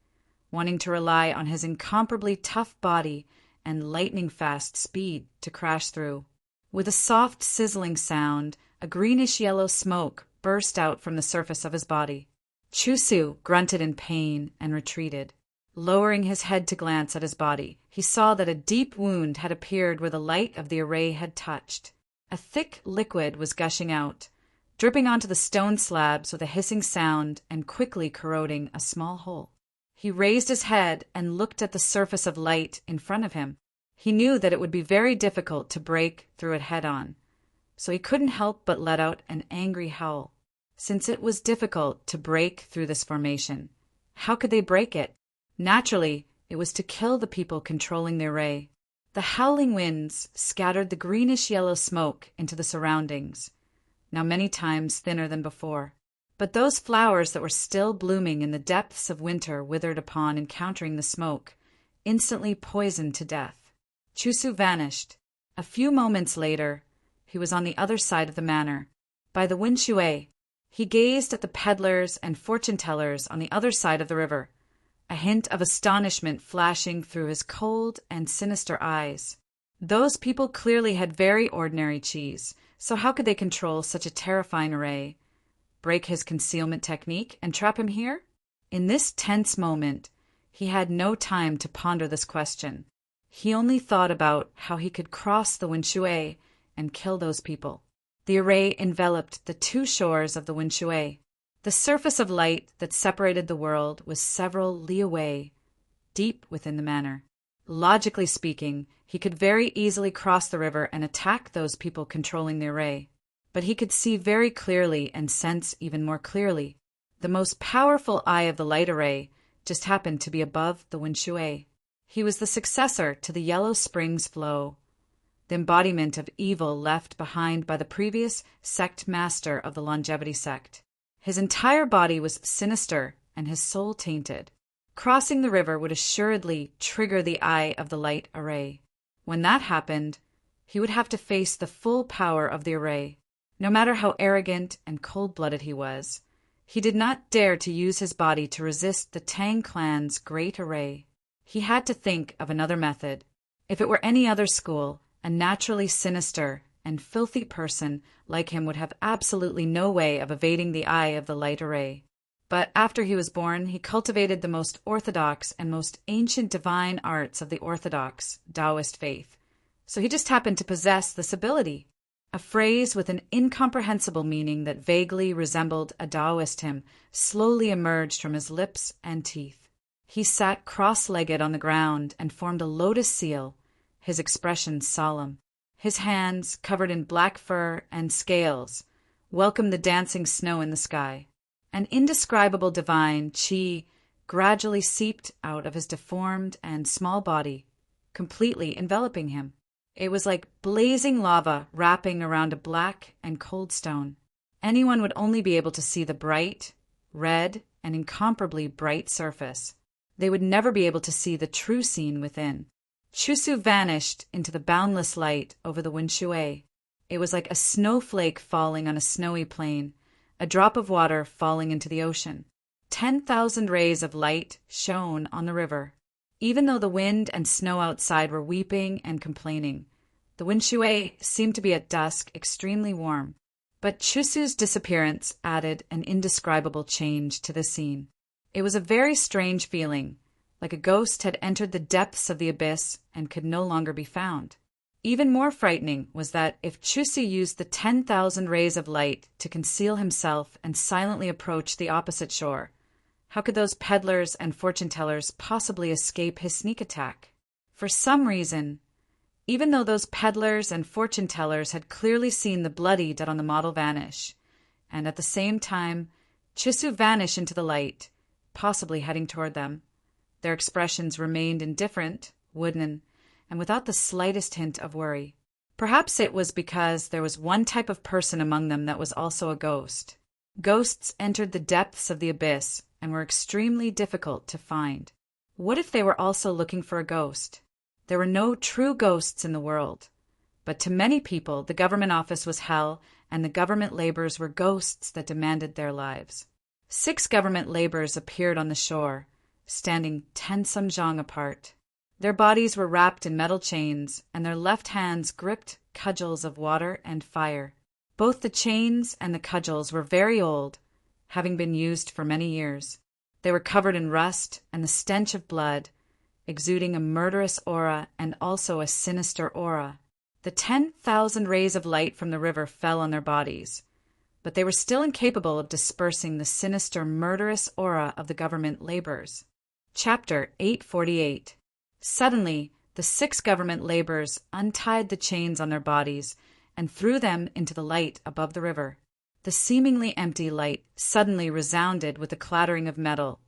wanting to rely on his incomparably tough body and lightning-fast speed to crash through. With a soft sizzling sound, a greenish-yellow smoke burst out from the surface of his body. Chusu grunted in pain and retreated. Lowering his head to glance at his body, he saw that a deep wound had appeared where the light of the array had touched. A thick liquid was gushing out, dripping onto the stone slabs with a hissing sound and quickly corroding a small hole. He raised his head and looked at the surface of light in front of him. He knew that it would be very difficult to break through it head-on, so he couldn't help but let out an angry howl. Since it was difficult to break through this formation, how could they break it? Naturally, it was to kill the people controlling the array. The howling winds scattered the greenish-yellow smoke into the surroundings, now many times thinner than before. But those flowers that were still blooming in the depths of winter withered upon encountering the smoke, instantly poisoned to death. Chusu vanished. A few moments later, he was on the other side of the manor, by the Winshui. He gazed at the peddlers and fortune-tellers on the other side of the river, a hint of astonishment flashing through his cold and sinister eyes. Those people clearly had very ordinary cheese, so how could they control such a terrifying array? Break his concealment technique and trap him here? In this tense moment, he had no time to ponder this question. He only thought about how he could cross the Winshui and kill those people. The array enveloped the 2 shores of the Winshui. The surface of light that separated the world was several li away, deep within the manor. Logically speaking, he could very easily cross the river and attack those people controlling the array. But he could see very clearly and sense even more clearly. The most powerful eye of the light array just happened to be above the Winshui. He was the successor to the Yellow Springs flow, the embodiment of evil left behind by the previous sect master of the longevity sect. His entire body was sinister and his soul tainted. Crossing the river would assuredly trigger the eye of the light array. When that happened, he would have to face the full power of the array. No matter how arrogant and cold-blooded he was, he did not dare to use his body to resist the Tang clan's great array. He had to think of another method. If it were any other school, a naturally sinister and filthy person like him would have absolutely no way of evading the eye of the light array. But after he was born, he cultivated the most orthodox and most ancient divine arts of the orthodox Taoist faith. So he just happened to possess this ability. A phrase with an incomprehensible meaning that vaguely resembled a Taoist hymn slowly emerged from his lips and teeth. He sat cross-legged on the ground and formed a lotus seal, his expression solemn. His hands, covered in black fur and scales, welcomed the dancing snow in the sky. An indescribable divine qi gradually seeped out of his deformed and small body, completely enveloping him. It was like blazing lava wrapping around a black and cold stone. Anyone would only be able to see the bright, red, and incomparably bright surface. They would never be able to see the true scene within. Chusu vanished into the boundless light over the Winshui. It was like a snowflake falling on a snowy plain, a drop of water falling into the ocean. 10,000 rays of light shone on the river. Even though the wind and snow outside were weeping and complaining, The Winshui seemed to be at dusk extremely warm, but Chusu's disappearance added an indescribable change to the scene. It was a very strange feeling, like a ghost had entered the depths of the abyss and could no longer be found. Even more frightening was that if Chusu used the 10,000 rays of light to conceal himself and silently approach the opposite shore, how could those peddlers and fortune-tellers possibly escape his sneak attack? For some reason, even though those peddlers and fortune-tellers had clearly seen the bloody dead on the model vanish, and at the same time Chusu vanish into the light, possibly heading toward them, their expressions remained indifferent, wooden, and without the slightest hint of worry. Perhaps it was because there was one type of person among them that was also a ghost. Ghosts entered the depths of the abyss and were extremely difficult to find. What if they were also looking for a ghost? There were no true ghosts in the world, but to many people the government office was hell and the government laborers were ghosts that demanded their lives. 6 government laborers appeared on the shore, standing 10 samjang apart. Their bodies were wrapped in metal chains, and their left hands gripped cudgels of water and fire. Both the chains and the cudgels were very old, having been used for many years. They were covered in rust and the stench of blood, exuding a murderous aura and also a sinister aura. The 10,000 rays of light from the river fell on their bodies, but they were still incapable of dispersing the sinister, murderous aura of the government laborers. Chapter 848. Suddenly, the 6 government laborers untied the chains on their bodies and threw them into the light above the river. The seemingly empty light suddenly resounded with the clattering of metal,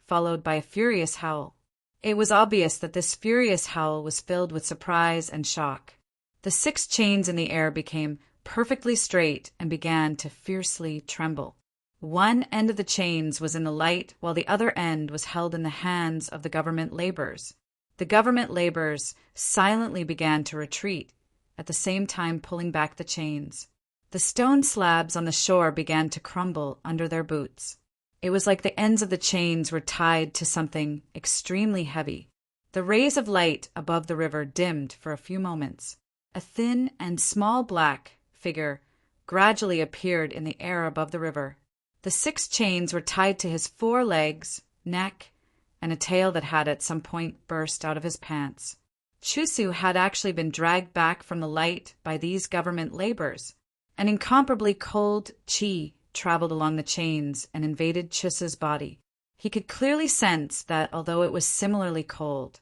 followed by a furious howl. It was obvious that this furious howl was filled with surprise and shock. The 6 chains in the air became perfectly straight and began to fiercely tremble. One end of the chains was in the light, while the other end was held in the hands of the government laborers. The government laborers silently began to retreat, at the same time pulling back the chains. The stone slabs on the shore began to crumble under their boots. It was like the ends of the chains were tied to something extremely heavy. The rays of light above the river dimmed for a few moments. A thin and small black figure gradually appeared in the air above the river. The 6 chains were tied to his 4 legs, neck, and a tail that had at some point burst out of his pants. Chusu had actually been dragged back from the light by these government laborers. An incomparably cold chi traveled along the chains and invaded Chusu's body. He could clearly sense that, although it was similarly cold,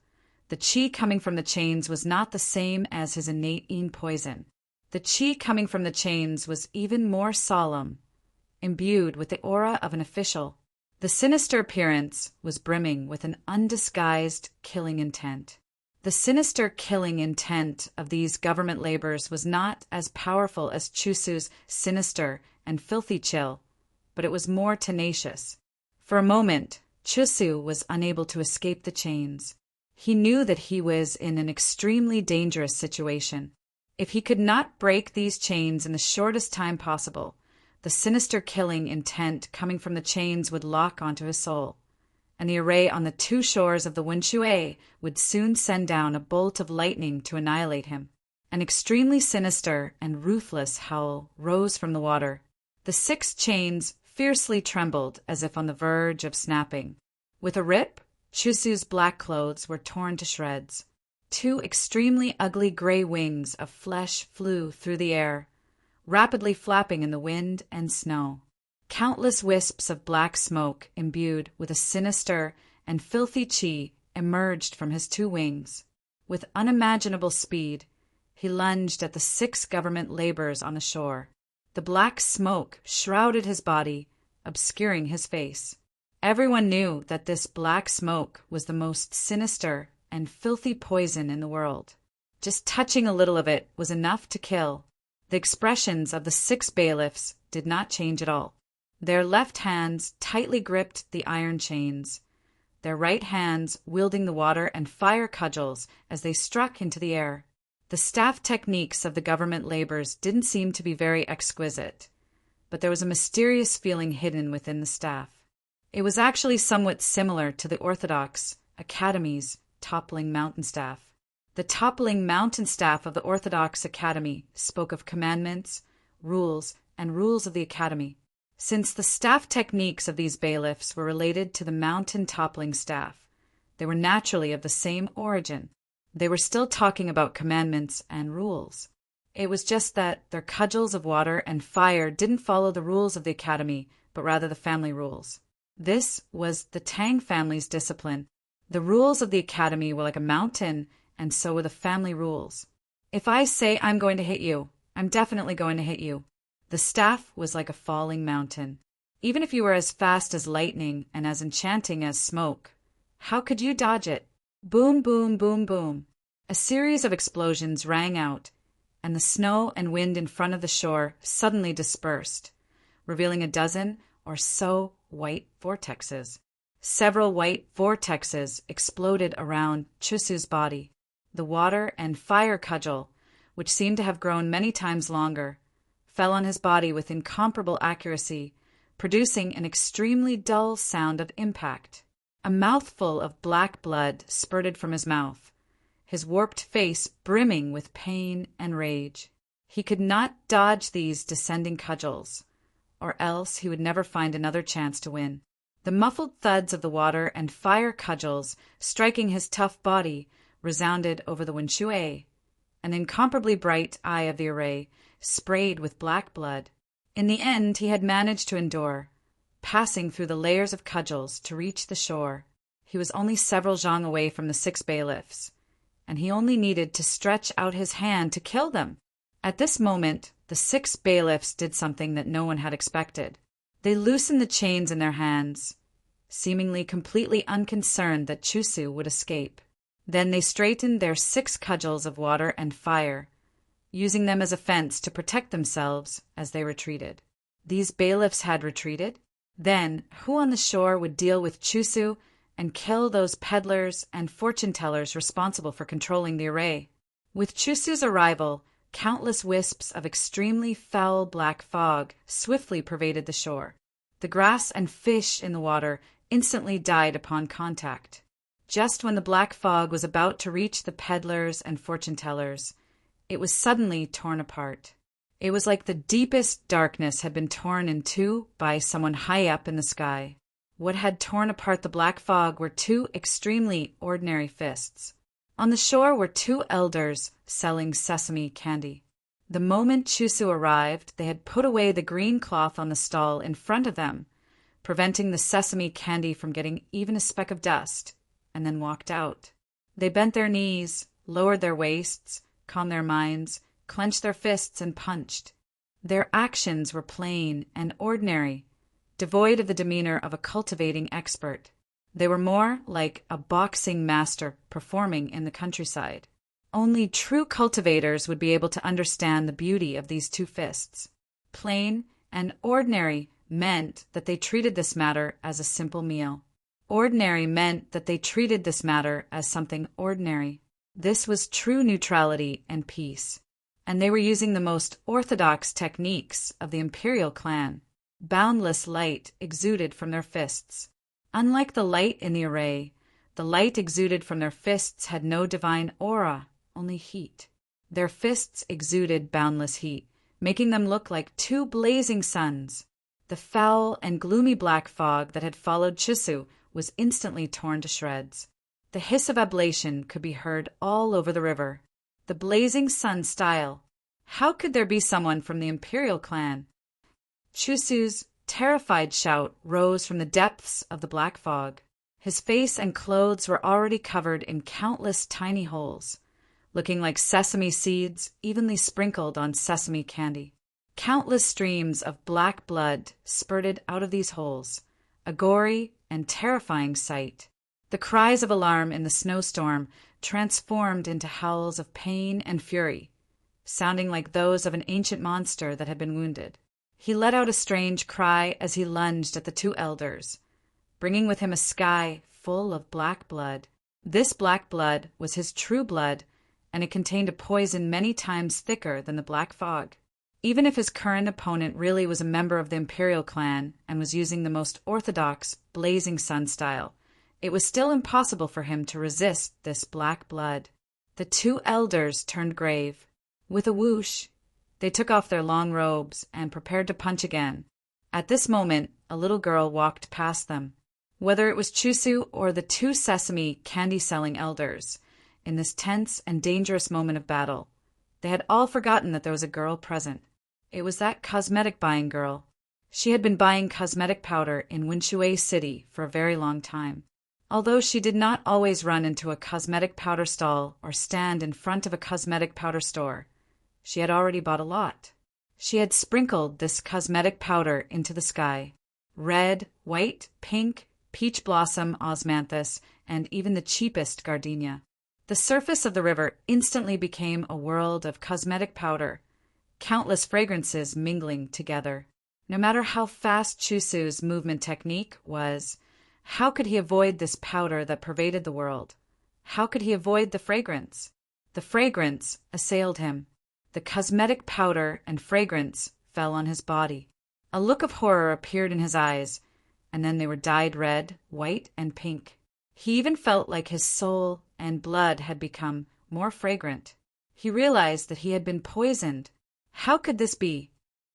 the chi coming from the chains was not the same as his innate yin poison. The chi coming from the chains was even more solemn, imbued with the aura of an official. The sinister appearance was brimming with an undisguised killing intent. The sinister killing intent of these government laborers was not as powerful as Chusu's sinister and filthy chill, but it was more tenacious. For a moment, Chusu was unable to escape the chains. He knew that he was in an extremely dangerous situation. If he could not break these chains in the shortest time possible, the sinister killing intent coming from the chains would lock onto his soul, and the array on the 2 shores of the Winshui would soon send down a bolt of lightning to annihilate him. An extremely sinister and ruthless howl rose from the water. The 6 chains fiercely trembled as if on the verge of snapping. With a rip, Chusu's black clothes were torn to shreds. 2 extremely ugly gray wings of flesh flew through the air, rapidly flapping in the wind and snow. Countless wisps of black smoke imbued with a sinister and filthy chi emerged from his 2 wings. With unimaginable speed, he lunged at the 6 government laborers on the shore. The black smoke shrouded his body, obscuring his face. Everyone knew that this black smoke was the most sinister and filthy poison in the world. Just touching a little of it was enough to kill. The expressions of the 6 bailiffs did not change at all. Their left hands tightly gripped the iron chains, their right hands wielding the water and fire cudgels as they struck into the air. The staff techniques of the government laborers didn't seem to be very exquisite, but there was a mysterious feeling hidden within the staff. It was actually somewhat similar to the orthodox academy's toppling mountain staff. The toppling mountain staff of the Orthodox Academy spoke of commandments, rules, and rules of the Academy. Since the staff techniques of these bailiffs were related to the mountain toppling staff, they were naturally of the same origin. They were still talking about commandments and rules. It was just that their cudgels of water and fire didn't follow the rules of the Academy, but rather the family rules. This was the Tang family's discipline. The rules of the Academy were like a mountain, and so were the family rules. If I say I'm going to hit you, I'm definitely going to hit you. The staff was like a falling mountain. Even if you were as fast as lightning and as enchanting as smoke, how could you dodge it? Boom, boom, boom, boom. A series of explosions rang out, and the snow and wind in front of the shore suddenly dispersed, revealing a dozen or so white vortexes. Several white vortexes exploded around Chusu's body. The water and fire cudgel, which seemed to have grown many times longer, fell on his body with incomparable accuracy, producing an extremely dull sound of impact. A mouthful of black blood spurted from his mouth, his warped face brimming with pain and rage. He could not dodge these descending cudgels, or else he would never find another chance to win. The muffled thuds of the water and fire cudgels striking his tough body resounded over the Winshui. An incomparably bright eye of the array sprayed with black blood. In the end he had managed to endure, passing through the layers of cudgels to reach the shore. He was only several zhang away from the 6 bailiffs, and he only needed to stretch out his hand to kill them. At this moment, the 6 bailiffs did something that no one had expected. They loosened the chains in their hands, seemingly completely unconcerned that Chusu would escape. Then they straightened their 6 cudgels of water and fire, using them as a fence to protect themselves as they retreated. These bailiffs had retreated? Then who on the shore would deal with Chusu and kill those peddlers and fortune-tellers responsible for controlling the array? With Chusu's arrival, countless wisps of extremely foul black fog swiftly pervaded the shore. The grass and fish in the water instantly died upon contact. Just when the black fog was about to reach the peddlers and fortune-tellers, it was suddenly torn apart. It was like the deepest darkness had been torn in two by someone high up in the sky. What had torn apart the black fog were 2 extremely ordinary fists. On the shore were 2 elders selling sesame candy. The moment Chusu arrived, they had put away the green cloth on the stall in front of them, preventing the sesame candy from getting even a speck of dust, and then walked out. They bent their knees, lowered their waists, calmed their minds, clenched their fists, and punched. Their actions were plain and ordinary, devoid of the demeanor of a cultivating expert. They were more like a boxing master performing in the countryside. Only true cultivators would be able to understand the beauty of these 2 fists. Plain and ordinary meant that they treated this matter as a simple meal. Ordinary meant that they treated this matter as something ordinary. This was true neutrality and peace, and they were using the most orthodox techniques of the imperial clan. Boundless light exuded from their fists. Unlike the light in the array, the light exuded from their fists had no divine aura, only heat. Their fists exuded boundless heat, making them look like 2 blazing suns. The foul and gloomy black fog that had followed Chusu was instantly torn to shreds. The hiss of ablation could be heard all over the river. The blazing sun style. How could there be someone from the imperial clan? Chusu's terrified shout rose from the depths of the black fog. His face and clothes were already covered in countless tiny holes, looking like sesame seeds evenly sprinkled on sesame candy. Countless streams of black blood spurted out of these holes, a gory and terrifying sight. The cries of alarm in the snowstorm transformed into howls of pain and fury, sounding like those of an ancient monster that had been wounded. He let out a strange cry as he lunged at the 2 elders, bringing with him a sky full of black blood. This black blood was his true blood, and it contained a poison many times thicker than the black fog. Even if his current opponent really was a member of the imperial clan and was using the most orthodox blazing sun style, it was still impossible for him to resist this black blood. The two elders turned grave. With a whoosh, they took off their long robes and prepared to punch again. At this moment, a little girl walked past them. Whether it was Chusu or the two sesame candy-selling elders, in this tense and dangerous moment of battle, they had all forgotten that there was a girl present. It was that cosmetic-buying girl. She had been buying cosmetic powder in Winshui City for a very long time. Although she did not always run into a cosmetic powder stall or stand in front of a cosmetic powder store, she had already bought a lot. She had sprinkled this cosmetic powder into the sky. Red, white, pink, peach blossom osmanthus, and even the cheapest gardenia. The surface of the river instantly became a world of cosmetic powder, countless fragrances mingling together. No matter how fast Chusu's movement technique was, how could he avoid this powder that pervaded the world? How could he avoid the fragrance? The fragrance assailed him. The cosmetic powder and fragrance fell on his body. A look of horror appeared in his eyes, and then they were dyed red, white, and pink. He even felt like his soul and blood had become more fragrant. He realized that he had been poisoned. How could this be?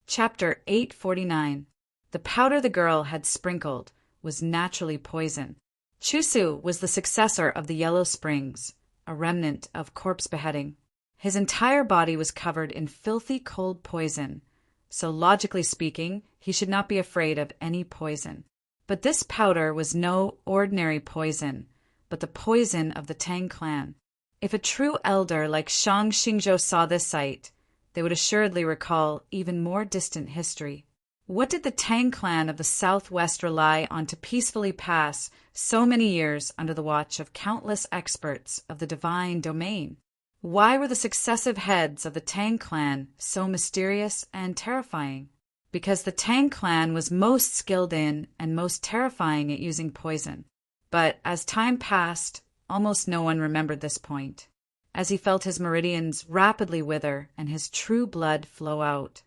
Chapter 849. The powder the girl had sprinkled was naturally poison. Chusu was the successor of the Yellow Springs, a remnant of corpse beheading. His entire body was covered in filthy cold poison, so logically speaking, he should not be afraid of any poison. But this powder was no ordinary poison, but the poison of the Tang clan. If a true elder like Shang Xingzhou saw this sight, they would assuredly recall even more distant history. What did the Tang clan of the southwest rely on to peacefully pass so many years under the watch of countless experts of the divine domain? Why were the successive heads of the Tang clan so mysterious and terrifying? Because the Tang clan was most skilled in and most terrifying at using poison. But as time passed, almost no one remembered this point. As he felt his meridians rapidly wither and his true blood flow out,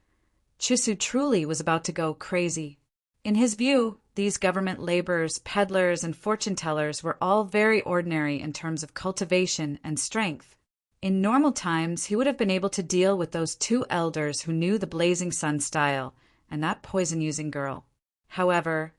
Chusu truly was about to go crazy. In his view, these government laborers, peddlers, and fortune-tellers were all very ordinary in terms of cultivation and strength. In normal times, he would have been able to deal with those two elders who knew the Blazing Sun style and that poison-using girl. However,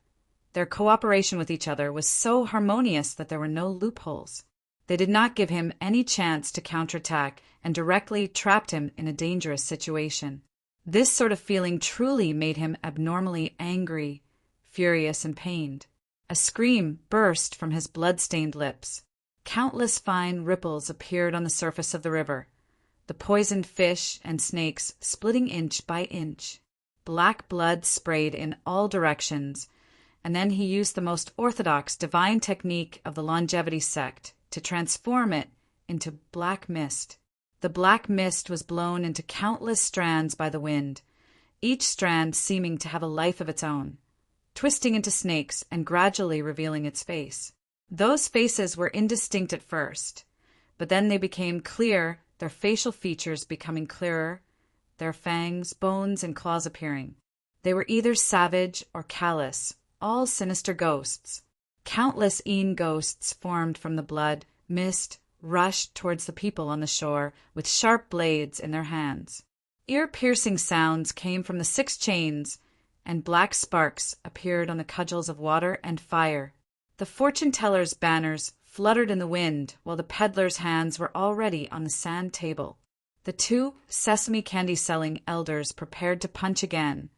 their cooperation with each other was so harmonious that there were no loopholes. They did not give him any chance to counterattack and directly trapped him in a dangerous situation. This sort of feeling truly made him abnormally angry, furious, and pained. A scream burst from his blood-stained lips. Countless fine ripples appeared on the surface of the river, the poisoned fish and snakes splitting inch by inch. Black blood sprayed in all directions, and then he used the most orthodox divine technique of the longevity sect to transform it into black mist. The black mist was blown into countless strands by the wind, each strand seeming to have a life of its own, twisting into snakes and gradually revealing its face. Those faces were indistinct at first, but then they became clear, their facial features becoming clearer, their fangs, bones, and claws appearing. They were either savage or callous, all sinister ghosts. Countless ghosts formed from the blood, mist, rushed towards the people on the shore with sharp blades in their hands. Ear-piercing sounds came from the 6 chains, and black sparks appeared on the cudgels of water and fire. The fortune-tellers' banners fluttered in the wind while the peddlers' hands were already on the sand table. The 2 sesame candy-selling elders prepared to punch again,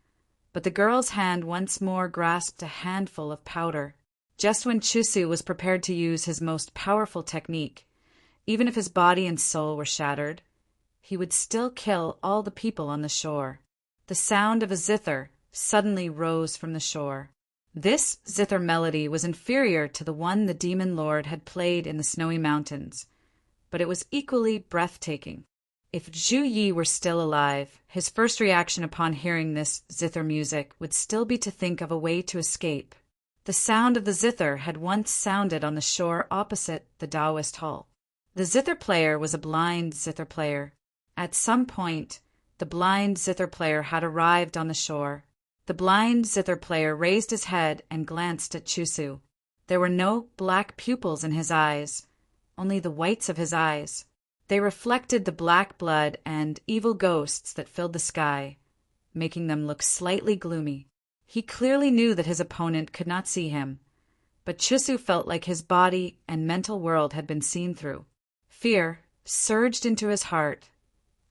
but the girl's hand once more grasped a handful of powder. Just when Chusu was prepared to use his most powerful technique, even if his body and soul were shattered, he would still kill all the people on the shore. The sound of a zither suddenly rose from the shore. This zither melody was inferior to the one the demon lord had played in the snowy mountains, but it was equally breathtaking. If Zhu Yi were still alive, his first reaction upon hearing this zither music would still be to think of a way to escape. The sound of the zither had once sounded on the shore opposite the Taoist hall. The zither player was a blind zither player. At some point, the blind zither player had arrived on the shore. The blind zither player raised his head and glanced at Chusu. There were no black pupils in his eyes, only the whites of his eyes. They reflected the black blood and evil ghosts that filled the sky, making them look slightly gloomy. He clearly knew that his opponent could not see him, but Chusu felt like his body and mental world had been seen through. Fear surged into his heart,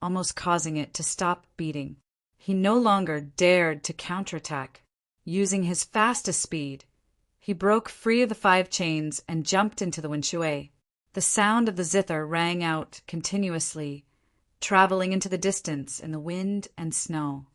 almost causing it to stop beating. He no longer dared to counterattack. Using his fastest speed, he broke free of the 5 chains and jumped into the Winshui. The sound of the zither rang out continuously, traveling into the distance in the wind and snow.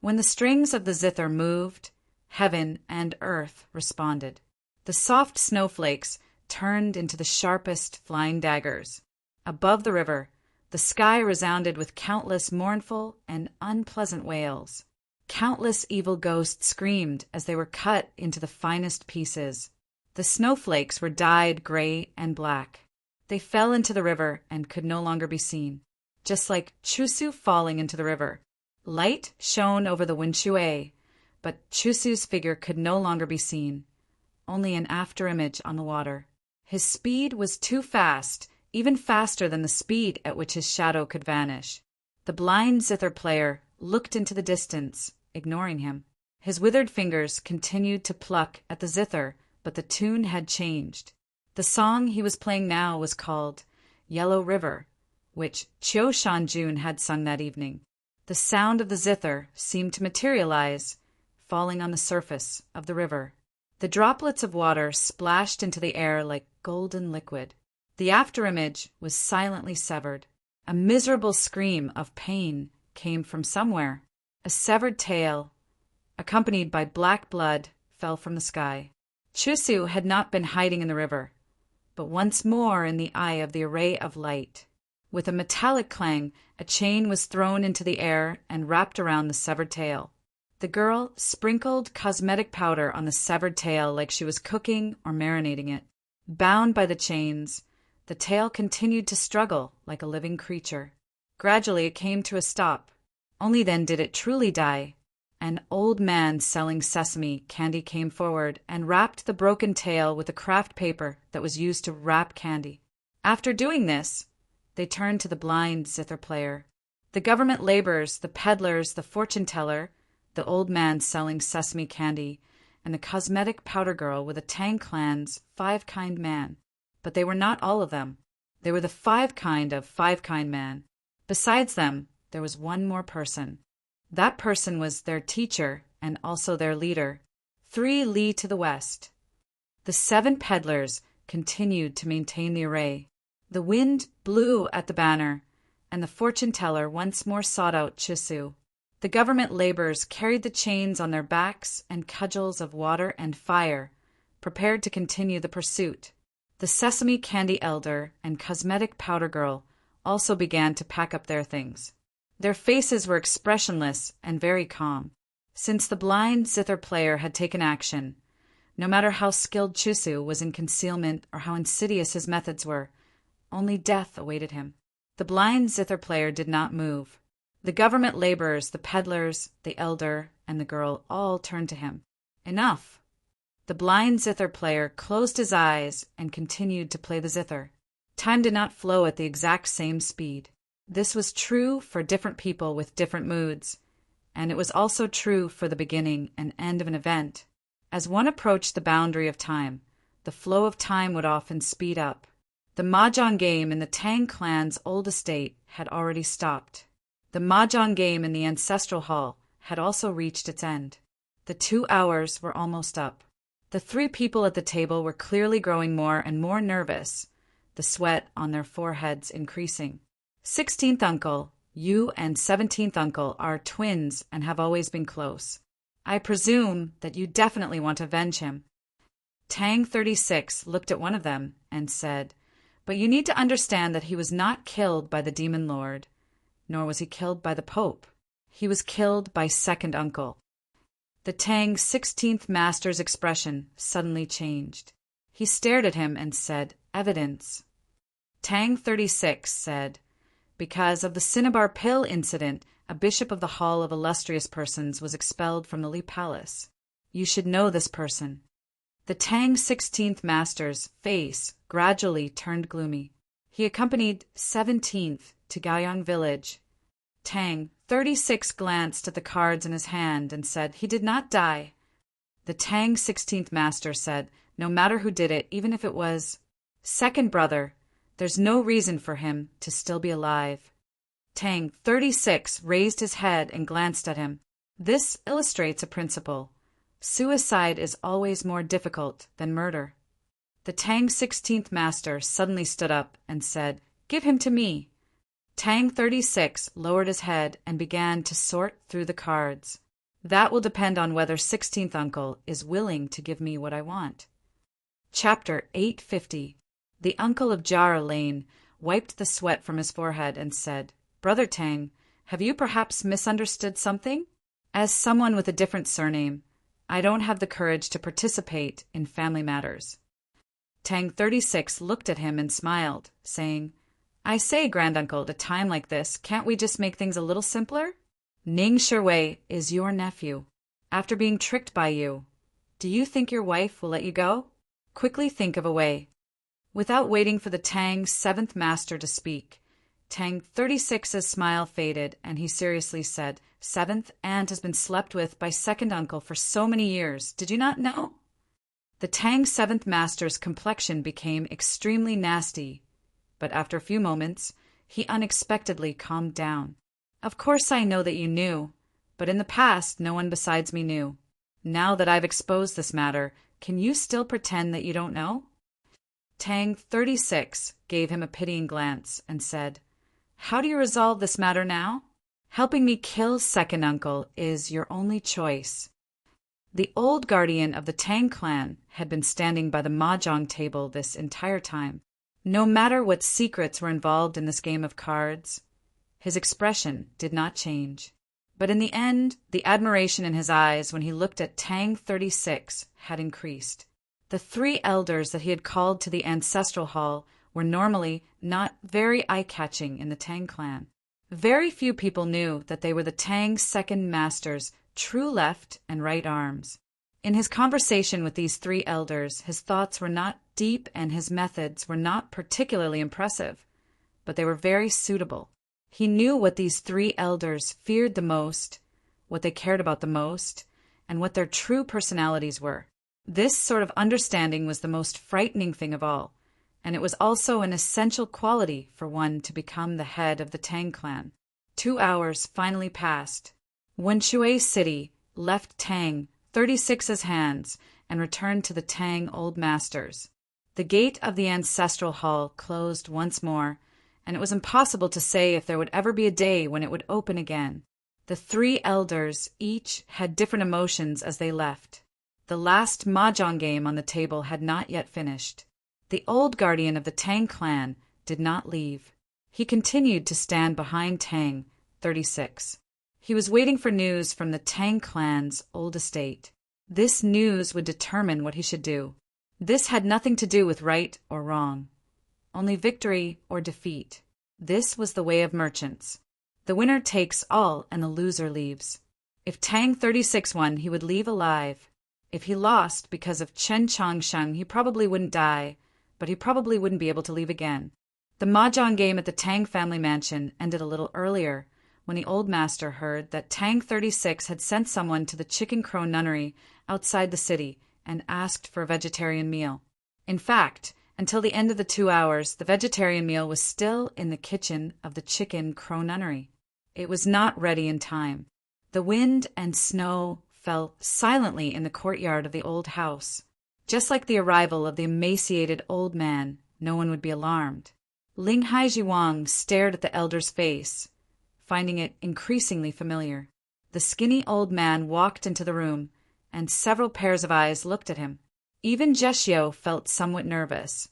When the strings of the zither moved, heaven and earth responded. The soft snowflakes turned into the sharpest flying daggers. Above the river, the sky resounded with countless mournful and unpleasant wails. Countless evil ghosts screamed as they were cut into the finest pieces. The snowflakes were dyed gray and black. They fell into the river and could no longer be seen, just like Chusu falling into the river. Light shone over the Winshui, but Chusu's figure could no longer be seen, only an afterimage on the water. His speed was too fast, even faster than the speed at which his shadow could vanish. The blind zither player looked into the distance, ignoring him. His withered fingers continued to pluck at the zither, but the tune had changed. The song he was playing now was called Yellow River, which Chiu Shanjun had sung that evening. The sound of the zither seemed to materialize, falling on the surface of the river. The droplets of water splashed into the air like golden liquid. The afterimage was silently severed. A miserable scream of pain came from somewhere. A severed tail, accompanied by black blood, fell from the sky. Chusu had not been hiding in the river, but once more in the eye of the array of light. With a metallic clang, a chain was thrown into the air and wrapped around the severed tail. The girl sprinkled cosmetic powder on the severed tail like she was cooking or marinating it. Bound by the chains, the tail continued to struggle like a living creature. Gradually it came to a stop. Only then did it truly die. An old man selling sesame candy came forward and wrapped the broken tail with the craft paper that was used to wrap candy. After doing this, they turned to the blind zither player. The government laborers, the peddlers, the fortune teller, the old man selling sesame candy, and the cosmetic powder girl were the Tang clan's 5-kind man. But they were not all of them. They were the 5-kind of 5-kind man. Besides them, there was one more person. That person was their teacher and also their leader, 3 li to the west. The 7 peddlers continued to maintain the array. The wind blew at the banner, and the fortune teller once more sought out Chusu. The government laborers carried the chains on their backs and cudgels of water and fire, prepared to continue the pursuit. The sesame candy elder and cosmetic powder girl also began to pack up their things. Their faces were expressionless and very calm. Since the blind zither player had taken action, no matter how skilled Chusu was in concealment or how insidious his methods were, only death awaited him. The blind zither player did not move. The government laborers, the peddlers, the elder, and the girl all turned to him. Enough! The blind zither player closed his eyes and continued to play the zither. Time did not flow at the exact same speed. This was true for different people with different moods, and it was also true for the beginning and end of an event. As one approached the boundary of time, the flow of time would often speed up. The mahjong game in the Tang clan's old estate had already stopped. The mahjong game in the ancestral hall had also reached its end. The 2 hours were almost up. The 3 people at the table were clearly growing more and more nervous, the sweat on their foreheads increasing. 16th uncle, you and 17th uncle are twins and have always been close. I presume that you definitely want to avenge him. Tang 36 looked at one of them and said, "But you need to understand that he was not killed by the demon lord, nor was he killed by the Pope. He was killed by second uncle." The Tang 16th master's expression suddenly changed. He stared at him and said, "Evidence." Tang 36 said, "Because of the cinnabar pill incident, a bishop of the Hall of Illustrious Persons was expelled from the Li Palace. You should know this person." The Tang 16th master's face gradually turned gloomy. He accompanied 17th to Gaoyang village. Tang, 36, glanced at the cards in his hand and said he did not die. The Tang 16th master said, no matter who did it, even if it was second brother, there's no reason for him to still be alive. Tang, 36, raised his head and glanced at him. This illustrates a principle. Suicide is always more difficult than murder. The Tang 16th master suddenly stood up and said, give him to me. Tang 36 lowered his head and began to sort through the cards. That will depend on whether 16th uncle is willing to give me what I want. Chapter 850. The uncle of Jara Lane wiped the sweat from his forehead and said, Brother Tang, have you perhaps misunderstood something? As someone with a different surname, I don't have the courage to participate in family matters. Tang 36 looked at him and smiled, saying, I say, granduncle, at a time like this, can't we just make things a little simpler? Ning Shiwei is your nephew. After being tricked by you, do you think your wife will let you go? Quickly think of a way. Without waiting for the Tang 7th master to speak, Tang 36's smile faded, and he seriously said, 7th aunt has been slept with by second uncle for so many years. Did you not know? The Tang 7th master's complexion became extremely nasty, but after a few moments, he unexpectedly calmed down. Of course I know that you knew, but in the past no one besides me knew. Now that I've exposed this matter, can you still pretend that you don't know? Tang 36 gave him a pitying glance and said, How do you resolve this matter now? Helping me kill second uncle is your only choice. The old guardian of the Tang clan had been standing by the mahjong table this entire time. No matter what secrets were involved in this game of cards, his expression did not change. But in the end, the admiration in his eyes when he looked at Tang 36 had increased. The 3 elders that he had called to the ancestral hall were normally not very eye-catching in the Tang clan. Very few people knew that they were the Tang second master's true left and right arms. In his conversation with these 3 elders, his thoughts were not deep and his methods were not particularly impressive, but they were very suitable. He knew what these 3 elders feared the most, what they cared about the most, and what their true personalities were. This sort of understanding was the most frightening thing of all, and it was also an essential quality for one to become the head of the Tang clan. 2 hours finally passed. When Shui City left Tang 36's hands and returned to the Tang old masters, the gate of the ancestral hall closed once more, and it was impossible to say if there would ever be a day when it would open again. The 3 elders each had different emotions as they left. The last mahjong game on the table had not yet finished. The old guardian of the Tang clan did not leave. He continued to stand behind Tang 36. He was waiting for news from the Tang clan's old estate. This news would determine what he should do. This had nothing to do with right or wrong, only victory or defeat. This was the way of merchants. The winner takes all and the loser leaves. If Tang 36 won, he would leave alive. If he lost because of Chen Changsheng, he probably wouldn't die, but he probably wouldn't be able to leave again. The mahjong game at the Tang family mansion ended a little earlier, when the old master heard that Tang 36 had sent someone to the Chicken Crow Nunnery outside the city and asked for a vegetarian meal. In fact, until the end of the 2 hours, the vegetarian meal was still in the kitchen of the Chicken Crow Nunnery. It was not ready in time. The wind and snow fell silently in the courtyard of the old house. Just like the arrival of the emaciated old man, no one would be alarmed. Ling Haijiwang stared at the elder's face, finding it increasingly familiar. The skinny old man walked into the room, and several pairs of eyes looked at him. Even Jeshio felt somewhat nervous,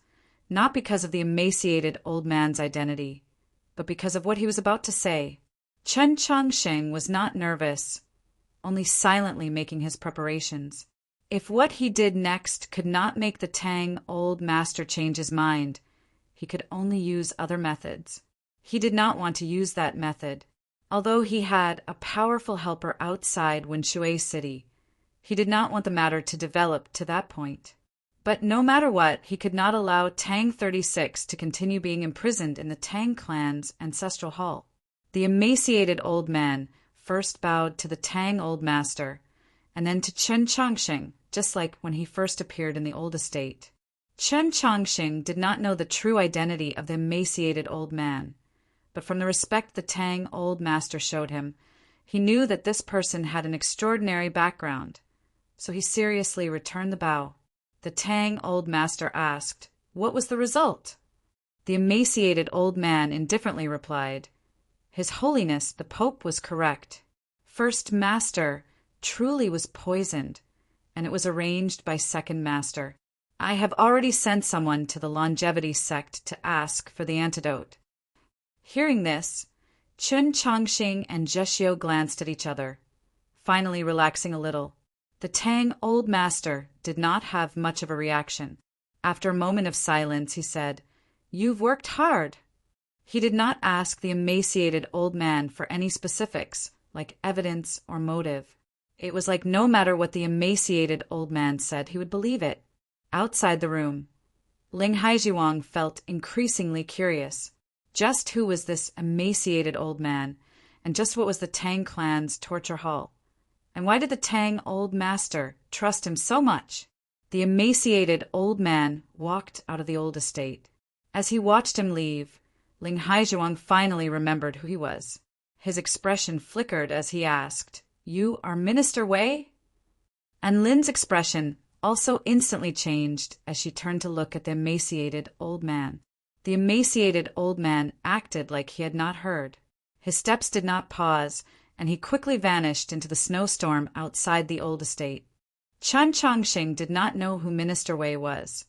not because of the emaciated old man's identity, but because of what he was about to say. Chen Changsheng was not nervous, only silently making his preparations. If what he did next could not make the Tang old master change his mind, he could only use other methods. He did not want to use that method. Although he had a powerful helper outside Winshui City, he did not want the matter to develop to that point. But no matter what, he could not allow Tang 36 to continue being imprisoned in the Tang clan's ancestral hall. The emaciated old man first bowed to the Tang old master, and then to Chen Chongqing, just like when he first appeared in the old estate. Chen Chongqing did not know the true identity of the emaciated old man, but from the respect the Tang old master showed him, he knew that this person had an extraordinary background, so he seriously returned the bow. The Tang old master asked, "What was the result?" The emaciated old man indifferently replied, "His Holiness, the Pope was correct. First Master truly was poisoned, and it was arranged by Second Master. I have already sent someone to the longevity sect to ask for the antidote." Hearing this, Chen Chongqing and Zheshio glanced at each other, finally relaxing a little. The Tang old master did not have much of a reaction. After a moment of silence, he said, "You've worked hard." He did not ask the emaciated old man for any specifics, like evidence or motive. It was like no matter what the emaciated old man said, he would believe it. Outside the room, Ling Haijiwang felt increasingly curious. Just who was this emaciated old man, and just what was the Tang clan's torture hall? And why did the Tang old master trust him so much? The emaciated old man walked out of the old estate. As he watched him leave, Ling Haijiwang finally remembered who he was. His expression flickered as he asked, "You are Minister Wei?" And Lin's expression also instantly changed as she turned to look at the emaciated old man. The emaciated old man acted like he had not heard. His steps did not pause, and he quickly vanished into the snowstorm outside the old estate. Chen Chongqing did not know who Minister Wei was,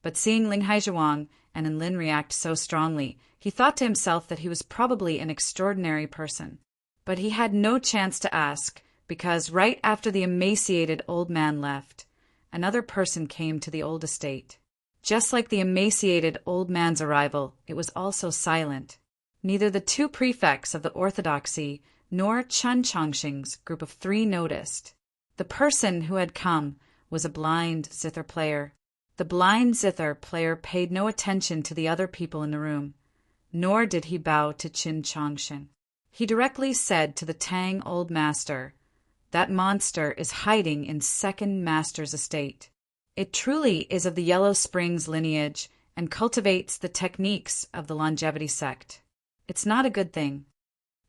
but seeing Ling Haijiwang and Lin react so strongly, he thought to himself that he was probably an extraordinary person. But he had no chance to ask, because right after the emaciated old man left, another person came to the old estate. Just like the emaciated old man's arrival, it was also silent. Neither the two prefects of the orthodoxy nor Chen Chongqing's group of 3 noticed. The person who had come was a blind zither player. The blind zither player paid no attention to the other people in the room, nor did he bow to Chen Chongqing. He directly said to the Tang old master, "That monster is hiding in Second Master's estate. It truly is of the Yellow Springs lineage and cultivates the techniques of the longevity sect. It's not a good thing."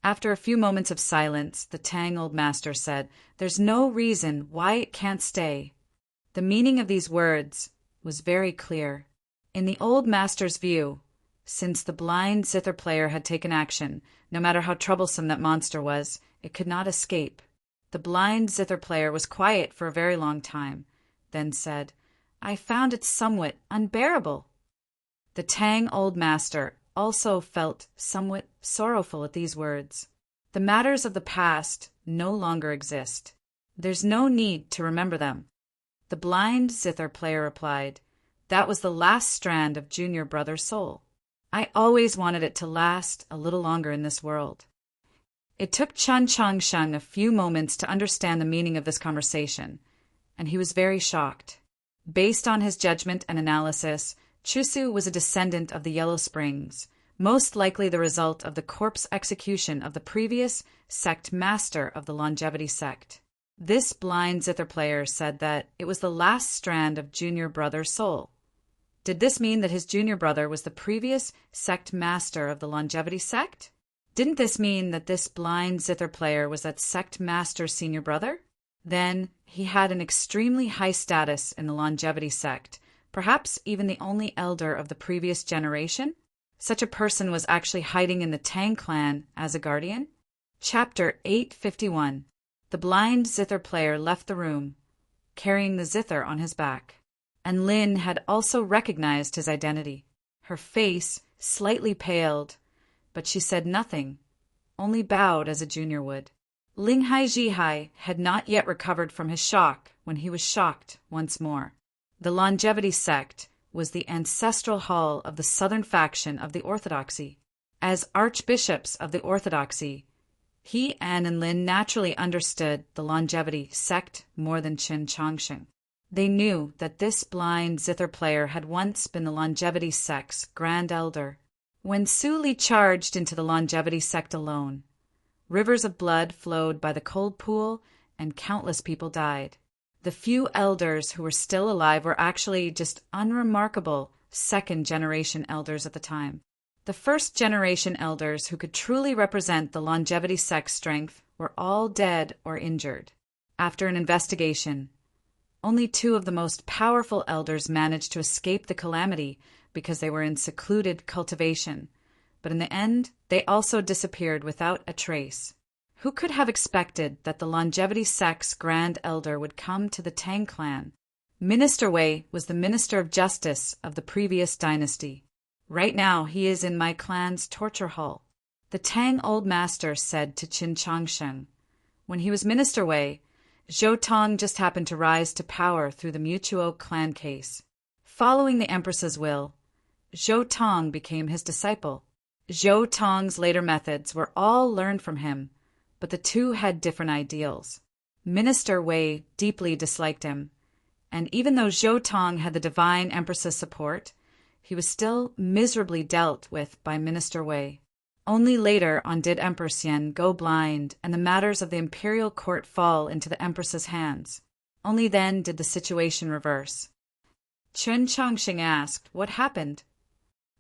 After a few moments of silence, the Tang old master said, "There's no reason why it can't stay." The meaning of these words was very clear. In the old master's view, since the blind zither player had taken action, no matter how troublesome that monster was, it could not escape. The blind zither player was quiet for a very long time, then said, "I found it somewhat unbearable." The Tang old master also felt somewhat sorrowful at these words. The matters of the past no longer exist. There's no need to remember them. The blind zither player replied, "That was the last strand of junior brother's soul. I always wanted it to last a little longer in this world." It took Chen Chongqing a few moments to understand the meaning of this conversation, and he was very shocked. Based on his judgment and analysis, Chusu was a descendant of the Yellow Springs, most likely the result of the corpse execution of the previous sect master of the longevity sect. This blind zither player said that it was the last strand of junior brother's soul. Did this mean that his junior brother was the previous sect master of the longevity sect? Didn't this mean that this blind zither player was that sect master's senior brother? Then he had an extremely high status in the longevity sect, perhaps even the only elder of the previous generation. Such a person was actually hiding in the Tang clan as a guardian. Chapter 851. The blind zither player left the room, carrying the zither on his back, and Lin had also recognized his identity. Her face slightly paled, but she said nothing, only bowed as a junior would. Ling Haijihai had not yet recovered from his shock when he was shocked once more. The longevity sect was the ancestral hall of the southern faction of the orthodoxy. As archbishops of the orthodoxy, he and Lin naturally understood the longevity sect more than Chen Chongqing. They knew that this blind zither player had once been the longevity sect's grand elder. When Su Li charged into the longevity sect alone, rivers of blood flowed by the cold pool and countless people died. The few elders who were still alive were actually just unremarkable second-generation elders at the time. The first-generation elders who could truly represent the longevity sect's strength were all dead or injured. After an investigation, only 2 of the most powerful elders managed to escape the calamity because they were in secluded cultivation, but in the end, they also disappeared without a trace. Who could have expected that the longevity sect's grand elder would come to the Tang clan? Minister Wei was the Minister of Justice of the previous dynasty. Right now, he is in my clan's torture hall. The Tang Old Master said to Qin Changsheng. When he was Minister Wei, Zhou Tong just happened to rise to power through the Mutuo clan case. Following the Empress's will, Zhou Tong became his disciple. Zhou Tong's later methods were all learned from him, but the 2 had different ideals. Minister Wei deeply disliked him, and even though Zhou Tong had the divine Empress's support, he was still miserably dealt with by Minister Wei. Only later on did Empress Yen go blind and the matters of the imperial court fall into the Empress's hands. Only then did the situation reverse. Qin Changxing asked, "What happened?"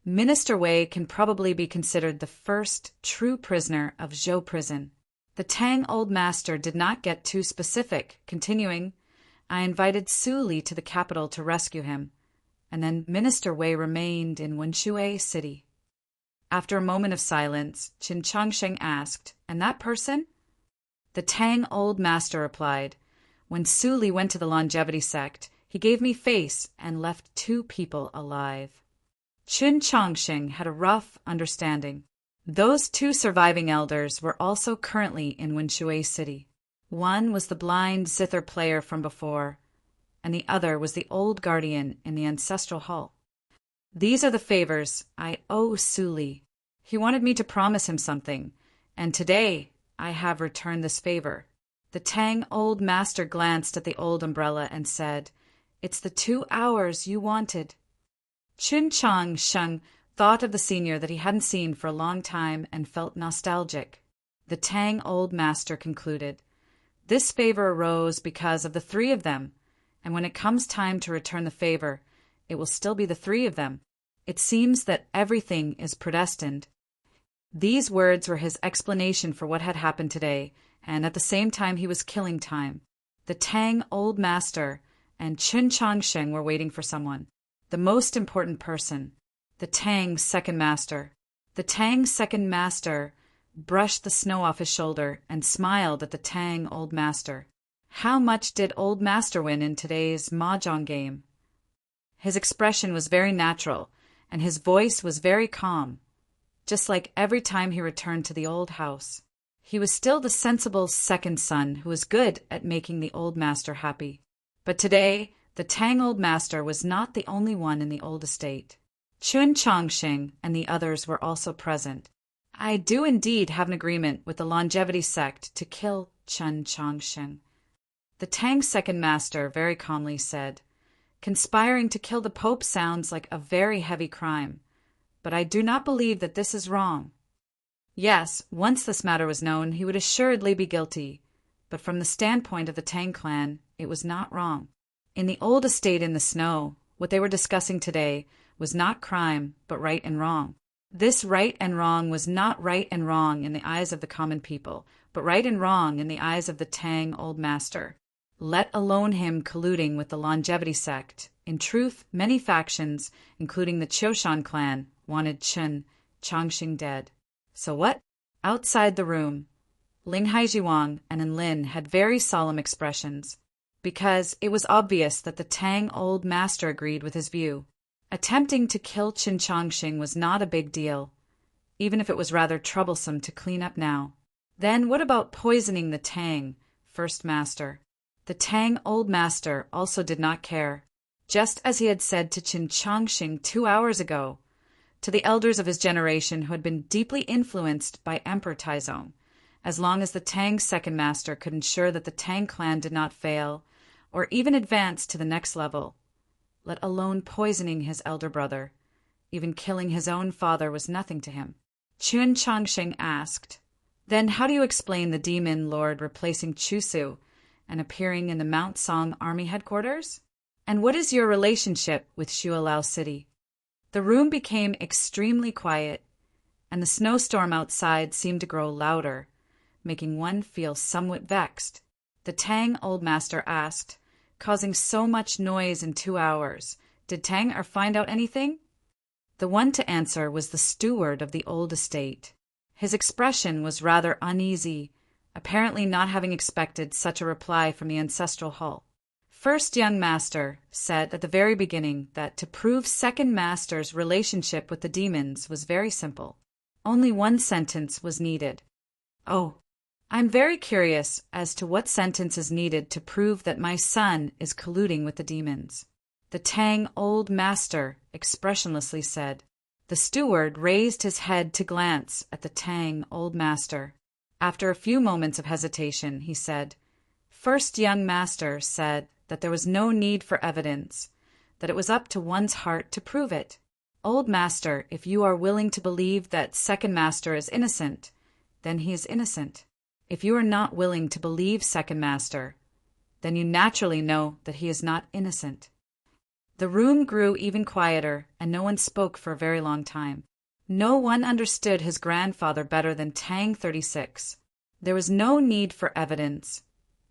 Minister Wei can probably be considered the first true prisoner of Zhou prison. The Tang Old Master did not get too specific, continuing, "I invited Su Li to the capital to rescue him, and then Minister Wei remained in Wenshui City." After a moment of silence, Qin Changsheng asked, "And that person?" The Tang Old Master replied, "When Su Li went to the longevity sect, he gave me face and left 2 people alive." Qin Changsheng had a rough understanding. Those 2 surviving elders were also currently in Wenshui City. One was the blind zither player from before, and the other was the old guardian in the ancestral hall. "These are the favors I owe Su Li. He wanted me to promise him something, and today I have returned this favor." The Tang Old Master glanced at the old umbrella and said, "It's the 2 hours you wanted." Qin Changsheng thought of the senior that he hadn't seen for a long time and felt nostalgic. The Tang Old Master concluded, "This favor arose because of the 3 of them, and when it comes time to return the favor, it will still be the 3 of them. It seems that everything is predestined." These words were his explanation for what had happened today, and at the same time he was killing time. The Tang Old Master and Qin Changsheng were waiting for someone. The most important person, the Tang Second Master. The Tang Second Master brushed the snow off his shoulder and smiled at the Tang Old Master. How much did Old Master win in today's mahjong game? His expression was very natural, and his voice was very calm, just like every time he returned to the old house. He was still the sensible second son who was good at making the Old Master happy. But today, the Tang Old Master was not the only one in the old estate. Qin Changsheng and the others were also present. "I do indeed have an agreement with the longevity sect to kill Qin Changsheng." The Tang Second Master very calmly said, "Conspiring to kill the Pope sounds like a very heavy crime, but I do not believe that this is wrong. Yes, once this matter was known, he would assuredly be guilty, but from the standpoint of the Tang clan, it was not wrong. In the old estate in the snow, what they were discussing today was not crime, but right and wrong. This right and wrong was not right and wrong in the eyes of the common people, but right and wrong in the eyes of the Tang Old Master, let alone him colluding with the longevity sect. In truth, many factions, including the Qiushan clan, wanted Qin Changxing dead. So what? Outside the room, Ling Haijiwang and Enlin had very solemn expressions, because it was obvious that the Tang Old Master agreed with his view. Attempting to kill Qin Changxing was not a big deal, even if it was rather troublesome to clean up now. Then what about poisoning the Tang First Master? The Tang Old Master also did not care, just as he had said to Qin Changxing 2 hours ago, to the elders of his generation who had been deeply influenced by Emperor Taizong. As long as the Tang Second Master could ensure that the Tang clan did not fail, or even advance to the next level, let alone poisoning his elder brother. Even killing his own father was nothing to him. Chun Changsheng asked, "Then how do you explain the demon lord replacing Chusu and appearing in the Mount Song Army headquarters? And what is your relationship with Shualao City?" The room became extremely quiet, and the snowstorm outside seemed to grow louder, making one feel somewhat vexed. The Tang old master asked, "Causing so much noise in 2 hours, did Tang find out anything?" The one to answer was the steward of the old estate. His expression was rather uneasy, apparently not having expected such a reply from the ancestral hall. First young master said at the very beginning that to prove second master's relationship with the demons was very simple. Only one sentence was needed. "Oh, I'm very curious as to what sentence is needed to prove that my son is colluding with the demons," the Tang old master expressionlessly said. The steward raised his head to glance at the Tang old master. After a few moments of hesitation, he said, "First young master said that there was no need for evidence, that it was up to one's heart to prove it. Old master, if you are willing to believe that second master is innocent, then he is innocent. If you are not willing to believe second master, then you naturally know that he is not innocent." The room grew even quieter, and no one spoke for a very long time. No one understood his grandfather better than Tang 36. There was no need for evidence,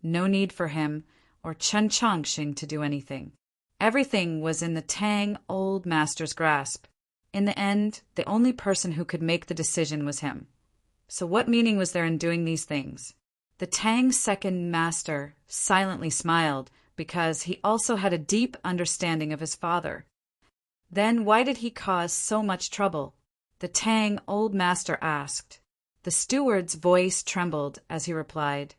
no need for him or Chun Changsheng to do anything. Everything was in the Tang old master's grasp. In the end, the only person who could make the decision was him. So what meaning was there in doing these things? The Tang second master silently smiled, because he also had a deep understanding of his father. Then why did he cause so much trouble? The Tang old master asked. The steward's voice trembled as he replied.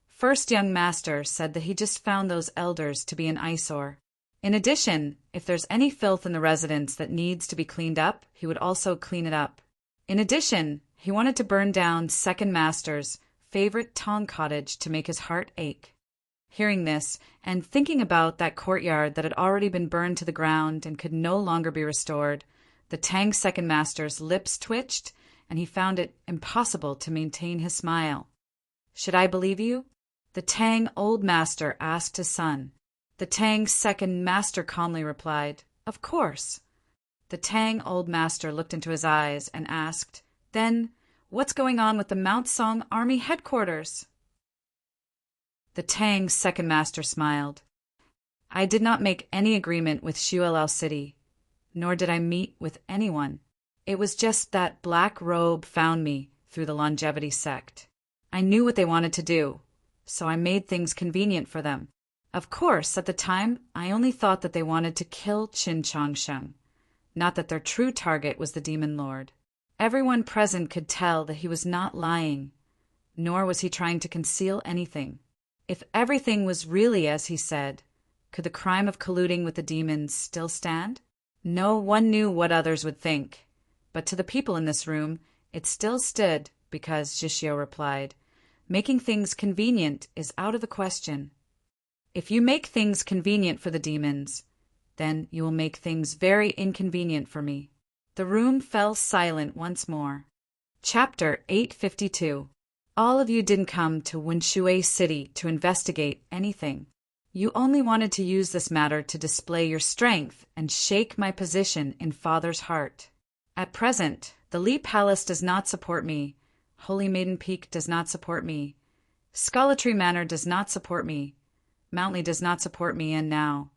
First young master said that he just found those elders to be an eyesore. In addition, if there's any filth in the residence that needs to be cleaned up, he would also clean it up. In addition, he wanted to burn down second master's favorite Tong cottage to make his heart ache. Hearing this, and thinking about that courtyard that had already been burned to the ground and could no longer be restored, the Tang second master's lips twitched, and he found it impossible to maintain his smile. "Should I believe you?" the Tang old master asked his son. The Tang second master calmly replied, "Of course." The Tang old master looked into his eyes and asked, "Then, what's going on with the Mount Song Army headquarters?" The Tang second master smiled. "I did not make any agreement with Shualao City, nor did I meet with anyone. It was just that Black Robe found me through the longevity sect. I knew what they wanted to do, so I made things convenient for them. Of course, at the time, I only thought that they wanted to kill Qin Changsheng, not that their true target was the Demon Lord. Everyone present could tell that he was not lying, nor was he trying to conceal anything. If everything was really as he said, could the crime of colluding with the demons still stand? No one knew what others would think, but to the people in this room, it still stood because Zhixio replied, "Making things convenient is out of the question. If you make things convenient for the demons, then you will make things very inconvenient for me." The room fell silent once more. Chapter 852. All of you didn't come to Winshui City to investigate anything. You only wanted to use this matter to display your strength and shake my position in Father's heart. At present, the Li Palace does not support me. Holy Maiden Peak does not support me. Sculletry Manor does not support me. Mountley does not support me, and now,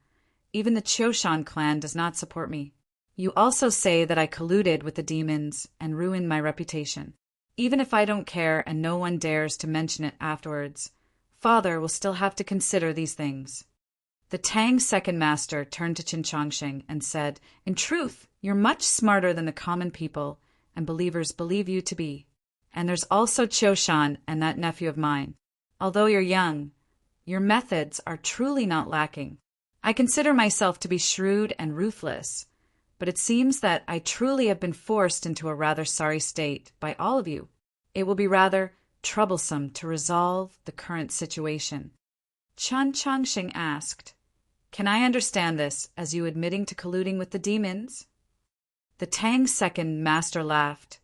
even the Choshan clan does not support me. You also say that I colluded with the demons and ruined my reputation. Even if I don't care and no one dares to mention it afterwards, Father will still have to consider these things. The Tang second master turned to Qin Changsheng and said, "In truth, you're much smarter than the common people and believers believe you to be. And there's also Choshan and that nephew of mine. Although you're young, your methods are truly not lacking. I consider myself to be shrewd and ruthless, but it seems that I truly have been forced into a rather sorry state by all of you. It will be rather troublesome to resolve the current situation. Chun Changxing asked, "Can I understand this as you admitting to colluding with the demons?" The Tang's second master laughed,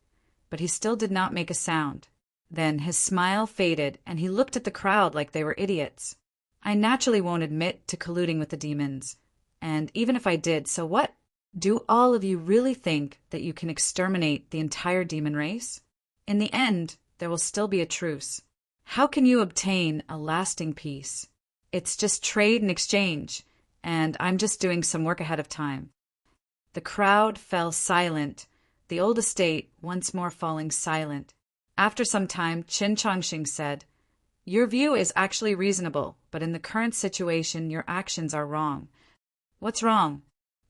but he still did not make a sound. Then his smile faded and he looked at the crowd like they were idiots. "I naturally won't admit to colluding with the demons. And even if I did, so what? Do all of you really think that you can exterminate the entire demon race? In the end, there will still be a truce. How can you obtain a lasting peace? It's just trade and exchange, and I'm just doing some work ahead of time." The crowd fell silent, the old estate once more falling silent. After some time, Qin Changxing said, "Your view is actually reasonable, but in the current situation, your actions are wrong." "What's wrong?"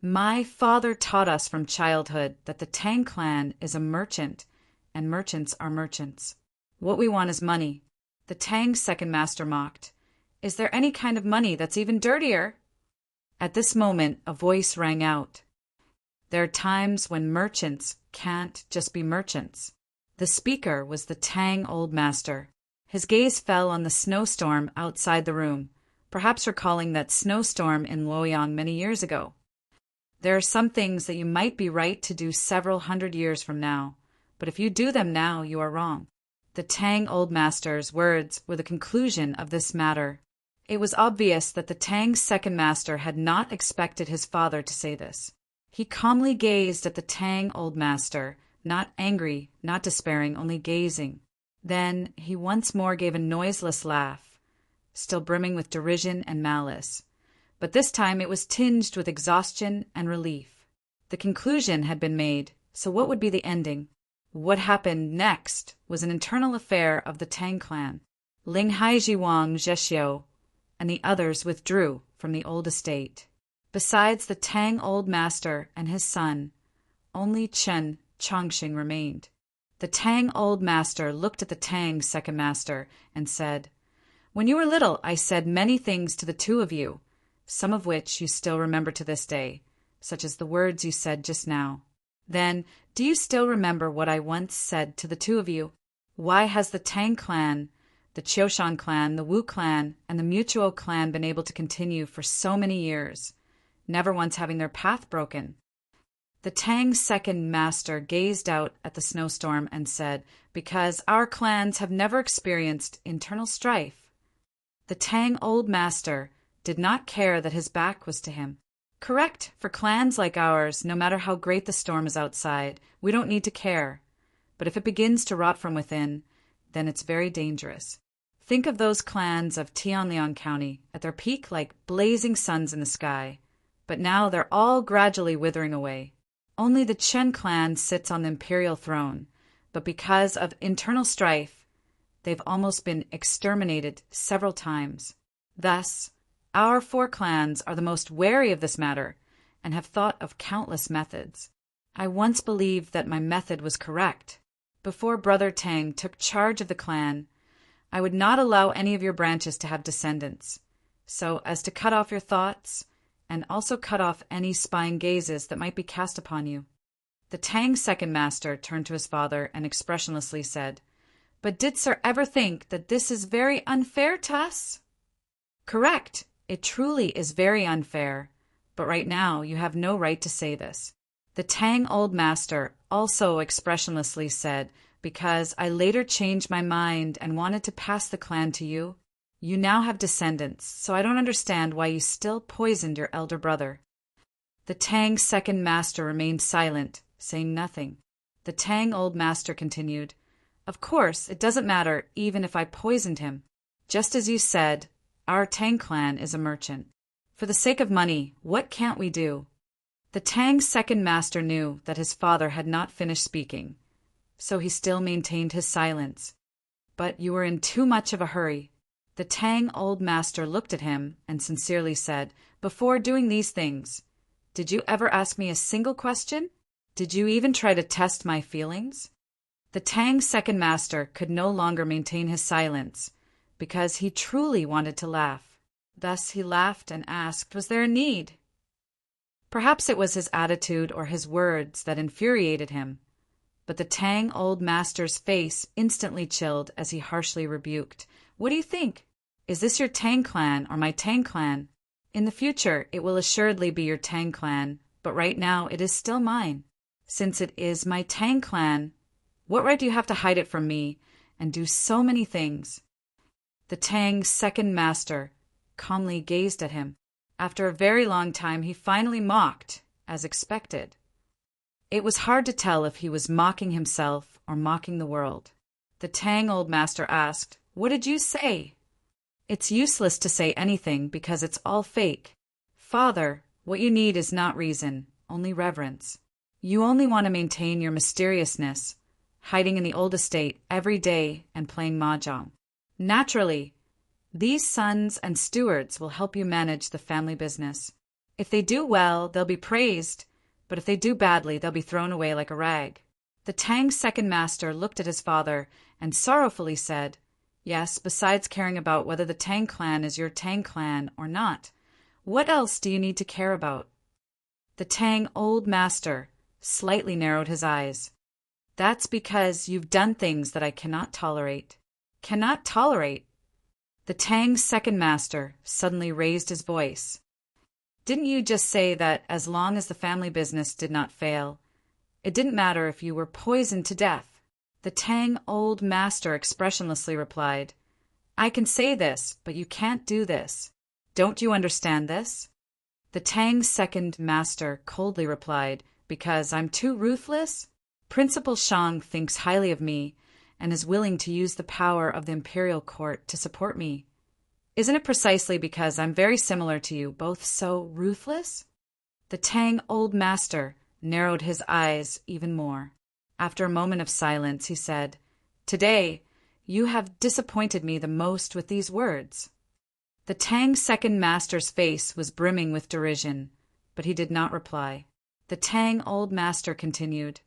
"My father taught us from childhood that the Tang clan is a merchant, and merchants are merchants. What we want is money." The Tang's second master mocked, "Is there any kind of money that's even dirtier?" At this moment, a voice rang out. "There are times when merchants can't just be merchants." The speaker was the Tang old master. His gaze fell on the snowstorm outside the room, perhaps recalling that snowstorm in Luoyang many years ago. "There are some things that you might be right to do several hundred years from now, but if you do them now, you are wrong." The Tang old master's words were the conclusion of this matter. It was obvious that the Tang's second master had not expected his father to say this. He calmly gazed at the Tang old master, not angry, not despairing, only gazing. Then he once more gave a noiseless laugh, still brimming with derision and malice. But this time it was tinged with exhaustion and relief. The conclusion had been made, so what would be the ending? What happened next was an internal affair of the Tang clan. Ling Haijiwang Zhexiu and the others withdrew from the old estate. Besides the Tang old master and his son, only Chen Changxing remained. The Tang old master looked at the Tang second master and said, "When you were little, I said many things to the two of you, some of which you still remember to this day, such as the words you said just now. Then, do you still remember what I once said to the two of you? Why has the Tang clan, the Qiushan clan, the Wu clan, and the Mutuo clan been able to continue for so many years, never once having their path broken?" The Tang's second master gazed out at the snowstorm and said, "Because our clans have never experienced internal strife." The Tang old master did not care that his back was to him. "Correct, for clans like ours, no matter how great the storm is outside, we don't need to care. But if it begins to rot from within, then it's very dangerous. Think of those clans of Tianliang County, at their peak like blazing suns in the sky. But now they're all gradually withering away. Only the Chen clan sits on the imperial throne, but because of internal strife, they've almost been exterminated several times. Thus, our four clans are the most wary of this matter and have thought of countless methods. I once believed that my method was correct. Before Brother Tang took charge of the clan, I would not allow any of your branches to have descendants, so as to cut off your thoughts and also cut off any spying gazes that might be cast upon you." The Tang's second master turned to his father and expressionlessly said, "But did sir ever think that this is very unfair to us?" "Correct. It truly is very unfair, but right now you have no right to say this." The Tang old master also expressionlessly said, "Because I later changed my mind and wanted to pass the clan to you. You now have descendants, so I don't understand why you still poisoned your elder brother." The Tang's second master remained silent, saying nothing. The Tang old master continued, "Of course, it doesn't matter even if I poisoned him. Just as you said, our Tang clan is a merchant. For the sake of money, what can't we do?" The Tang's second master knew that his father had not finished speaking, so he still maintained his silence. "But you were in too much of a hurry." The Tang old master looked at him and sincerely said, "Before doing these things, did you ever ask me a single question? Did you even try to test my feelings?" The Tang's second master could no longer maintain his silence, because he truly wanted to laugh. Thus he laughed and asked, "Was there a need?" Perhaps it was his attitude or his words that infuriated him, but the Tang old master's face instantly chilled as he harshly rebuked, "What do you think? Is this your Tang clan or my Tang clan? In the future, it will assuredly be your Tang clan, but right now it is still mine. Since it is my Tang clan, what right do you have to hide it from me and do so many things? The Tang's second master calmly gazed at him. After a very long time, he finally mocked, as expected. It was hard to tell if he was mocking himself or mocking the world. The Tang old master asked, "What did you say?" "It's useless to say anything because it's all fake. Father, what you need is not reason, only reverence. You only want to maintain your mysteriousness, hiding in the old estate every day and playing mahjong. Naturally, these sons and stewards will help you manage the family business. If they do well, they'll be praised, but if they do badly, they'll be thrown away like a rag." The Tang's second master looked at his father and sorrowfully said, "Yes, besides caring about whether the Tang clan is your Tang clan or not, what else do you need to care about?" The Tang old master slightly narrowed his eyes. "That's because you've done things that I cannot tolerate." "Cannot tolerate?" The Tang's second master suddenly raised his voice. "Didn't you just say that as long as the family business did not fail, it didn't matter if you were poisoned to death?" The Tang old master expressionlessly replied, "I can say this, but you can't do this. Don't you understand this?" The Tang's second master coldly replied, "Because I'm too ruthless? Principal Shang thinks highly of me and is willing to use the power of the imperial court to support me. Isn't it precisely because I'm very similar to you, both so ruthless?" The Tang old master narrowed his eyes even more. After a moment of silence, he said, "Today, you have disappointed me the most with these words." The Tang's second master's face was brimming with derision, but he did not reply. The Tang old master continued,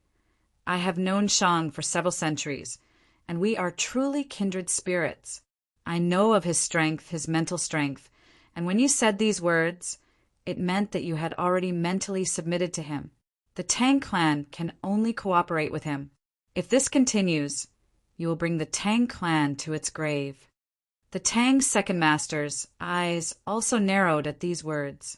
"I have known Shang for several centuries, and we are truly kindred spirits. I know of his strength, his mental strength, and when you said these words, it meant that you had already mentally submitted to him. The Tang clan can only cooperate with him. If this continues, you will bring the Tang clan to its grave." The Tang's second master's eyes also narrowed at these words.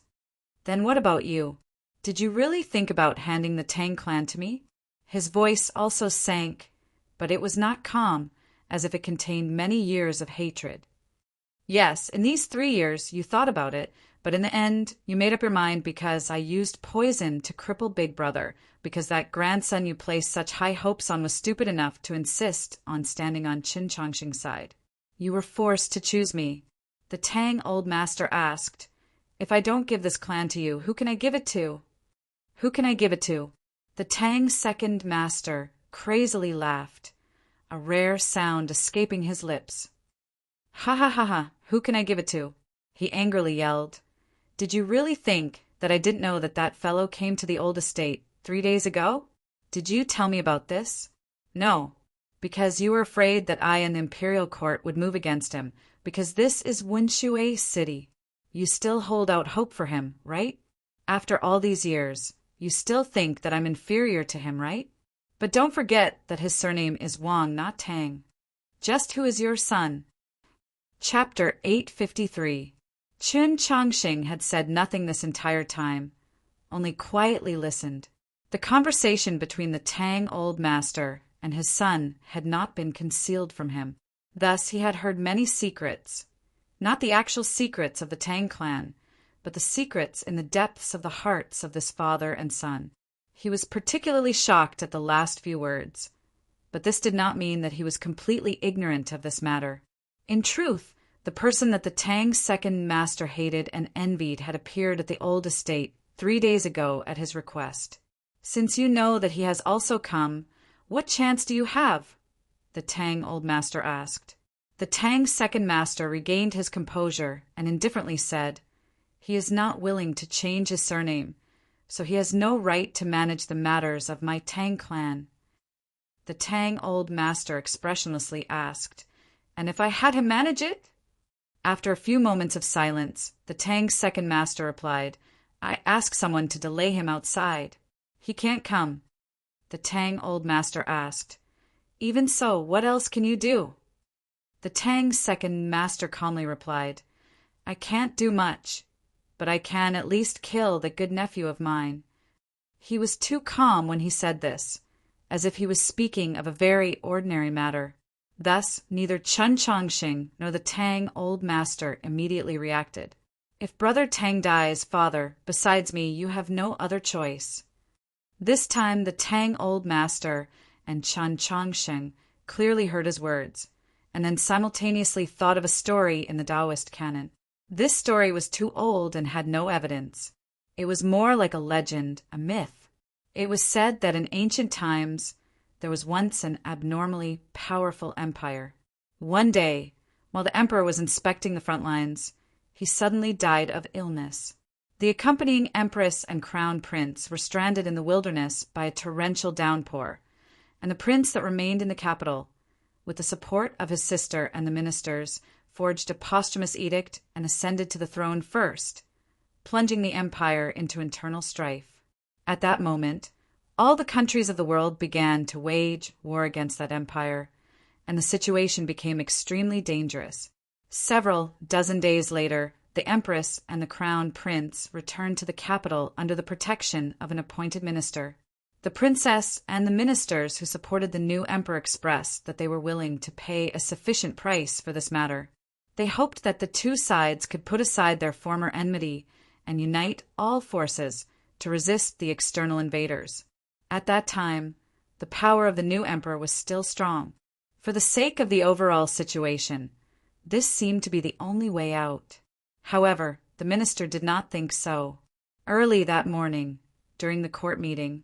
"Then what about you? Did you really think about handing the Tang clan to me?" His voice also sank, but it was not calm, as if it contained many years of hatred. "Yes, in these 3 years you thought about it, but in the end you made up your mind because I used poison to cripple Big Brother, because that grandson you placed such high hopes on was stupid enough to insist on standing on Qin Changxing's side. You were forced to choose me." The Tang old master asked, "If I don't give this clan to you, who can I give it to?" "Who can I give it to?" The Tang's second master crazily laughed, a rare sound escaping his lips. "Ha ha ha ha, who can I give it to?" he angrily yelled. "Did you really think that I didn't know that that fellow came to the old estate 3 days ago? Did you tell me about this? No, because you were afraid that I and the imperial court would move against him, because this is Wunshui City. You still hold out hope for him, right? After all these years, you still think that I'm inferior to him, right? But don't forget that his surname is Wang, not Tang. Just who is your son?" Chapter 853. Qin Changxing had said nothing this entire time, only quietly listened. The conversation between the Tang old master and his son had not been concealed from him. Thus he had heard many secrets, not the actual secrets of the Tang clan, but the secrets in the depths of the hearts of this father and son. He was particularly shocked at the last few words, but this did not mean that he was completely ignorant of this matter. In truth, the person that the Tang's second master hated and envied had appeared at the old estate 3 days ago at his request. "Since you know that he has also come, what chance do you have?" the Tang old master asked. The Tang's second master regained his composure and indifferently said, "He is not willing to change his surname, so he has no right to manage the matters of my Tang clan." The Tang old master expressionlessly asked, "And if I had him manage it?" After a few moments of silence, the Tang's second master replied, "I asked someone to delay him outside. He can't come." The Tang old master asked, "Even so, what else can you do?" The Tang's second master calmly replied, "I can't do much, but I can at least kill that good nephew of mine." He was too calm when he said this, as if he was speaking of a very ordinary matter. Thus, neither Chun Chongqing nor the Tang old master immediately reacted. "If Brother Tang dies, father, besides me, you have no other choice." This time the Tang old master and Chun Chongqing clearly heard his words, and then simultaneously thought of a story in the Taoist canon. This story was too old and had no evidence. It was more like a legend, a myth. It was said that in ancient times there was once an abnormally powerful empire. One day, while the emperor was inspecting the front lines, he suddenly died of illness. The accompanying empress and crown prince were stranded in the wilderness by a torrential downpour, and the prince that remained in the capital, with the support of his sister and the ministers, forged a posthumous edict and ascended to the throne first, plunging the empire into internal strife. At that moment, all the countries of the world began to wage war against that empire, and the situation became extremely dangerous. Several dozen days later, the empress and the crown prince returned to the capital under the protection of an appointed minister. The princess and the ministers who supported the new emperor expressed that they were willing to pay a sufficient price for this matter. They hoped that the two sides could put aside their former enmity and unite all forces to resist the external invaders. At that time, the power of the new emperor was still strong. For the sake of the overall situation, this seemed to be the only way out. However, the minister did not think so. Early that morning, during the court meeting,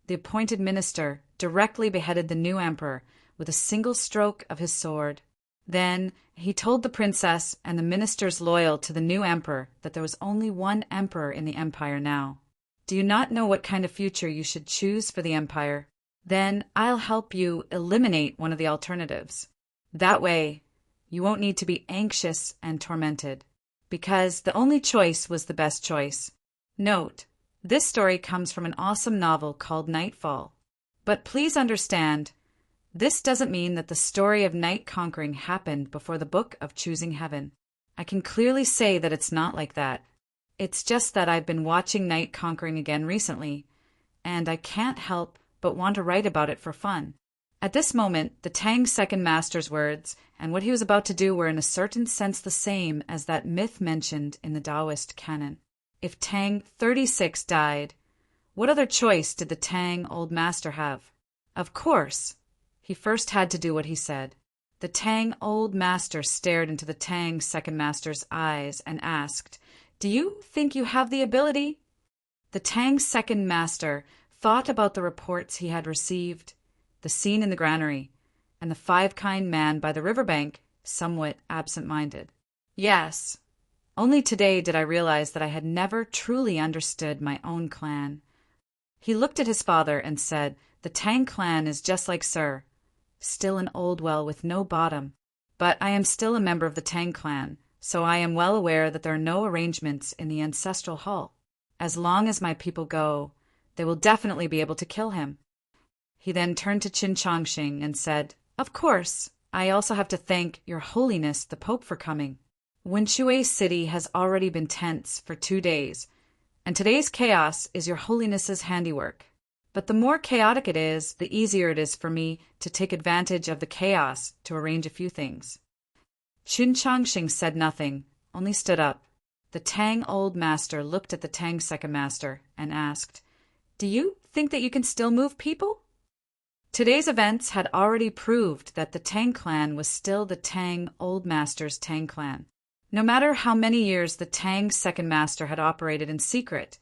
the appointed minister directly beheaded the new emperor with a single stroke of his sword. Then he told the princess and the ministers loyal to the new emperor that there was only one emperor in the empire now. "Do you not know what kind of future you should choose for the empire? Then I'll help you eliminate one of the alternatives. That way, you won't need to be anxious and tormented, because the only choice was the best choice." Note, this story comes from an awesome novel called Nightfall. But please understand, this doesn't mean that the story of night conquering happened before the book of Choosing Heaven. I can clearly say that it's not like that. It's just that I've been watching night conquering again recently, and I can't help but want to write about it for fun. At this moment, the Tang's second master's words and what he was about to do were in a certain sense the same as that myth mentioned in the Taoist canon. If Tang 36 died, what other choice did the Tang old master have? Of course, he first had to do what he said. The Tang old master stared into the Tang second master's eyes and asked, "Do you think you have the ability?" The Tang second master thought about the reports he had received, the scene in the granary, and the five-kind man by the riverbank, somewhat absent-minded. "Yes. Only today did I realize that I had never truly understood my own clan." He looked at his father and said, "The Tang clan is just like Sir, still an old well with no bottom. But I am still a member of the Tang clan, so I am well aware that there are no arrangements in the ancestral hall. As long as my people go, they will definitely be able to kill him." He then turned to Qin Chongqing and said, "Of course, I also have to thank Your Holiness the Pope for coming. Wenshui City has already been tense for 2 days, and today's chaos is Your Holiness's handiwork. But the more chaotic it is, the easier it is for me to take advantage of the chaos to arrange a few things." Qin Chongqing said nothing, only stood up. The Tang old master looked at the Tang second master and asked, "Do you think that you can still move people?" Today's events had already proved that the Tang clan was still the Tang old master's Tang clan. No matter how many years the Tang second master had operated in secret,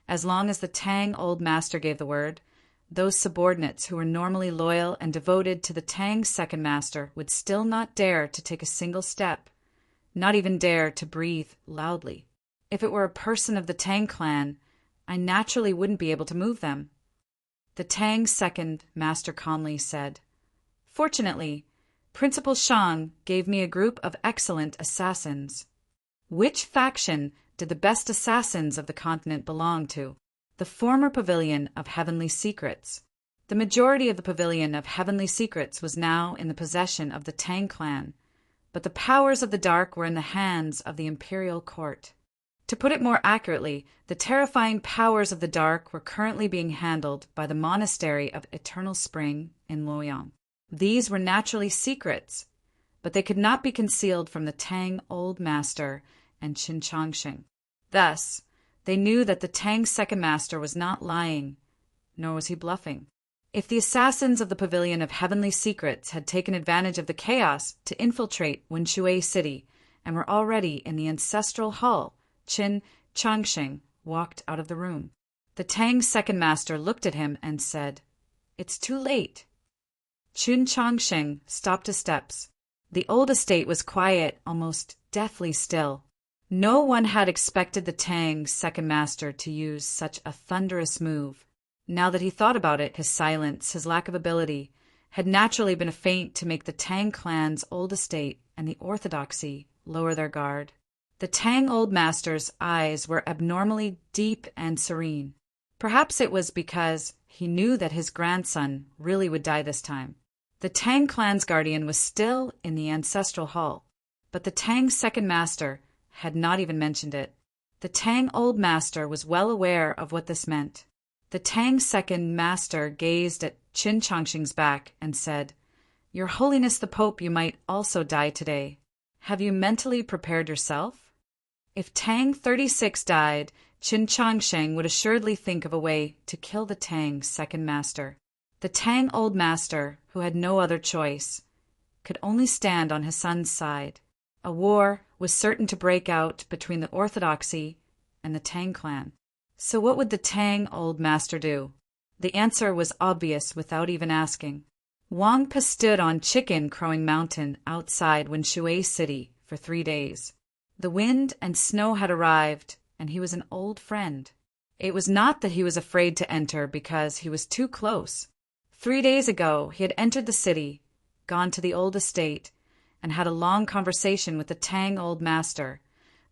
as long as the Tang old master gave the word, those subordinates who were normally loyal and devoted to the Tang second master would still not dare to take a single step, not even dare to breathe loudly. If it were a person of the Tang clan, I naturally wouldn't be able to move them. The Tang second master calmly said, "Fortunately, Principal Shang gave me a group of excellent assassins." Which faction did the best assassins of the continent belong to? The former Pavilion of Heavenly Secrets. The majority of the Pavilion of Heavenly Secrets was now in the possession of the Tang clan, but the powers of the dark were in the hands of the imperial court. To put it more accurately, the terrifying powers of the dark were currently being handled by the Monastery of Eternal Spring in Luoyang. These were naturally secrets, but they could not be concealed from the Tang Old Master and Qin Changsheng. Thus, they knew that the Tang Second Master was not lying, nor was he bluffing. If the assassins of the Pavilion of Heavenly Secrets had taken advantage of the chaos to infiltrate Wenshui City and were already in the ancestral hall, Qin Changsheng walked out of the room. The Tang Second Master looked at him and said, "It's too late." Qin Changsheng stopped his steps. The old estate was quiet, almost deathly still. No one had expected the Tang Second Master to use such a thunderous move. Now that he thought about it, his silence, his lack of ability, had naturally been a feint to make the Tang clan's old estate and the orthodoxy lower their guard. The Tang Old Master's eyes were abnormally deep and serene. Perhaps it was because he knew that his grandson really would die this time. The Tang clan's guardian was still in the ancestral hall, but the Tang Second Master had not even mentioned it. The Tang Old Master was well aware of what this meant. The Tang Second Master gazed at Qin Changsheng's back and said, "Your Holiness the Pope, you might also die today. Have you mentally prepared yourself?" If Tang 36 died, Qin Changsheng would assuredly think of a way to kill the Tang Second Master. The Tang Old Master, who had no other choice, could only stand on his son's side. A war was certain to break out between the orthodoxy and the Tang clan. So what would the Tang Old Master do? The answer was obvious without even asking. Wang Pa stood on Chicken Crowing Mountain outside Wenshui City for 3 days. The wind and snow had arrived, and he was an old friend. It was not that he was afraid to enter because he was too close. 3 days ago he had entered the city, gone to the old estate, and had a long conversation with the Tang Old Master,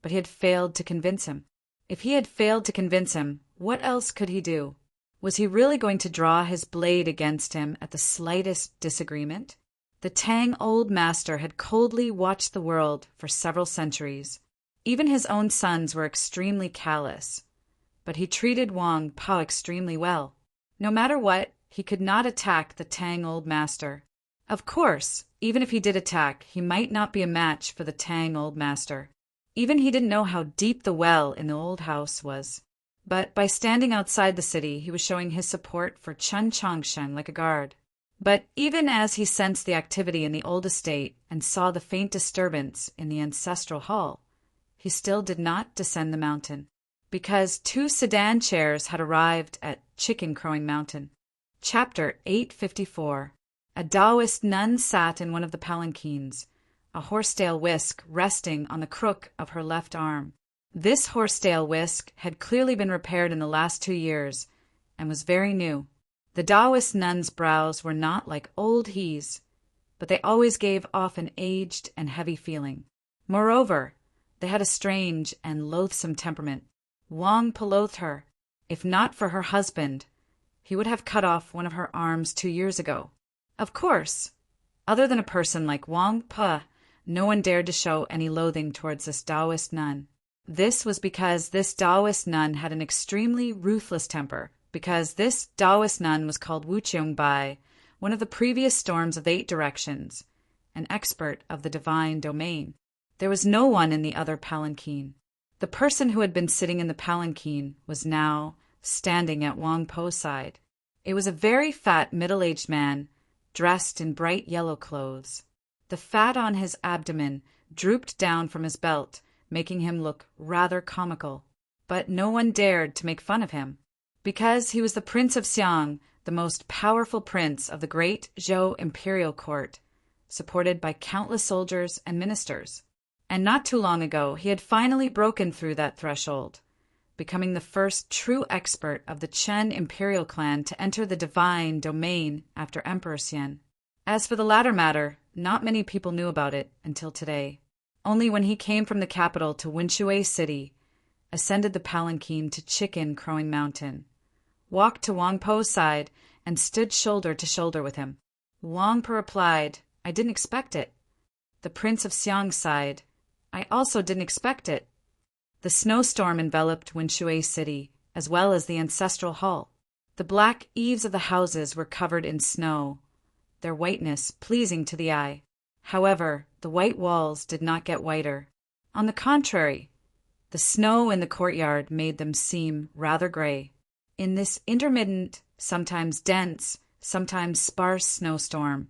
but he had failed to convince him. If he had failed to convince him, what else could he do? Was he really going to draw his blade against him at the slightest disagreement? The Tang Old Master had coldly watched the world for several centuries. Even his own sons were extremely callous, but he treated Wang Pa extremely well. No matter what, he could not attack the Tang Old Master. Of course, even if he did attack, he might not be a match for the Tang Old Master. Even he didn't know how deep the well in the old house was. But by standing outside the city, he was showing his support for Qin Changsheng like a guard. But even as he sensed the activity in the old estate and saw the faint disturbance in the ancestral hall, he still did not descend the mountain, because 2 sedan chairs had arrived at Chicken Crowing Mountain. Chapter 854. A Taoist nun sat in one of the palanquins, a horsetail whisk resting on the crook of her left arm. This horsetail whisk had clearly been repaired in the last 2 years and was very new. The Taoist nun's brows were not like old He's, but they always gave off an aged and heavy feeling. Moreover, they had a strange and loathsome temperament. Wang Pa loathed her. If not for her husband, he would have cut off one of her arms 2 years ago. Of course, other than a person like Wang Pa, no one dared to show any loathing towards this Taoist nun. This was because this Taoist nun had an extremely ruthless temper, because this Taoist nun was called Wu Qiongbai, one of the previous storms of the 8 directions, an expert of the divine domain. There was no one in the other palanquin. The person who had been sitting in the palanquin was now standing at Wang Po's side. It was a very fat middle-aged man, dressed in bright yellow clothes. The fat on his abdomen drooped down from his belt, making him look rather comical. But no one dared to make fun of him, because he was the Prince of Xiang, the most powerful prince of the great Zhou imperial court, supported by countless soldiers and ministers. And not too long ago, he had finally broken through that threshold, becoming the first true expert of the Chen imperial clan to enter the divine domain after Emperor Xian. As for the latter matter, not many people knew about it until today. Only when he came from the capital to Wenshui City, ascended the palanquin to Chicken Crowing Mountain, walked to Wang Po's side, and stood shoulder to shoulder with him. Wang Po replied, "I didn't expect it." The Prince of Xiang sighed. I also didn't expect it. The snowstorm enveloped Winshui City, as well as the ancestral hall. The black eaves of the houses were covered in snow, their whiteness pleasing to the eye. However, the white walls did not get whiter. On the contrary, the snow in the courtyard made them seem rather gray. In this intermittent, sometimes dense, sometimes sparse snowstorm,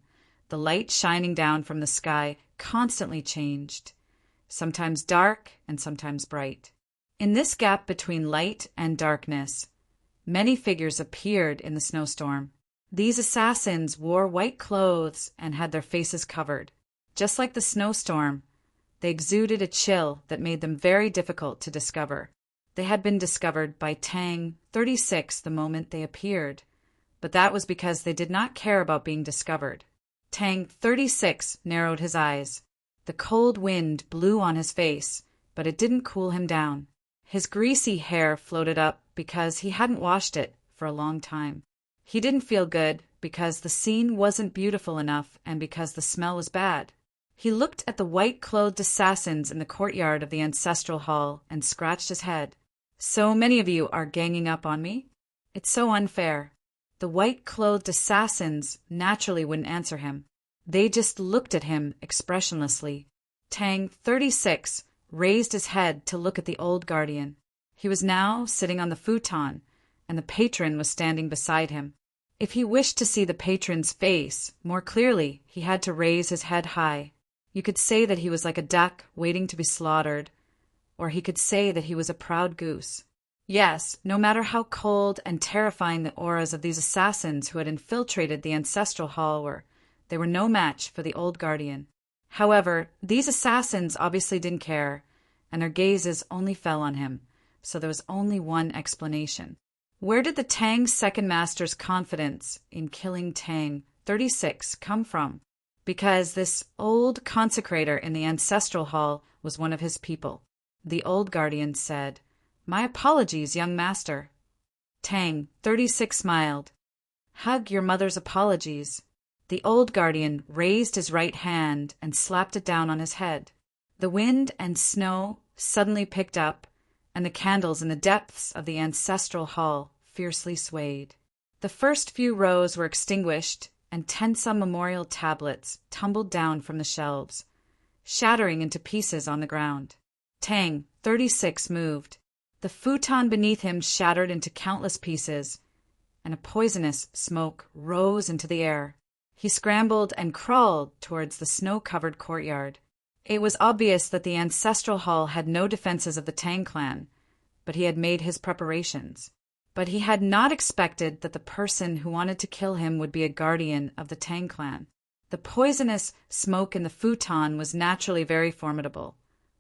the light shining down from the sky constantly changed, sometimes dark and sometimes bright. In this gap between light and darkness, many figures appeared in the snowstorm. These assassins wore white clothes and had their faces covered. Just like the snowstorm, they exuded a chill that made them very difficult to discover. They had been discovered by Tang 36 the moment they appeared, but that was because they did not care about being discovered. Tang 36 narrowed his eyes. The cold wind blew on his face, but it didn't cool him down. His greasy hair floated up because he hadn't washed it for a long time. He didn't feel good because the scene wasn't beautiful enough and because the smell was bad. He looked at the white-clothed assassins in the courtyard of the ancestral hall and scratched his head. So many of you are ganging up on me? It's so unfair. The white-clothed assassins naturally wouldn't answer him. They just looked at him expressionlessly. Tang 36 raised his head to look at the old guardian. He was now sitting on the futon, and the patron was standing beside him. If he wished to see the patron's face more clearly, he had to raise his head high. You could say that he was like a duck waiting to be slaughtered, or he could say that he was a proud goose. Yes, no matter how cold and terrifying the auras of these assassins who had infiltrated the ancestral hall were, they were no match for the old guardian. However, these assassins obviously didn't care, and their gazes only fell on him, so there was only one explanation. Where did the Tang second master's confidence in killing Tang 36 come from? Because this old consecrator in the ancestral hall was one of his people. The old guardian said, "My apologies, young master." Tang 36 smiled. "Hug your mother's apologies." The old guardian raised his right hand and slapped it down on his head. The wind and snow suddenly picked up, and the candles in the depths of the ancestral hall fiercely swayed. The first few rows were extinguished, and 10-some memorial tablets tumbled down from the shelves, shattering into pieces on the ground. Tang 36 moved. The futon beneath him shattered into countless pieces, and a poisonous smoke rose into the air. He scrambled and crawled towards the snow-covered courtyard. It was obvious that the ancestral hall had no defenses of the Tang clan, but he had made his preparations. But he had not expected that the person who wanted to kill him would be a guardian of the Tang clan. The poisonous smoke in the futon was naturally very formidable,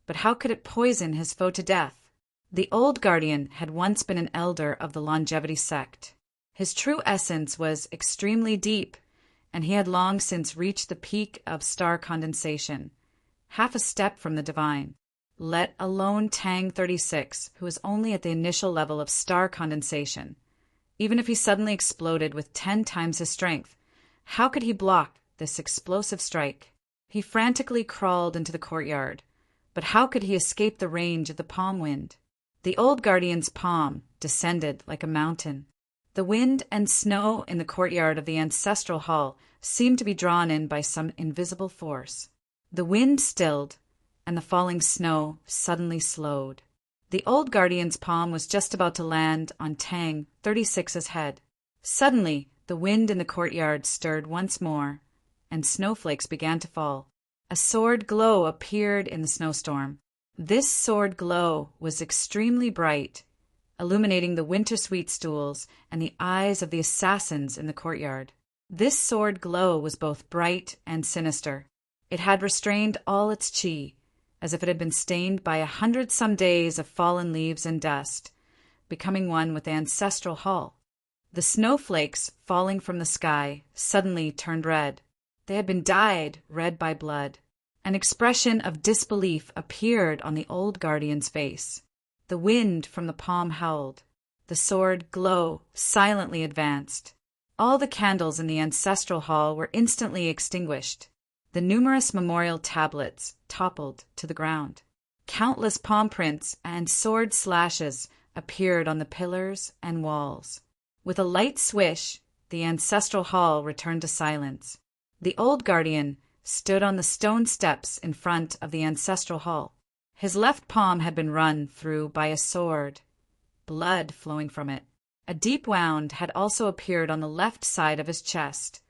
but how could it poison his foe to death? The old guardian had once been an elder of the longevity sect. His true essence was extremely deep, and he had long since reached the peak of star condensation, half a step from the divine. Let alone Tang 36, who was only at the initial level of star condensation. Even if he suddenly exploded with 10 times his strength, how could he block this explosive strike? He frantically crawled into the courtyard, but how could he escape the range of the palm wind? The old guardian's palm descended like a mountain. The wind and snow in the courtyard of the ancestral hall seemed to be drawn in by some invisible force. The wind stilled, and the falling snow suddenly slowed. The old guardian's palm was just about to land on Tang 36's head. Suddenly, the wind in the courtyard stirred once more, and snowflakes began to fall. A sword glow appeared in the snowstorm. This sword glow was extremely bright, illuminating the winter sweet stools and the eyes of the assassins in the courtyard. This sword glow was both bright and sinister. It had restrained all its chi, as if it had been stained by 100-some days of fallen leaves and dust, becoming one with the ancestral hall. The snowflakes falling from the sky suddenly turned red. They had been dyed red by blood. An expression of disbelief appeared on the old guardian's face. The wind from the palm howled. The sword glow silently advanced. All the candles in the ancestral hall were instantly extinguished. The numerous memorial tablets toppled to the ground. Countless palm prints and sword slashes appeared on the pillars and walls. With a light swish, the ancestral hall returned to silence. The old guardian stood on the stone steps in front of the ancestral hall. His left palm had been run through by a sword, blood flowing from it. A deep wound had also appeared on the left side of his chest,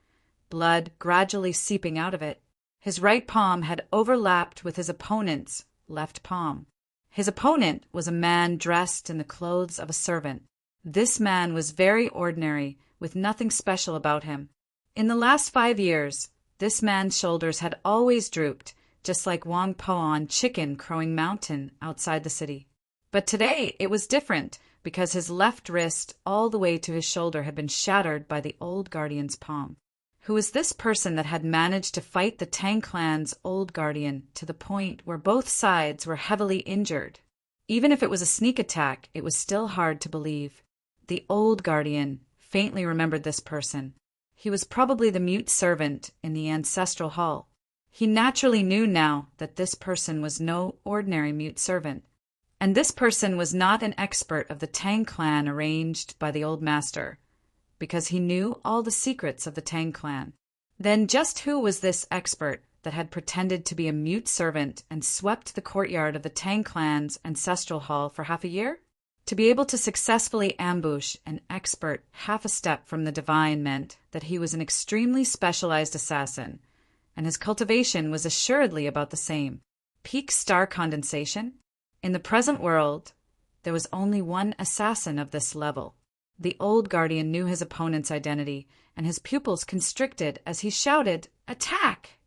blood gradually seeping out of it. His right palm had overlapped with his opponent's left palm. His opponent was a man dressed in the clothes of a servant. This man was very ordinary, with nothing special about him. In the last 5 years, this man's shoulders had always drooped, just like Wang Po on Chicken Crowing Mountain outside the city. But today it was different, because his left wrist all the way to his shoulder had been shattered by the old guardian's palm. Who was this person that had managed to fight the Tang clan's old guardian to the point where both sides were heavily injured? Even if it was a sneak attack, it was still hard to believe. The old guardian faintly remembered this person. He was probably the mute servant in the ancestral hall. He naturally knew now that this person was no ordinary mute servant. And this person was not an expert of the Tang clan arranged by the old master, because he knew all the secrets of the Tang clan. Then just who was this expert that had pretended to be a mute servant and swept the courtyard of the Tang clan's ancestral hall for half a year? To be able to successfully ambush an expert half a step from the divine meant that he was an extremely specialized assassin, and his cultivation was assuredly about the same. Peak star condensation? In the present world, there was only one assassin of this level. The old guardian knew his opponent's identity, and his pupils constricted as he shouted, "Attack!"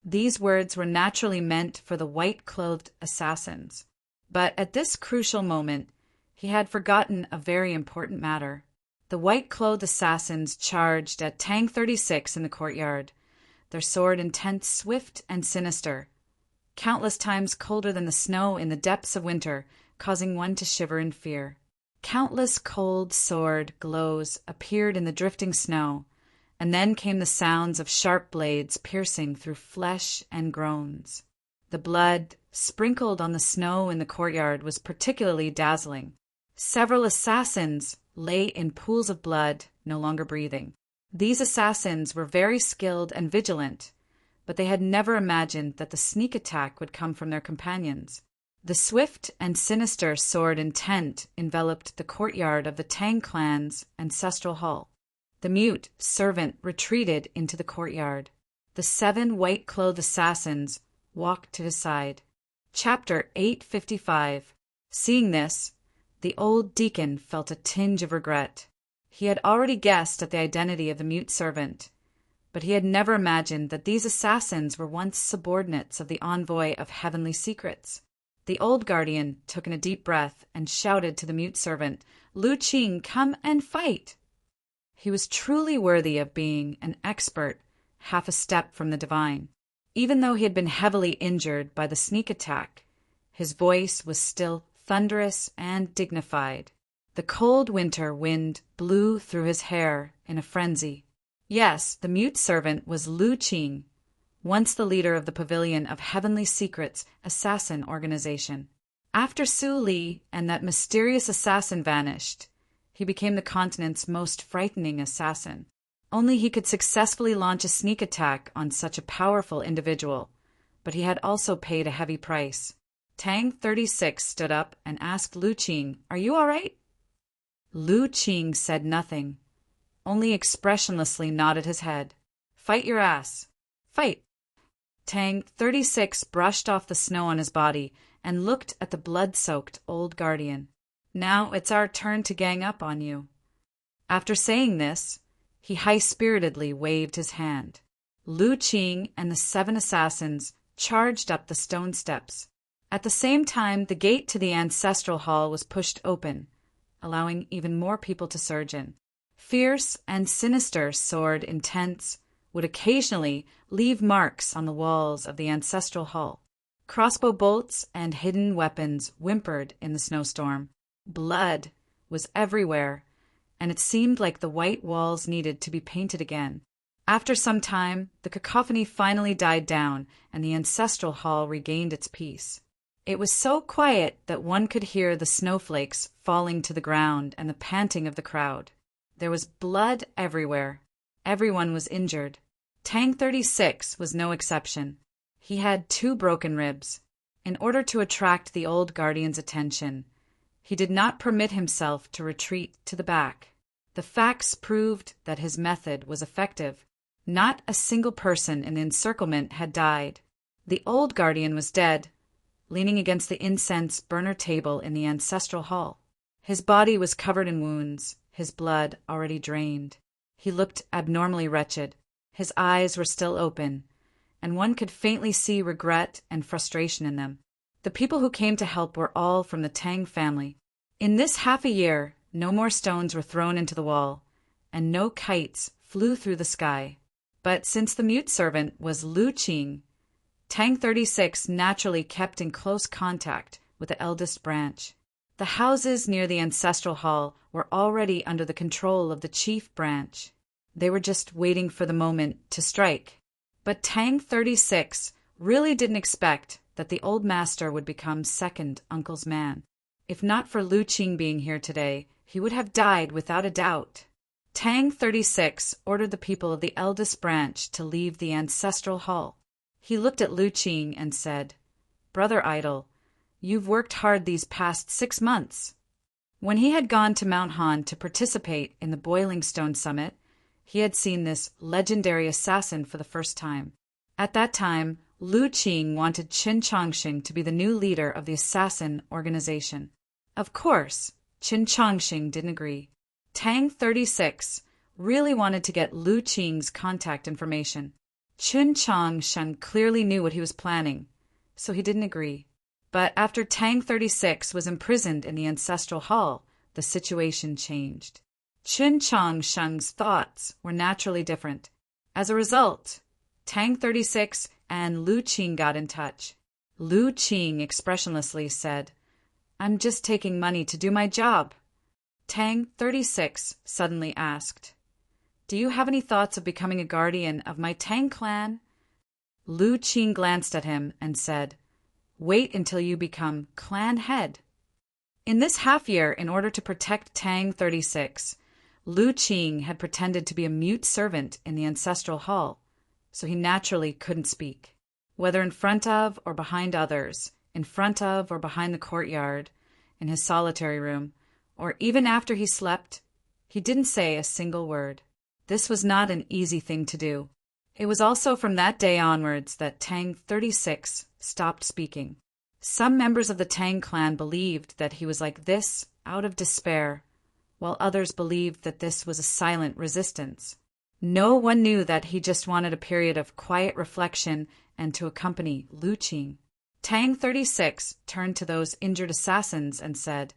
These words were naturally meant for the white-clothed assassins. But at this crucial moment, he had forgotten a very important matter. The white-clothed assassins charged at Tang 36 in the courtyard, their sword intent swift and sinister, countless times colder than the snow in the depths of winter, causing one to shiver in fear. Countless cold sword glows appeared in the drifting snow, and then came the sounds of sharp blades piercing through flesh and groans. The blood sprinkled on the snow in the courtyard was particularly dazzling. Several assassins lay in pools of blood, no longer breathing. These assassins were very skilled and vigilant, but they had never imagined that the sneak attack would come from their companions. The swift and sinister sword intent enveloped the courtyard of the Tang clan's ancestral hall. The mute servant retreated into the courtyard. The 7 white-clothed assassins walked to his side. Chapter 855. Seeing this, the old deacon felt a tinge of regret. He had already guessed at the identity of the mute servant, but he had never imagined that these assassins were once subordinates of the envoy of heavenly secrets. The old guardian took in a deep breath and shouted to the mute servant, "Lu Qing, come and fight!" He was truly worthy of being an expert half a step from the divine. Even though he had been heavily injured by the sneak attack, his voice was still thunderous and dignified. The cold winter wind blew through his hair in a frenzy. Yes, the mute servant was Lu Qing, once the leader of the Pavilion of Heavenly Secrets assassin organization. After Su Li and that mysterious assassin vanished, he became the continent's most frightening assassin. Only he could successfully launch a sneak attack on such a powerful individual, but he had also paid a heavy price. Tang 36 stood up and asked Lu Qing, "Are you all right?" Lu Qing said nothing, only expressionlessly nodded his head. "Fight your ass. Fight." Tang 36 brushed off the snow on his body and looked at the blood-soaked old guardian. "Now it's our turn to gang up on you." After saying this, he high-spiritedly waved his hand. Lu Qing and the 7 assassins charged up the stone steps. At the same time, the gate to the ancestral hall was pushed open, allowing even more people to surge in. Fierce and sinister sword intents would occasionally leave marks on the walls of the ancestral hall. Crossbow bolts and hidden weapons whimpered in the snowstorm. Blood was everywhere, and it seemed like the white walls needed to be painted again. After some time, the cacophony finally died down, and the ancestral hall regained its peace. It was so quiet that one could hear the snowflakes falling to the ground and the panting of the crowd. There was blood everywhere. Everyone was injured. Tang 36 was no exception. He had 2 broken ribs. In order to attract the old guardian's attention, he did not permit himself to retreat to the back. The facts proved that his method was effective. Not a single person in the encirclement had died. The old guardian was dead, leaning against the incense burner table in the ancestral hall. His body was covered in wounds, his blood already drained. He looked abnormally wretched. His eyes were still open, and one could faintly see regret and frustration in them. The people who came to help were all from the Tang family. In this half a year, no more stones were thrown into the wall, and no kites flew through the sky. But since the mute servant was Lu Qing, Tang 36 naturally kept in close contact with the eldest branch. The houses near the ancestral hall were already under the control of the chief branch. They were just waiting for the moment to strike. But Tang 36 really didn't expect that the old master would become second uncle's man. If not for Lu Qing being here today, he would have died without a doubt. Tang 36 ordered the people of the eldest branch to leave the ancestral hall. He looked at Lu Qing and said, "Brother Idol, you've worked hard these past 6 months." When he had gone to Mount Han to participate in the Boiling Stone Summit, he had seen this legendary assassin for the first time. At that time, Lu Qing wanted Qin Chongxing to be the new leader of the assassin organization. Of course, Qin Chongxing didn't agree. Tang 36 really wanted to get Lu Qing's contact information. Qin Chongxing clearly knew what he was planning, so he didn't agree. But after Tang 36 was imprisoned in the ancestral hall, the situation changed. Qin Chongxing's thoughts were naturally different. As a result, Tang 36 and Lu Qing got in touch. Lu Qing expressionlessly said, "I'm just taking money to do my job." Tang 36 suddenly asked, "Do you have any thoughts of becoming a guardian of my Tang clan?" Lu Qing glanced at him and said, "Wait until you become clan head." In this half year, in order to protect Tang 36, Lu Qing had pretended to be a mute servant in the ancestral hall, so he naturally couldn't speak. Whether in front of or behind others, in front of or behind the courtyard, in his solitary room, or even after he slept, he didn't say a single word. This was not an easy thing to do. It was also from that day onwards that Tang 36 stopped speaking. Some members of the Tang clan believed that he was like this out of despair, while others believed that this was a silent resistance. No one knew that he just wanted a period of quiet reflection and to accompany Lu Qing. Tang 36 turned to those injured assassins and said,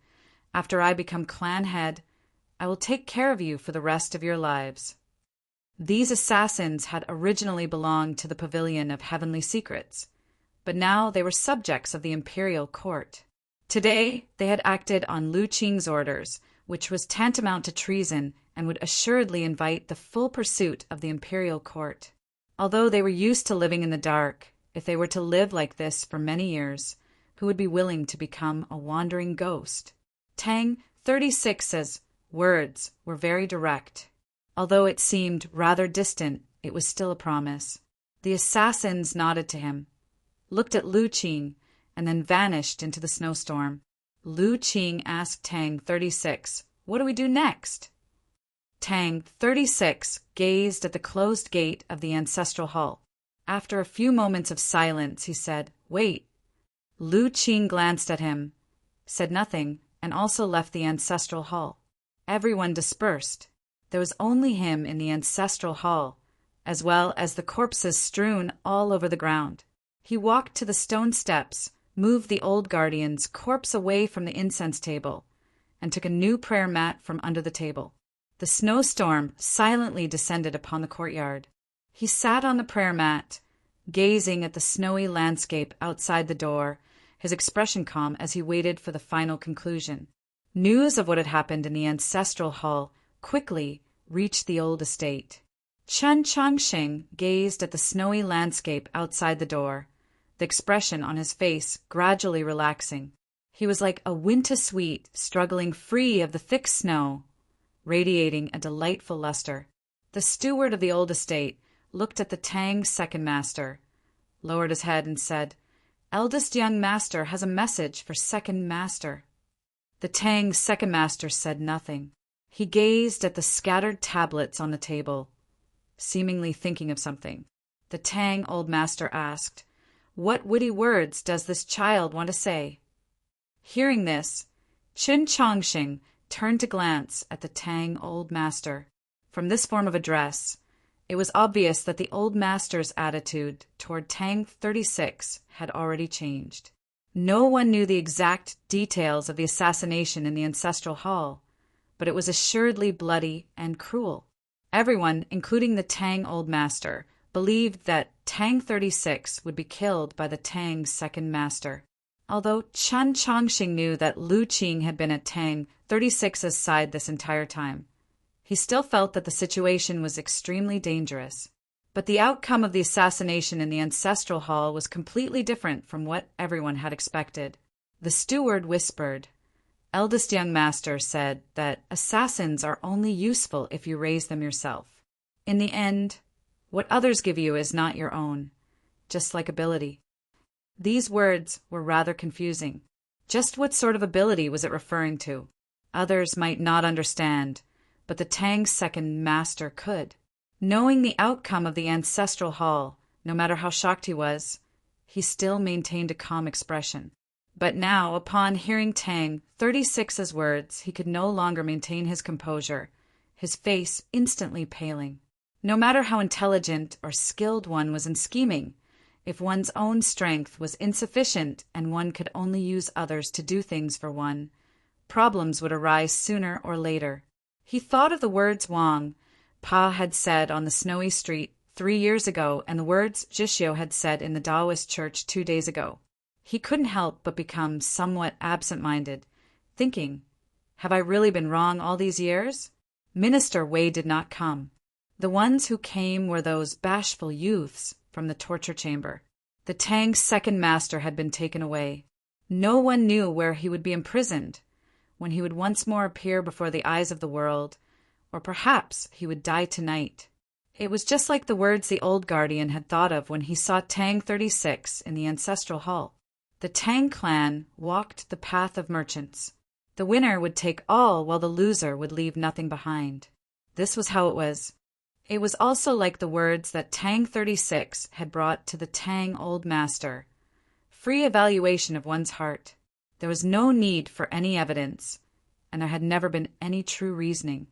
"After I become clan head, I will take care of you for the rest of your lives." These assassins had originally belonged to the Pavilion of Heavenly Secrets, but now they were subjects of the imperial court. Today, they had acted on Lu Qing's orders, which was tantamount to treason and would assuredly invite the full pursuit of the imperial court. Although they were used to living in the dark, if they were to live like this for many years, who would be willing to become a wandering ghost? Tang 36's words were very direct. Although it seemed rather distant, it was still a promise. The assassins nodded to him, looked at Lu Qing, and then vanished into the snowstorm. Lu Qing asked Tang 36, "What do we do next?" Tang 36 gazed at the closed gate of the ancestral hall. After a few moments of silence, he said, "Wait." Lu Qing glanced at him, said nothing, and also left the ancestral hall. Everyone dispersed. There was only him in the ancestral hall, as well as the corpses strewn all over the ground. He walked to the stone steps, moved the old guardian's corpse away from the incense table, and took a new prayer mat from under the table. The snowstorm silently descended upon the courtyard. He sat on the prayer mat, gazing at the snowy landscape outside the door, his expression calm as he waited for the final conclusion. News of what had happened in the ancestral hall quickly reached the old estate. Chen Changxing gazed at the snowy landscape outside the door, the expression on his face gradually relaxing. He was like a winter sweet struggling free of the thick snow, radiating a delightful luster. The steward of the old estate looked at the Tang's second master, lowered his head and said, "Eldest young master has a message for second master." The Tang's second master said nothing. He gazed at the scattered tablets on the table, seemingly thinking of something. The Tang old master asked, "What witty words does this child want to say?" Hearing this, Chen Changxing turned to glance at the Tang old master. From this form of address, it was obvious that the old master's attitude toward Tang 36 had already changed. No one knew the exact details of the assassination in the ancestral hall, but it was assuredly bloody and cruel. Everyone, including the Tang old master, believed that Tang 36 would be killed by the Tang's second master. Although Chen Changxing knew that Lu Qing had been at Tang 36's side this entire time, he still felt that the situation was extremely dangerous. But the outcome of the assassination in the ancestral hall was completely different from what everyone had expected. The steward whispered. Eldest young master said that assassins are only useful if you raise them yourself. In the end, what others give you is not your own, just like ability. These words were rather confusing. Just what sort of ability was it referring to? Others might not understand, but the Tang's second master could. Knowing the outcome of the ancestral hall, no matter how shocked he was, he still maintained a calm expression. But now, upon hearing Tang 36's words, he could no longer maintain his composure, his face instantly paling. No matter how intelligent or skilled one was in scheming, if one's own strength was insufficient and one could only use others to do things for one, problems would arise sooner or later. He thought of the words Wang Pa had said on the snowy street 3 years ago and the words Zhixiu had said in the Taoist church 2 days ago. He couldn't help but become somewhat absent-minded, thinking, have I really been wrong all these years? Minister Wei did not come. The ones who came were those bashful youths from the torture chamber. The Tang's second master had been taken away. No one knew where he would be imprisoned, when he would once more appear before the eyes of the world, or perhaps he would die tonight. It was just like the words the old guardian had thought of when he saw Tang 36 in the ancestral hall. The Tang clan walked the path of merchants. The winner would take all while the loser would leave nothing behind. This was how it was. It was also like the words that Tang 36 had brought to the Tang old master. Free evaluation of one's heart. There was no need for any evidence, and there had never been any true reasoning.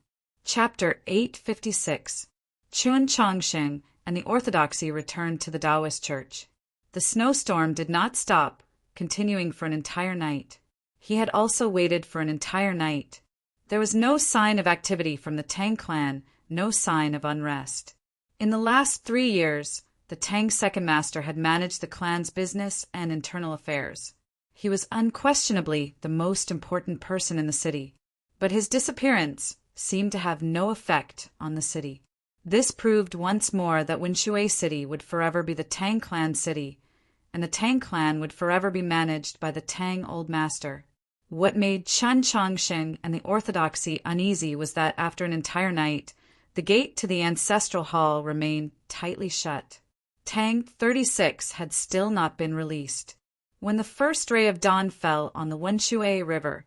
Chapter 856. Chen Changxing and the Orthodoxy returned to the Taoist church. The snowstorm did not stop, continuing for an entire night. He had also waited for an entire night. There was no sign of activity from the Tang clan, no sign of unrest. In the last 3 years, the Tang second master had managed the clan's business and internal affairs. He was unquestionably the most important person in the city, but his disappearance seemed to have no effect on the city. This proved once more that Winshui City would forever be the Tang clan city, and the Tang clan would forever be managed by the Tang old master. What made Chen Changxing and the Orthodoxy uneasy was that after an entire night, the gate to the ancestral hall remained tightly shut. Tang 36 had still not been released. When the first ray of dawn fell on the Winshui River,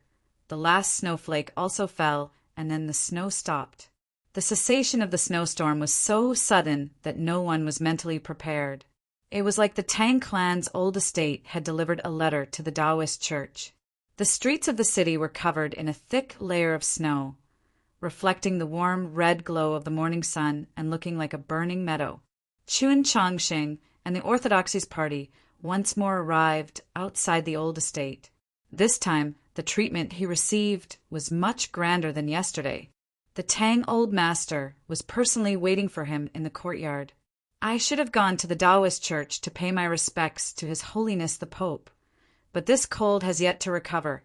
the last snowflake also fell, and then the snow stopped. The cessation of the snowstorm was so sudden that no one was mentally prepared. It was like the Tang clan's old estate had delivered a letter to the Taoist church. The streets of the city were covered in a thick layer of snow, reflecting the warm red glow of the morning sun and looking like a burning meadow. Chen Changxing and the Orthodoxy's party once more arrived outside the old estate. This time, the treatment he received was much grander than yesterday. The Tang old master was personally waiting for him in the courtyard. I should have gone to the Taoist church to pay my respects to His Holiness the Pope, but this cold has yet to recover,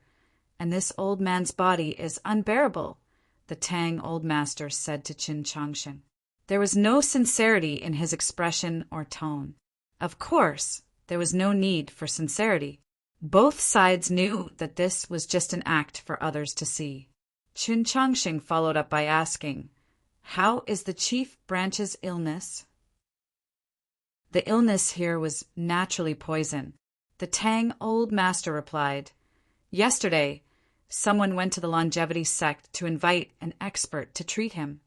and this old man's body is unbearable, the Tang old master said to Chen Changxing. There was no sincerity in his expression or tone. Of course, there was no need for sincerity. Both sides knew that this was just an act for others to see. Qin Changxing followed up by asking, "How is the chief branch's illness?" The illness here was naturally poison. The Tang old master replied, "Yesterday, someone went to the longevity sect to invite an expert to treat him."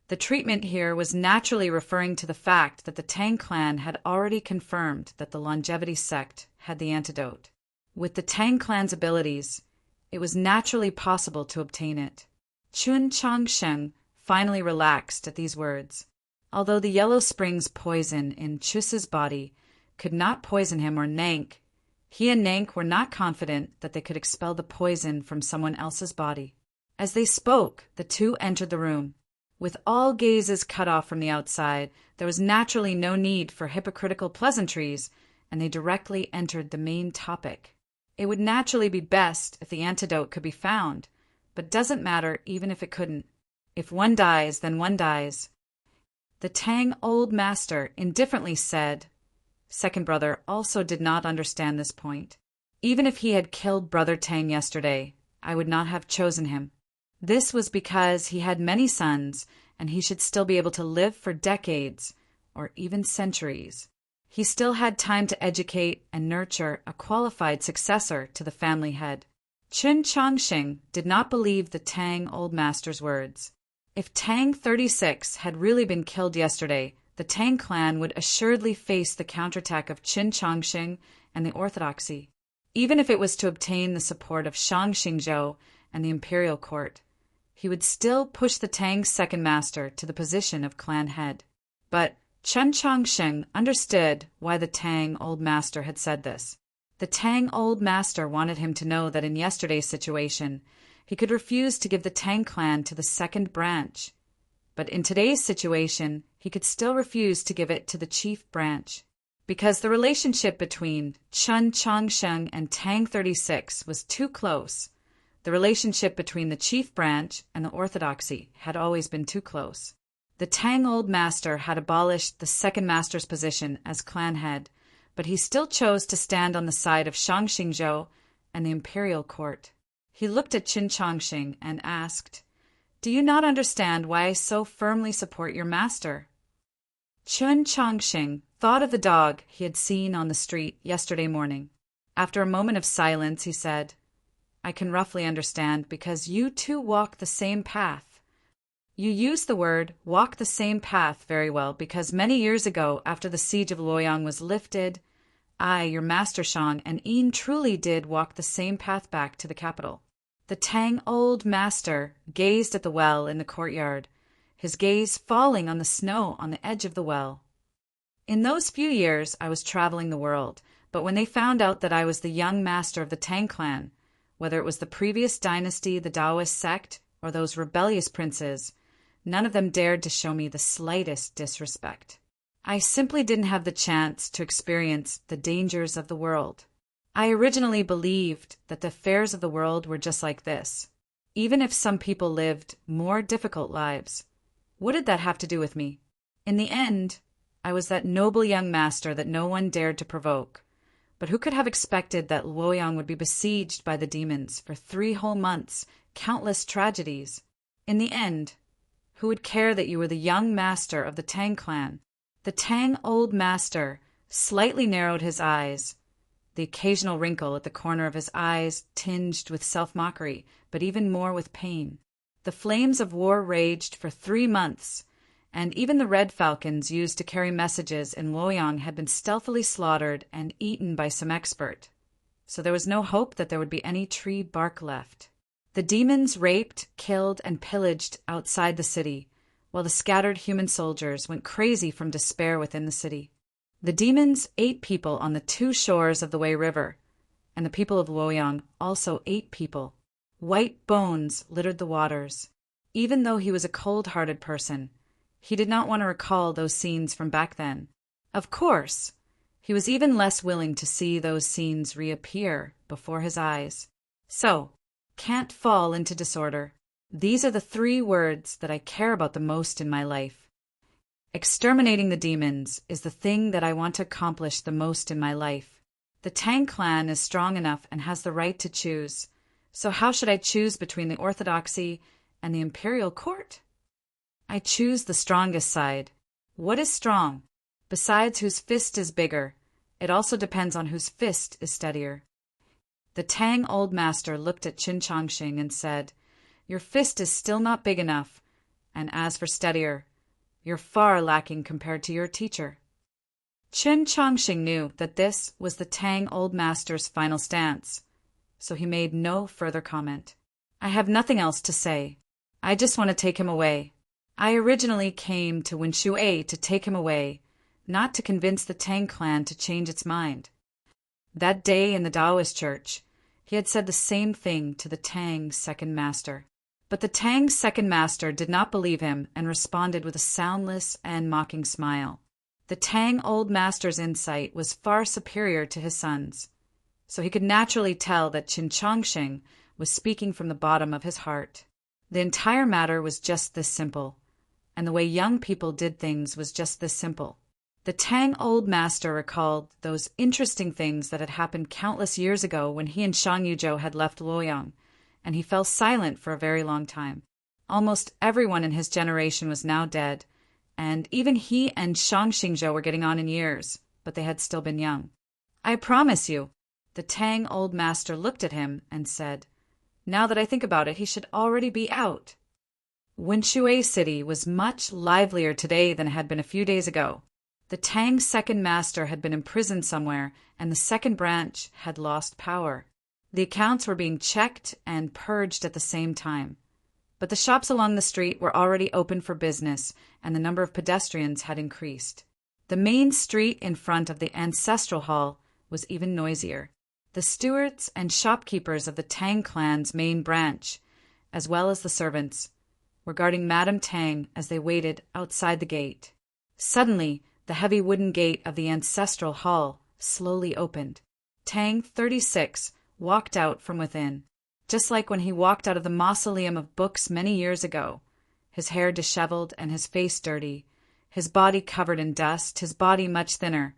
The treatment here was naturally referring to the fact that the Tang clan had already confirmed that the longevity sect had the antidote. With the Tang clan's abilities, it was naturally possible to obtain it. Qin Changsheng finally relaxed at these words. Although the yellow spring's poison in Chus's body could not poison him or Nank, he and Nank were not confident that they could expel the poison from someone else's body. As they spoke, the two entered the room. With all gazes cut off from the outside, there was naturally no need for hypocritical pleasantries, and they directly entered the main topic. It would naturally be best if the antidote could be found, but doesn't matter even if it couldn't. If one dies, then one dies. The Tang old master indifferently said. Second brother also did not understand this point. Even if he had killed brother Tang yesterday, I would not have chosen him. This was because he had many sons, and he should still be able to live for decades, or even centuries. He still had time to educate and nurture a qualified successor to the family head. Qin Changxing did not believe the Tang old master's words. If Tang 36 had really been killed yesterday, the Tang clan would assuredly face the counterattack of Qin Changxing and the orthodoxy, even if it was to obtain the support of Shang Xingzhou and the imperial court. He would still push the Tang second master to the position of clan head. But Qin Changxing understood why the Tang old master had said this. The Tang old master wanted him to know that in yesterday's situation, he could refuse to give the Tang clan to the second branch. But in today's situation, he could still refuse to give it to the chief branch. Because the relationship between Qin Changxing and Tang 36 was too close, the relationship between the chief branch and the orthodoxy had always been too close. The Tang old master had abolished the second master's position as clan head, but he still chose to stand on the side of Shang Xingzhou and the imperial court. He looked at Qin Changxing and asked, "Do you not understand why I so firmly support your master?" Qin Changxing thought of the dog he had seen on the street yesterday morning. After a moment of silence, he said, "I can roughly understand because you too walk the same path." You use the word "walk the same path" very well because many years ago, after the siege of Luoyang was lifted, I, your master Shang, and Yin truly did walk the same path back to the capital. The Tang old master gazed at the well in the courtyard, his gaze falling on the snow on the edge of the well. In those few years, I was traveling the world, but when they found out that I was the young master of the Tang clan, whether it was the previous dynasty, the Taoist sect, or those rebellious princes, none of them dared to show me the slightest disrespect. I simply didn't have the chance to experience the dangers of the world. I originally believed that the affairs of the world were just like this. Even if some people lived more difficult lives, what did that have to do with me? In the end, I was that noble young master that no one dared to provoke. But who could have expected that Luoyang would be besieged by the demons for 3 whole months, countless tragedies? In the end, who would care that you were the young master of the Tang clan? The Tang old master slightly narrowed his eyes, the occasional wrinkle at the corner of his eyes tinged with self-mockery, but even more with pain. The flames of war raged for 3 months, and even the red falcons used to carry messages in Luoyang had been stealthily slaughtered and eaten by some expert. So there was no hope that there would be any tree bark left. The demons raped, killed, and pillaged outside the city, while the scattered human soldiers went crazy from despair within the city. The demons ate people on the 2 shores of the Wei River, and the people of Luoyang also ate people. White bones littered the waters. Even though he was a cold-hearted person, he did not want to recall those scenes from back then. Of course, he was even less willing to see those scenes reappear before his eyes. So, can't fall into disorder. These are the 3 words that I care about the most in my life. Exterminating the demons is the thing that I want to accomplish the most in my life. The Tang clan is strong enough and has the right to choose. So how should I choose between the orthodoxy and the imperial court? I choose the strongest side. What is strong? Besides whose fist is bigger, it also depends on whose fist is steadier. The Tang old master looked at Qin Chongqing and said, "Your fist is still not big enough, and as for steadier, you're far lacking compared to your teacher." Qin Chongqing knew that this was the Tang old master's final stance, so he made no further comment. "I have nothing else to say. I just want to take him away. I originally came to Winshui to take him away, not to convince the Tang clan to change its mind." That day in the Taoist church, he had said the same thing to the Tang second master. But the Tang second master did not believe him and responded with a soundless and mocking smile. The Tang old master's insight was far superior to his son's, so he could naturally tell that Qin Chongqing was speaking from the bottom of his heart. The entire matter was just this simple, and the way young people did things was just this simple. The Tang old master recalled those interesting things that had happened countless years ago when he and Shang Yuzhou had left Luoyang, and he fell silent for a very long time. Almost everyone in his generation was now dead, and even he and Shang Xingzhou were getting on in years, but they had still been young. "I promise you," the Tang old master looked at him and said, "now that I think about it, he should already be out." Winshui City was much livelier today than it had been a few days ago. The Tang second master had been imprisoned somewhere, and the second branch had lost power. The accounts were being checked and purged at the same time. But the shops along the street were already open for business, and the number of pedestrians had increased. The main street in front of the ancestral hall was even noisier. The stewards and shopkeepers of the Tang clan's main branch, as well as the servants, were guarding Madame Tang as they waited outside the gate. Suddenly, the heavy wooden gate of the ancestral hall slowly opened. Tang 36 walked out from within, just like when he walked out of the mausoleum of books many years ago, his hair disheveled and his face dirty, his body covered in dust, his body much thinner,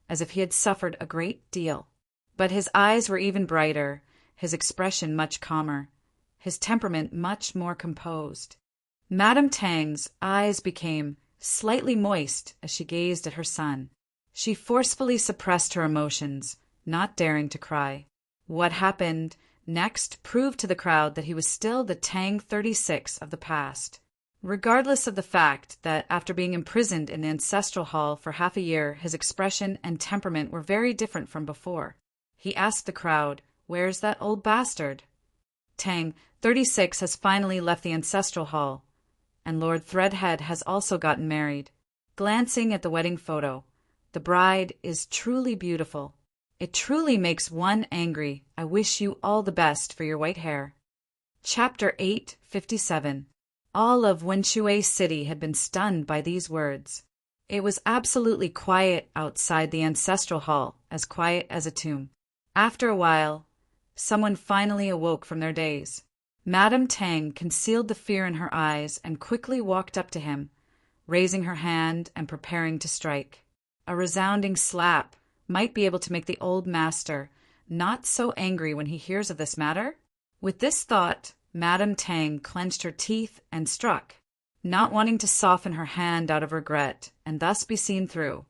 as if he had suffered a great deal. But his eyes were even brighter, his expression much calmer, his temperament much more composed. Madame Tang's eyes became slightly moist as she gazed at her son. She forcefully suppressed her emotions, not daring to cry. What happened next proved to the crowd that he was still the Tang 36 of the past. Regardless of the fact that after being imprisoned in the ancestral hall for half a year, his expression and temperament were very different from before. He asked the crowd, "Where's that old bastard?" Tang 36 has finally left the ancestral hall, and Lord Threadhead has also gotten married. Glancing at the wedding photo, the bride is truly beautiful. It truly makes one angry. I wish you all the best for your white hair. Chapter 857. All of Winshui City had been stunned by these words. It was absolutely quiet outside the ancestral hall, as quiet as a tomb. After a while, someone finally awoke from their daze. Madame Tang concealed the fear in her eyes and quickly walked up to him, raising her hand and preparing to strike. A resounding slap might be able to make the old master not so angry when he hears of this matter. With this thought, Madame Tang clenched her teeth and struck, not wanting to soften her hand out of regret and thus be seen through.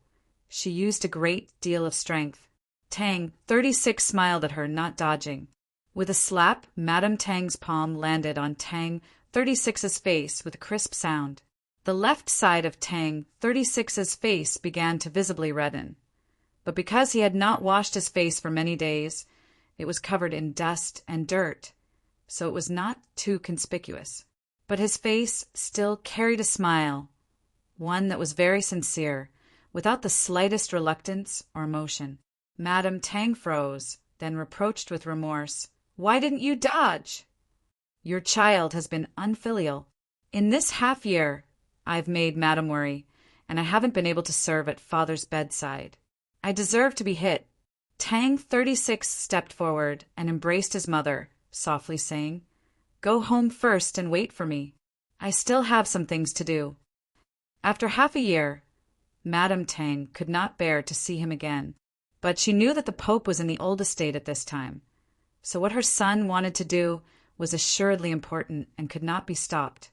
She used a great deal of strength. Tang 36 smiled at her, not dodging. With a slap, Madame Tang's palm landed on Tang 36's face with a crisp sound. The left side of Tang 36's face began to visibly redden. But because he had not washed his face for many days, it was covered in dust and dirt, so it was not too conspicuous. But his face still carried a smile, one that was very sincere, without the slightest reluctance or emotion. Madame Tang froze, then reproached with remorse, "Why didn't you dodge? Your child has been unfilial. In this half year, I've made Madame worry, and I haven't been able to serve at father's bedside. I deserve to be hit." Tang 36 stepped forward and embraced his mother, softly saying, "Go home first and wait for me. I still have some things to do." After half a year, Madame Tang could not bear to see him again, but she knew that the Pope was in the old estate at this time, so what her son wanted to do was assuredly important and could not be stopped.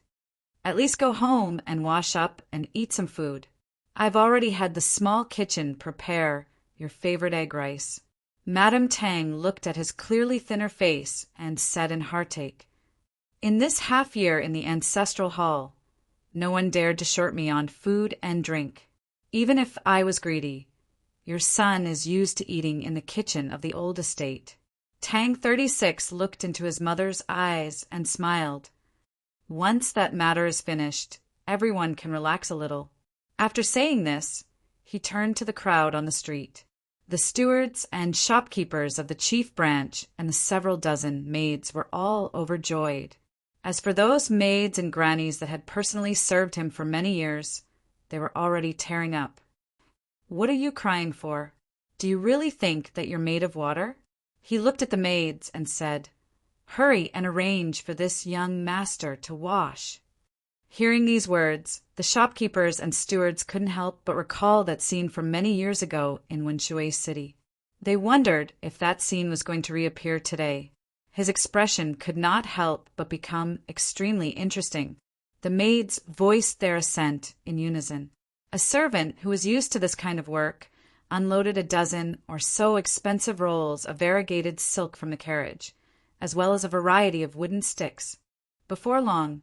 At least go home and wash up and eat some food. I've already had the small kitchen prepare your favorite egg rice. Madame Tang looked at his clearly thinner face and said in heartache, "In this half year in the ancestral hall, no one dared to short me on food and drink. Even if I was greedy, your son is used to eating in the kitchen of the old estate." Tang 36 looked into his mother's eyes and smiled. "Once that matter is finished, everyone can relax a little." After saying this, he turned to the crowd on the street. The stewards and shopkeepers of the chief branch and the several dozen maids were all overjoyed. As for those maids and grannies that had personally served him for many years, they were already tearing up. "What are you crying for? Do you really think that you're made of water?" He looked at the maids and said, "Hurry and arrange for this young master to wash." Hearing these words, the shopkeepers and stewards couldn't help but recall that scene from many years ago in Winshui City. They wondered if that scene was going to reappear today. His expression could not help but become extremely interesting. The maids voiced their assent in unison. A servant who was used to this kind of work unloaded a dozen or so expensive rolls of variegated silk from the carriage, as well as a variety of wooden sticks. Before long,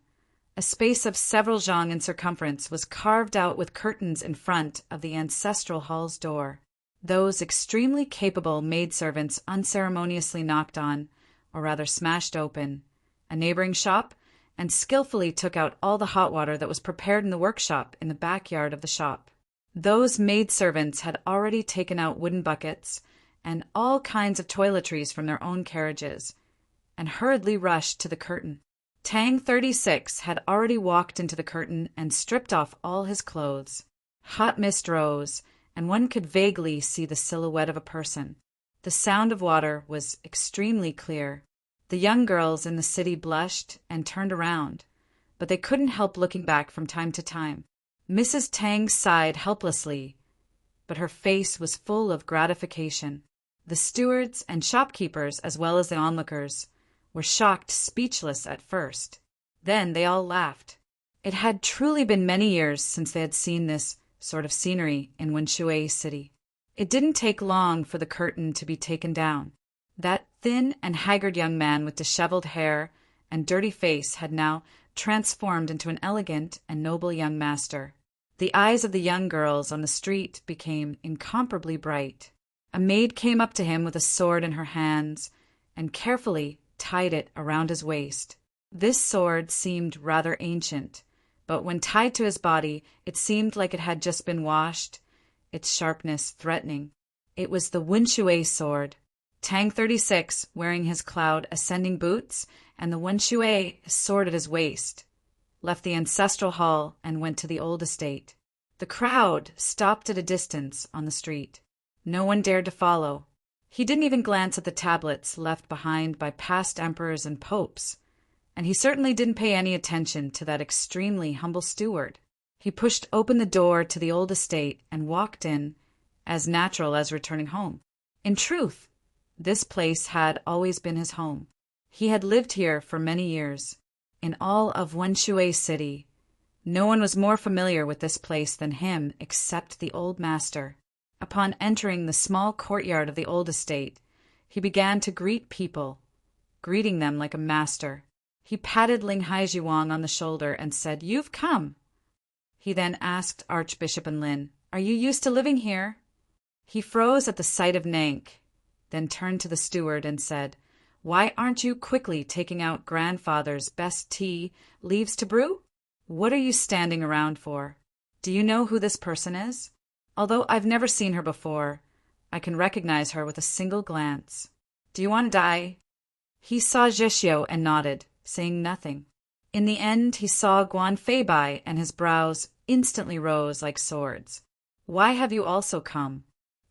a space of several zhang in circumference was carved out with curtains in front of the ancestral hall's door. Those extremely capable maidservants unceremoniously knocked on, or rather smashed open, a neighboring shop and skillfully took out all the hot water that was prepared in the workshop in the backyard of the shop. Those maidservants had already taken out wooden buckets and all kinds of toiletries from their own carriages, and hurriedly rushed to the curtain. Tang 36 had already walked into the curtain and stripped off all his clothes. Hot mist rose, and one could vaguely see the silhouette of a person. The sound of water was extremely clear. The young girls in the city blushed and turned around, but they couldn't help looking back from time to time. Mrs. Tang sighed helplessly, but her face was full of gratification. The stewards and shopkeepers, as well as the onlookers, were shocked speechless at first. Then they all laughed. It had truly been many years since they had seen this sort of scenery in Winshui City. It didn't take long for the curtain to be taken down. That thin and haggard young man with disheveled hair and dirty face had now transformed into an elegant and noble young master. The eyes of the young girls on the street became incomparably bright. A maid came up to him with a sword in her hands and carefully tied it around his waist. This sword seemed rather ancient, but when tied to his body, it seemed like it had just been washed, its sharpness threatening. It was the Winshui sword. Tang 36, wearing his cloud ascending boots and the Winshui sword at his waist, left the ancestral hall and went to the old estate. The crowd stopped at a distance on the street. No one dared to follow. He didn't even glance at the tablets left behind by past emperors and popes, and he certainly didn't pay any attention to that extremely humble steward. He pushed open the door to the old estate and walked in, as natural as returning home. In truth, this place had always been his home. He had lived here for many years. In all of Winshui City, no one was more familiar with this place than him except the old master. Upon entering the small courtyard of the old estate, he began to greet people, greeting them like a master. He patted Ling Haijiwang on the shoulder and said, "You've come." He then asked Archbishop Enlin, "Are you used to living here?" He froze at the sight of Nank, then turned to the steward and said, "Why aren't you quickly taking out grandfather's best tea leaves to brew? What are you standing around for? Do you know who this person is? Although I've never seen her before, I can recognize her with a single glance. Do you want to die?" He saw Zheshio and nodded, saying nothing. In the end, he saw Guan Feibai, and his brows instantly rose like swords. "Why have you also come?"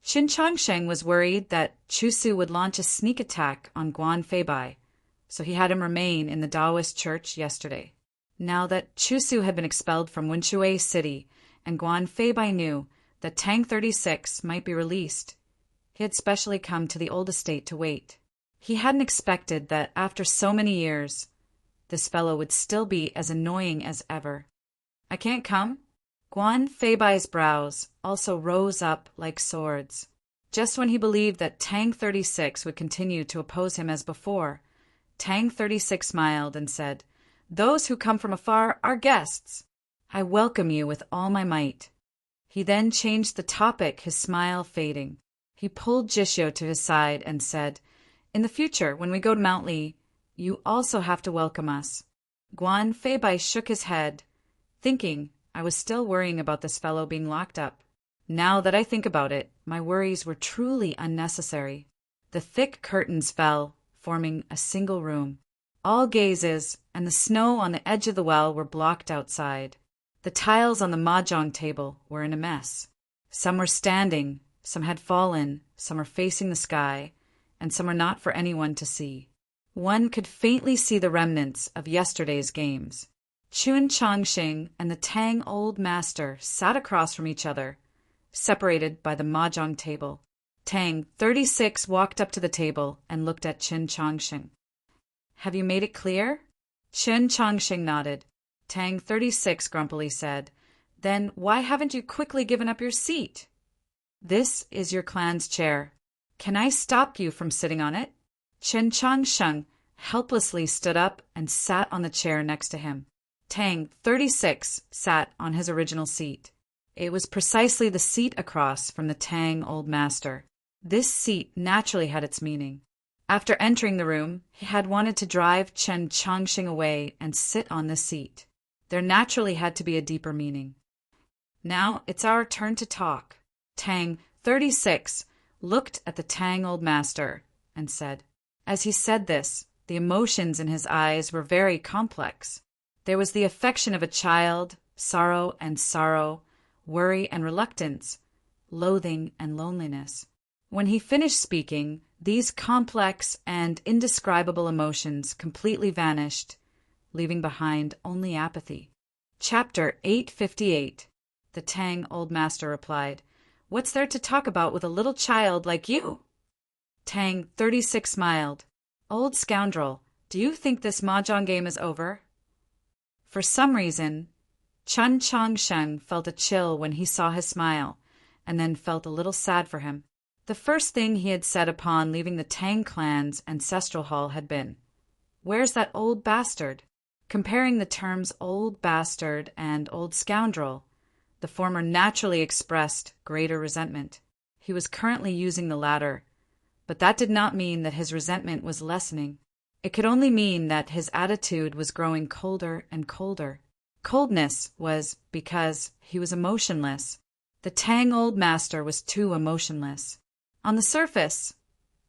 Xin Changsheng was worried that Chusu would launch a sneak attack on Guan Feibai, so he had him remain in the Taoist church yesterday. Now that Chusu had been expelled from Winshui City and Guan Feibai knew that Tang 36 might be released. He had specially come to the old estate to wait. He hadn't expected that after so many years, this fellow would still be as annoying as ever. I can't come? Guan Feibai's brows also rose up like swords. Just when he believed that Tang 36 would continue to oppose him as before, Tang 36 smiled and said, "Those who come from afar are guests. I welcome you with all my might." He then changed the topic, his smile fading. He pulled Jishio to his side and said, "In the future, when we go to Mount Li, you also have to welcome us." Guan Feibai shook his head, thinking I was still worrying about this fellow being locked up. Now that I think about it, my worries were truly unnecessary. The thick curtains fell, forming a single room. All gazes and the snow on the edge of the well were blocked outside. The tiles on the mahjong table were in a mess. Some were standing, some had fallen, some were facing the sky, and some were not for anyone to see. One could faintly see the remnants of yesterday's games. Chun Chongxing and the Tang Old Master sat across from each other, separated by the mahjong table. Tang 36 walked up to the table and looked at Chun Chongxing. "Have you made it clear?" Chun Chongxing nodded. Tang 36 grumpily said, "Then why haven't you quickly given up your seat?" "This is your clan's chair. Can I stop you from sitting on it?" Chun Chongxing helplessly stood up and sat on the chair next to him. Tang 36 sat on his original seat. It was precisely the seat across from the Tang Old Master. This seat naturally had its meaning. After entering the room, he had wanted to drive Chun Chongxing away and sit on this seat. There naturally had to be a deeper meaning. "Now it's our turn to talk." Tang 36 looked at the Tang Old Master and said. As he said this, the emotions in his eyes were very complex. There was the affection of a child, sorrow and sorrow, worry and reluctance, loathing and loneliness. When he finished speaking, these complex and indescribable emotions completely vanished, leaving behind only apathy. Chapter 858. The Tang Old Master replied, "What's there to talk about with a little child like you?" Tang 36 smiled. "Old scoundrel, do you think this mahjong game is over?" For some reason, Chun Chongsheng felt a chill when he saw his smile, and then felt a little sad for him. The first thing he had said upon leaving the Tang clan's ancestral hall had been, "Where's that old bastard?" Comparing the terms old bastard and old scoundrel, the former naturally expressed greater resentment. He was currently using the latter, but that did not mean that his resentment was lessening. It could only mean that his attitude was growing colder and colder. Coldness was because he was emotionless. The Tang Old Master was too emotionless. On the surface,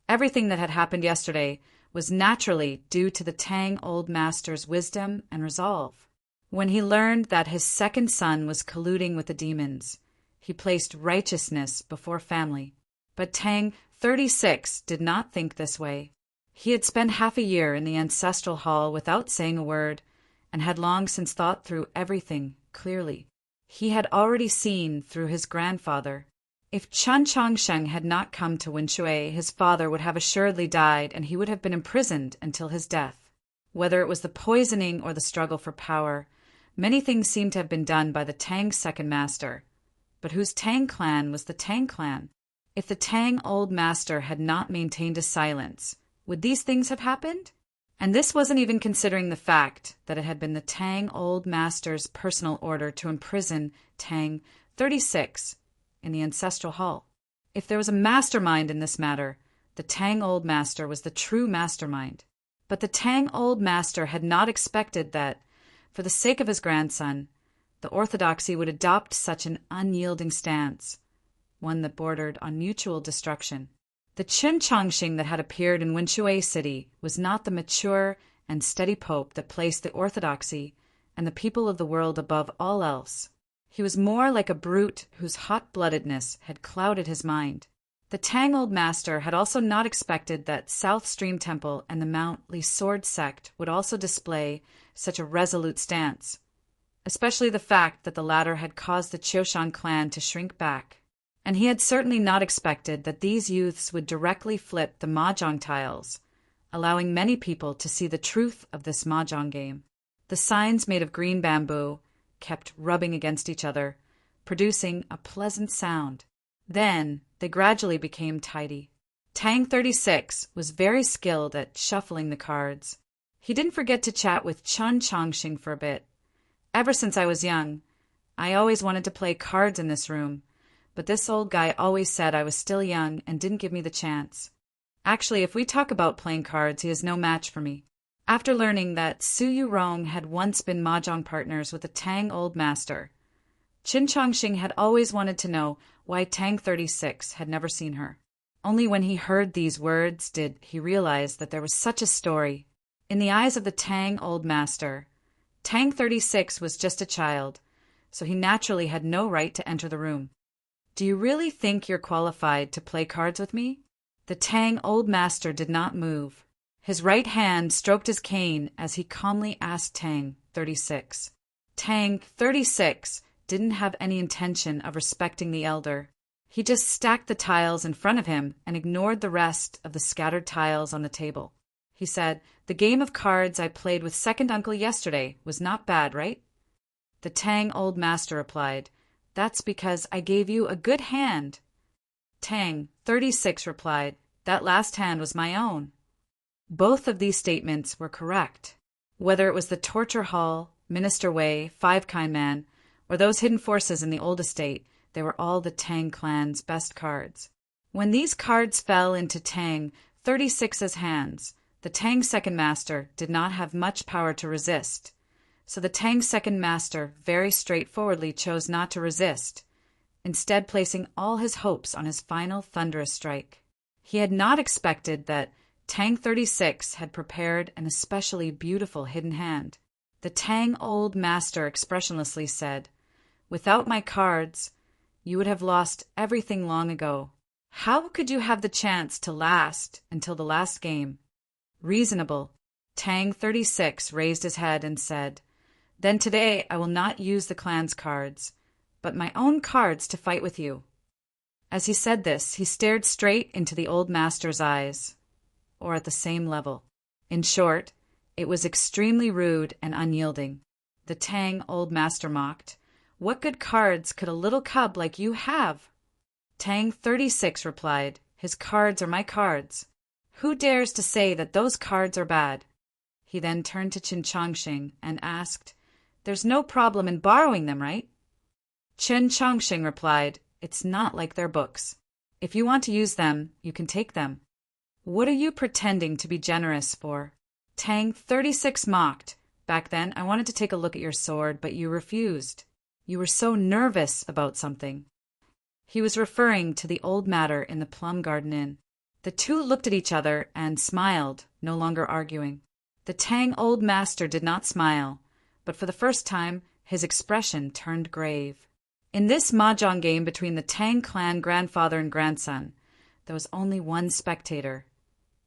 everything that had happened yesterday was naturally due to the Tang Old Master's wisdom and resolve. When he learned that his second son was colluding with the demons, he placed righteousness before family. But Tang 36 did not think this way. He had spent half a year in the ancestral hall without saying a word, and had long since thought through everything clearly. He had already seen through his grandfather. If Chun Chongsheng had not come to Winshui, his father would have assuredly died, and he would have been imprisoned until his death. Whether it was the poisoning or the struggle for power, many things seemed to have been done by the Tang second master. But whose Tang clan was the Tang clan? If the Tang Old Master had not maintained a silence, would these things have happened? And this wasn't even considering the fact that it had been the Tang Old Master's personal order to imprison Tang 36 in the ancestral hall. If there was a mastermind in this matter, the Tang Old Master was the true mastermind. But the Tang Old Master had not expected that, for the sake of his grandson, the orthodoxy would adopt such an unyielding stance, one that bordered on mutual destruction. The Chun Chongxing that had appeared in Winshui City was not the mature and steady pope that placed the orthodoxy and the people of the world above all else. He was more like a brute whose hot-bloodedness had clouded his mind. The Tang Old Master had also not expected that South Stream Temple and the Mount Li Sword sect would also display such a resolute stance. especially the fact that the latter had caused the Qiushan clan to shrink back. And he had certainly not expected that these youths would directly flip the mahjong tiles, allowing many people to see the truth of this mahjong game. The signs made of green bamboo kept rubbing against each other, producing a pleasant sound. Then they gradually became tidy. Tang 36 was very skilled at shuffling the cards. He didn't forget to chat with Chun Chongxing for a bit. Ever since I was young, I always wanted to play cards in this room, but this old guy always said I was still young and didn't give me the chance. Actually, if we talk about playing cards, he is no match for me. After learning that Su Yurong had once been mahjong partners with a Tang old master, Qin Chongxing had always wanted to know why Tang 36 had never seen her. Only when he heard these words did he realize that there was such a story. In the eyes of the Tang old master, Tang 36 was just a child, so he naturally had no right to enter the room. "Do you really think you're qualified to play cards with me?" The Tang old master did not move. His right hand stroked his cane as he calmly asked Tang 36. Tang 36 didn't have any intention of respecting the elder. He just stacked the tiles in front of him and ignored the rest of the scattered tiles on the table. He said, "The game of cards I played with second uncle yesterday was not bad, right?" The Tang old master replied, "That's because I gave you a good hand." Tang 36 replied, "That last hand was my own." Both of these statements were correct. Whether it was the torture hall, Minister Wei, Five-Kind Man, or those hidden forces in the old estate, they were all the Tang clan's best cards. When these cards fell into Tang 36's hands, the Tang second master did not have much power to resist. So the Tang second master very straightforwardly chose not to resist, instead placing all his hopes on his final thunderous strike. He had not expected that Tang 36 had prepared an especially beautiful hidden hand. The Tang old master expressionlessly said, "Without my cards, you would have lost everything long ago. How could you have the chance to last until the last game?" "Reasonable." Tang 36 raised his head and said, "Then today I will not use the clan's cards, but my own cards to fight with you." As he said this, he stared straight into the old master's eyes, or at the same level. In short, it was extremely rude and unyielding. The Tang old master mocked, "What good cards could a little cub like you have?" Tang 36 replied, "His cards are my cards. Who dares to say that those cards are bad?" He then turned to Qin Chongxing and asked, "There's no problem in borrowing them, right?" Qin Chongxing replied, "It's not like their books. If you want to use them, you can take them. What are you pretending to be generous for?" Tang 36 mocked, "Back then I wanted to take a look at your sword, but you refused. You were so nervous about something." He was referring to the old matter in the Plum Garden Inn. The two looked at each other and smiled, no longer arguing. The Tang old master did not smile, but for the first time his expression turned grave. In this mahjong game between the Tang clan grandfather and grandson, there was only one spectator,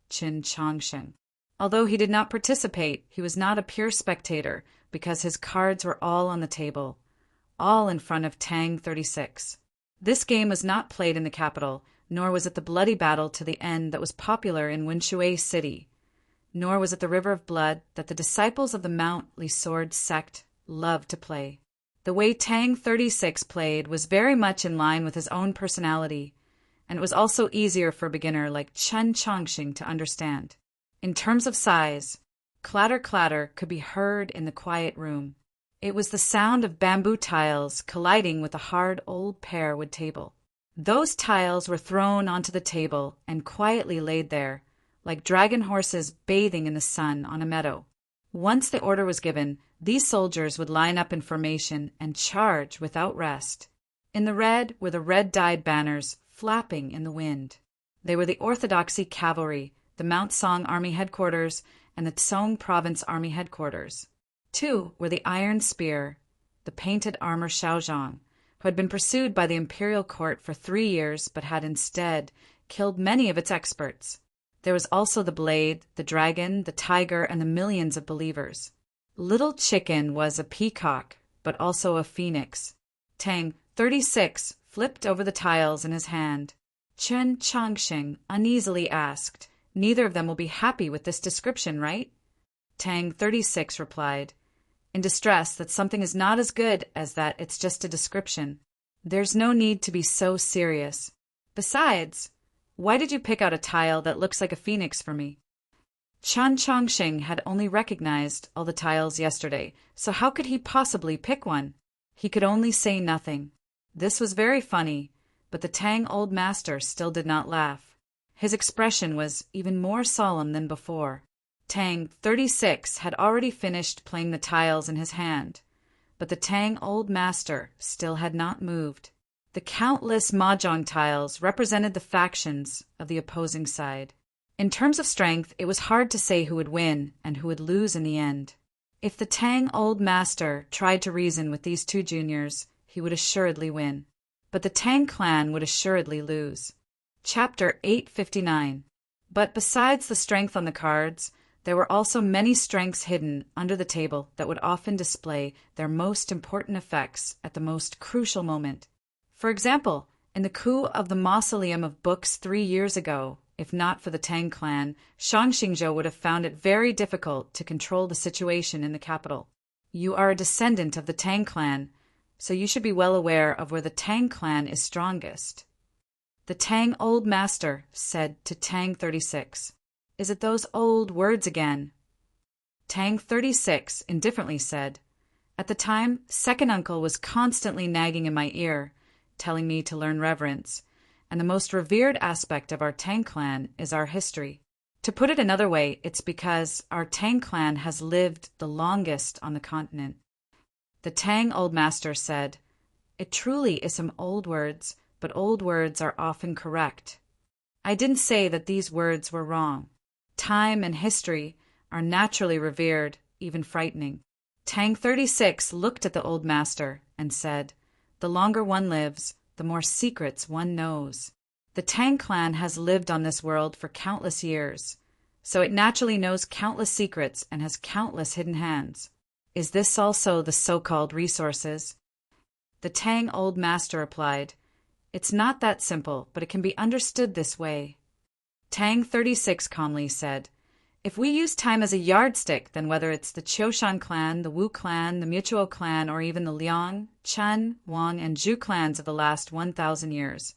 Qin Chongxing. Although he did not participate, he was not a pure spectator because his cards were all on the table, all in front of Tang 36. This game was not played in the capital, nor was it the bloody battle to the end that was popular in Winshui City, nor was it the River of Blood that the disciples of the Mount Lisord sect loved to play. The way Tang 36 played was very much in line with his own personality, and it was also easier for a beginner like Qin Chongxing to understand. In terms of size, clatter clatter could be heard in the quiet room. It was the sound of bamboo tiles colliding with a hard old pear wood table. Those tiles were thrown onto the table and quietly laid there, like dragon horses bathing in the sun on a meadow. Once the order was given, these soldiers would line up in formation and charge without rest. In the red were the red-dyed banners flapping in the wind. They were the Orthodoxy Cavalry, the Mount Song Army Headquarters, and the Tsong Province Army Headquarters. Two were the Iron Spear, the painted armor Shaozhong, who had been pursued by the imperial court for 3 years but had instead killed many of its experts. There was also the Blade, the Dragon, the Tiger, and the millions of believers. Little Chicken was a peacock, but also a phoenix. Tang, 36, flipped over the tiles in his hand. Chen Changxing uneasily asked, "Neither of them will be happy with this description, right?" Tang, 36, replied, in distress that something is not as good as that it's just a description. There's no need to be so serious. Besides, why did you pick out a tile that looks like a phoenix for me? Chen Changxing had only recognized all the tiles yesterday, so how could he possibly pick one? He could only say nothing. This was very funny, but the Tang old master still did not laugh. His expression was even more solemn than before. Tang, 36, had already finished playing the tiles in his hand, but the Tang old master still had not moved. The countless mahjong tiles represented the factions of the opposing side. In terms of strength, it was hard to say who would win and who would lose in the end. If the Tang old master tried to reason with these two juniors, he would assuredly win. But the Tang clan would assuredly lose. Chapter 859. But besides the strength on the cards, there were also many strengths hidden under the table that would often display their most important effects at the most crucial moment. For example, in the coup of the Mausoleum of Books 3 years ago, if not for the Tang clan, Shang Xingzhou would have found it very difficult to control the situation in the capital. You are a descendant of the Tang clan, so you should be well aware of where the Tang clan is strongest. The Tang old master said to Tang 36, "Is it those old words again?" Tang 36 indifferently said, "At the time, second uncle was constantly nagging in my ear, telling me to learn reverence, and the most revered aspect of our Tang clan is our history. To put it another way, it's because our Tang clan has lived the longest on the continent." The Tang old master said, "It truly is some old words, but old words are often correct. I didn't say that these words were wrong. Time and history are naturally revered, even frightening." Tang 36 looked at the old master and said, "The longer one lives, the more secrets one knows. The Tang clan has lived on this world for countless years, so it naturally knows countless secrets and has countless hidden hands. Is this also the so-called resources?" The Tang old master replied, "It's not that simple, but it can be understood this way." Tang 36 calmly said, "If we use time as a yardstick, then whether it's the Qiushan clan, the Wu clan, the Mutuo clan, or even the Liang, Chen, Wang, and Zhu clans of the last 1,000 years,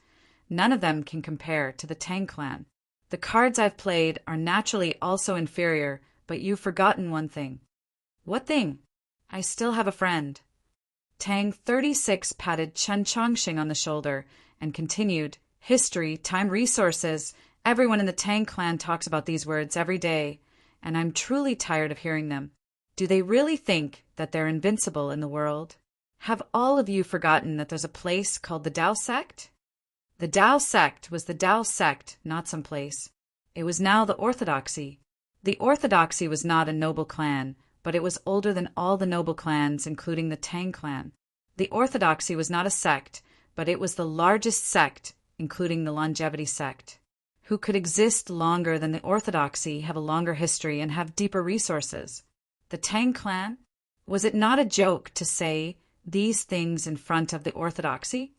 none of them can compare to the Tang clan. The cards I've played are naturally also inferior, but you've forgotten one thing." "What thing?" "I still have a friend." Tang 36 patted Chen Chongqing on the shoulder and continued, "History, time, resources. Everyone in the Tang clan talks about these words every day, and I'm truly tired of hearing them. Do they really think that they're invincible in the world? Have all of you forgotten that there's a place called the Dao sect?" The Dao sect was the Dao sect, not some place. It was now the Orthodoxy. The Orthodoxy was not a noble clan, but it was older than all the noble clans, including the Tang clan. The Orthodoxy was not a sect, but it was the largest sect, including the longevity sect. Who could exist longer than the Orthodoxy, have a longer history, and have deeper resources? The Tang clan? Was it not a joke to say these things in front of the Orthodoxy?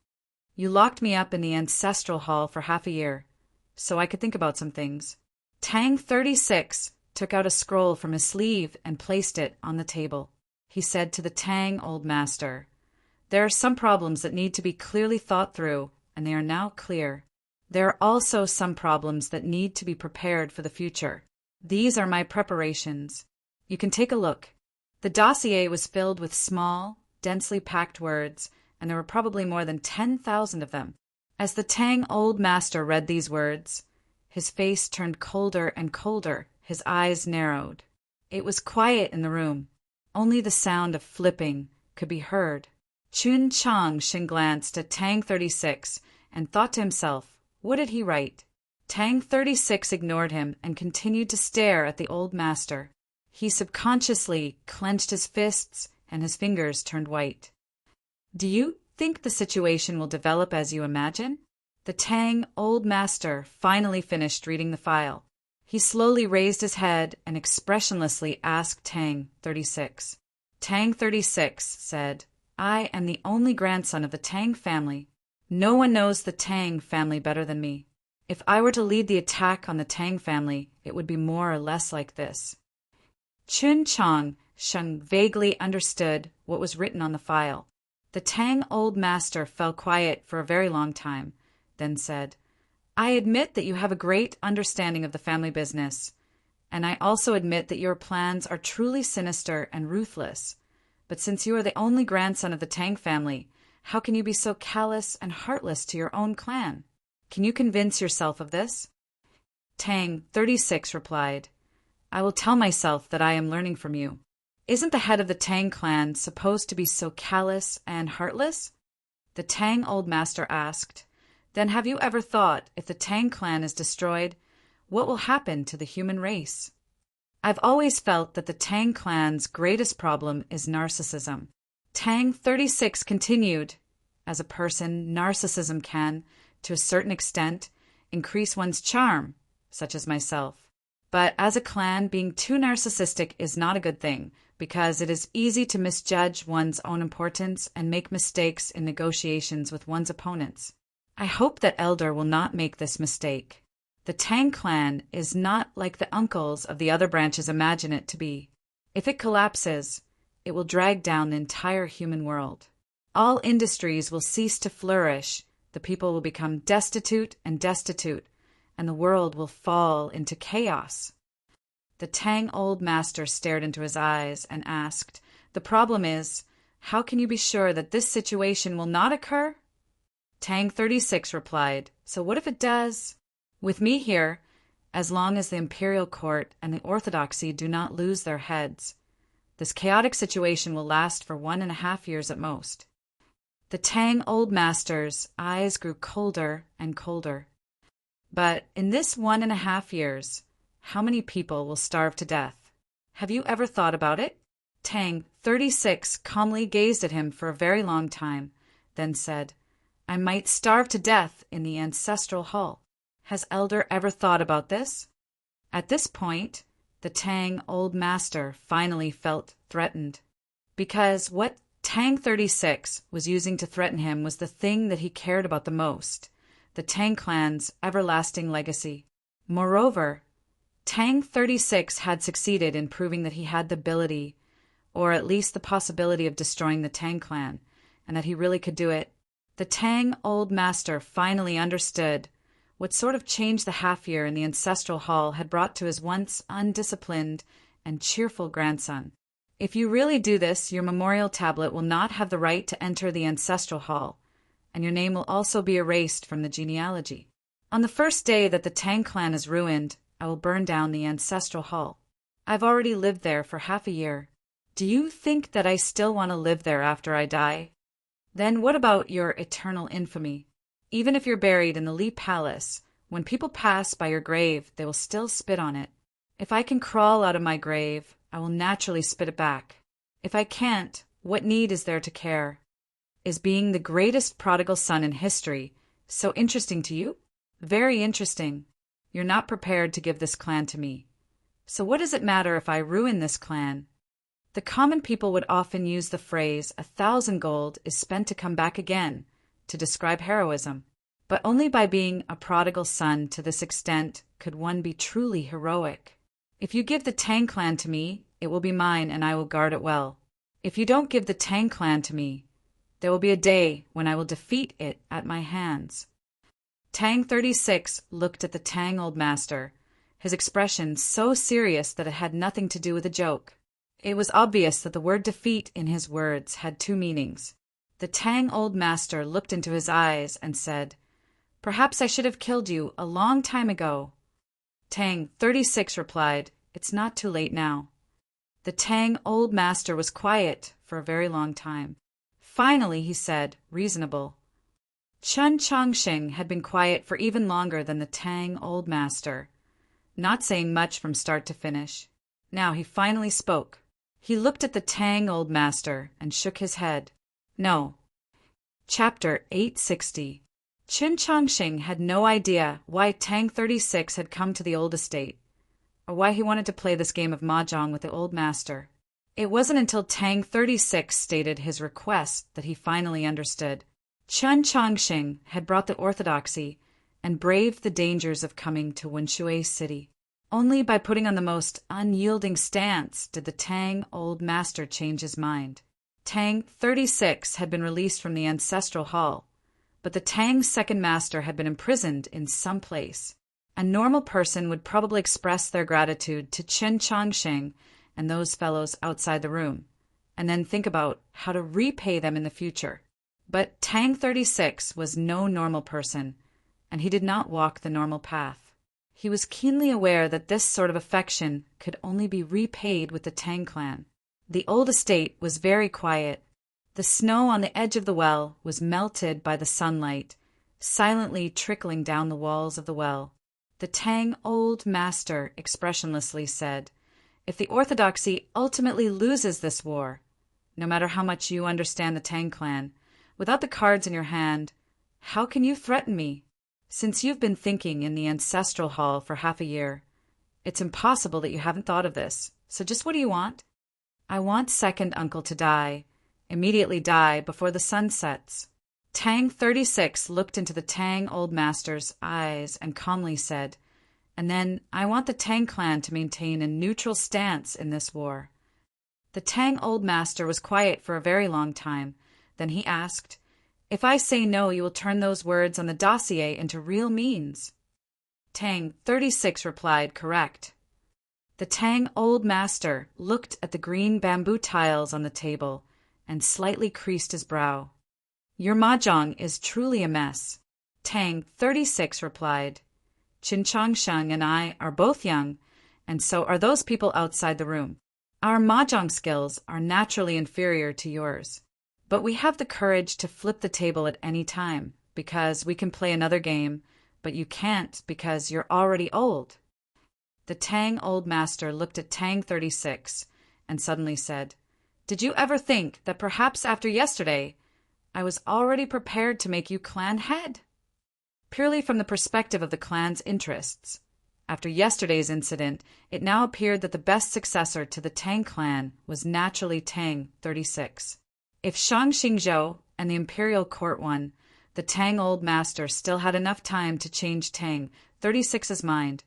You locked me up in the ancestral hall for half a year, so I could think about some things. Tang 36 took out a scroll from his sleeve and placed it on the table. He said to the Tang old master, "There are some problems that need to be clearly thought through, and they are now clear. There are also some problems that need to be prepared for the future. These are my preparations. You can take a look." The dossier was filled with small, densely packed words, and there were probably more than 10,000 of them. As the Tang old master read these words, his face turned colder and colder, his eyes narrowed. It was quiet in the room. Only the sound of flipping could be heard. Chun Changxing glanced at Tang 36 and thought to himself, what did he write? Tang 36 ignored him and continued to stare at the old master. He subconsciously clenched his fists and his fingers turned white. "Do you think the situation will develop as you imagine?" The Tang old master finally finished reading the file. He slowly raised his head and expressionlessly asked Tang 36. Tang 36 said, I am the only grandson of the Tang family. No one knows the Tang family better than me. If I were to lead the attack on the Tang family, it would be more or less like this. Chun Chong Sheng vaguely understood what was written on the file. The Tang old master fell quiet for a very long time, then said, I admit that you have a great understanding of the family business, and I also admit that your plans are truly sinister and ruthless. But since you are the only grandson of the Tang family, how can you be so callous and heartless to your own clan? Can you convince yourself of this? Tang 36 replied, I will tell myself that I am learning from you. Isn't the head of the Tang clan supposed to be so callous and heartless? The Tang old master asked, Then have you ever thought, if the Tang clan is destroyed, what will happen to the human race? I've always felt that the Tang clan's greatest problem is narcissism. Tang 36 continued, As a person, narcissism can, to a certain extent, increase one's charm, such as myself. But as a clan, being too narcissistic is not a good thing, because it is easy to misjudge one's own importance and make mistakes in negotiations with one's opponents. I hope that Elder will not make this mistake. The Tang clan is not like the uncles of the other branches imagine it to be. If it collapses, it will drag down the entire human world. All industries will cease to flourish, the people will become destitute, and the world will fall into chaos. The Tang old master stared into his eyes and asked, The problem is, how can you be sure that this situation will not occur? Tang 36 replied, So what if it does? With me here, as long as the imperial court and the orthodoxy do not lose their heads, this chaotic situation will last for 1.5 years at most. The Tang old master's eyes grew colder and colder. But in this 1.5 years, how many people will starve to death? Have you ever thought about it? Tang 36 calmly gazed at him for a very long time, then said, I might starve to death in the ancestral hall. Has Elder ever thought about this? At this point, the Tang old master finally felt threatened, because what Tang 36 was using to threaten him was the thing that he cared about the most, the Tang clan's everlasting legacy. Moreover, Tang 36 had succeeded in proving that he had the ability, or at least the possibility of destroying the Tang clan, and that he really could do it. The Tang old master finally understood what sort of change the half-year in the ancestral hall had brought to his once undisciplined and cheerful grandson. If you really do this, your memorial tablet will not have the right to enter the ancestral hall, and your name will also be erased from the genealogy. On the first day that the Tang clan is ruined, I will burn down the ancestral hall. I've already lived there for half a year. Do you think that I still want to live there after I die? Then what about your eternal infamy? Even if you're buried in the Li Palace, when people pass by your grave, they will still spit on it. If I can crawl out of my grave, I will naturally spit it back. If I can't, what need is there to care? Is being the greatest prodigal son in history so interesting to you? Very interesting. You're not prepared to give this clan to me. So what does it matter if I ruin this clan? The common people would often use the phrase 1,000 gold is spent to come back again to describe heroism. But only by being a prodigal son to this extent could one be truly heroic. If you give the Tang clan to me, it will be mine and I will guard it well. If you don't give the Tang clan to me, there will be a day when I will defeat it at my hands. Tang 36 looked at the Tang old master, his expression so serious that it had nothing to do with a joke. It was obvious that the word defeat in his words had two meanings. The Tang old master looked into his eyes and said, Perhaps I should have killed you a long time ago. Tang 36 replied, It's not too late now. The Tang old master was quiet for a very long time. Finally he said, reasonable. Chun Chongqing had been quiet for even longer than the Tang old master, not saying much from start to finish. Now he finally spoke. He looked at the Tang old master and shook his head. No. Chapter 860. Chun Chongqing had no idea why Tang 36 had come to the old estate, or why he wanted to play this game of mahjong with the old master. It wasn't until Tang 36 stated his request that he finally understood. Chen Chongqing had brought the orthodoxy and braved the dangers of coming to Wenshui City. Only by putting on the most unyielding stance did the Tang Old Master change his mind. Tang 36 had been released from the ancestral hall, but the Tang Second Master had been imprisoned in some place. A normal person would probably express their gratitude to Chen Chongqing and those fellows outside the room, and then think about how to repay them in the future. But Tang 36 was no normal person, and he did not walk the normal path. He was keenly aware that this sort of affection could only be repaid with the Tang clan. The old estate was very quiet. The snow on the edge of the well was melted by the sunlight, silently trickling down the walls of the well. The Tang Old Master expressionlessly said, "If the orthodoxy ultimately loses this war, no matter how much you understand the Tang clan, without the cards in your hand, how can you threaten me? Since you've been thinking in the ancestral hall for half a year, it's impossible that you haven't thought of this. So just what do you want?" "I want second uncle to die, immediately die before the sun sets." Tang 36 looked into the Tang Old Master's eyes and calmly said, "And then I want the Tang clan to maintain a neutral stance in this war." The Tang Old Master was quiet for a very long time. Then he asked, "If I say no, you will turn those words on the dossier into real means?" Tang 36 replied, "Correct." The Tang Old Master looked at the green bamboo tiles on the table and slightly creased his brow. "Your mahjong is truly a mess." Tang 36 replied, "Qin Chongsheng and I are both young, and so are those people outside the room. Our mahjong skills are naturally inferior to yours, but we have the courage to flip the table at any time, because we can play another game, but you can't because you're already old." The Tang Old Master looked at Tang 36 and suddenly said, "Did you ever think that perhaps after yesterday I was already prepared to make you clan head?" Purely from the perspective of the clan's interests, after yesterday's incident, it now appeared that the best successor to the Tang clan was naturally Tang 36. If Shang Xingzhou and the imperial court won, the Tang Old Master still had enough time to change Tang 36's mind,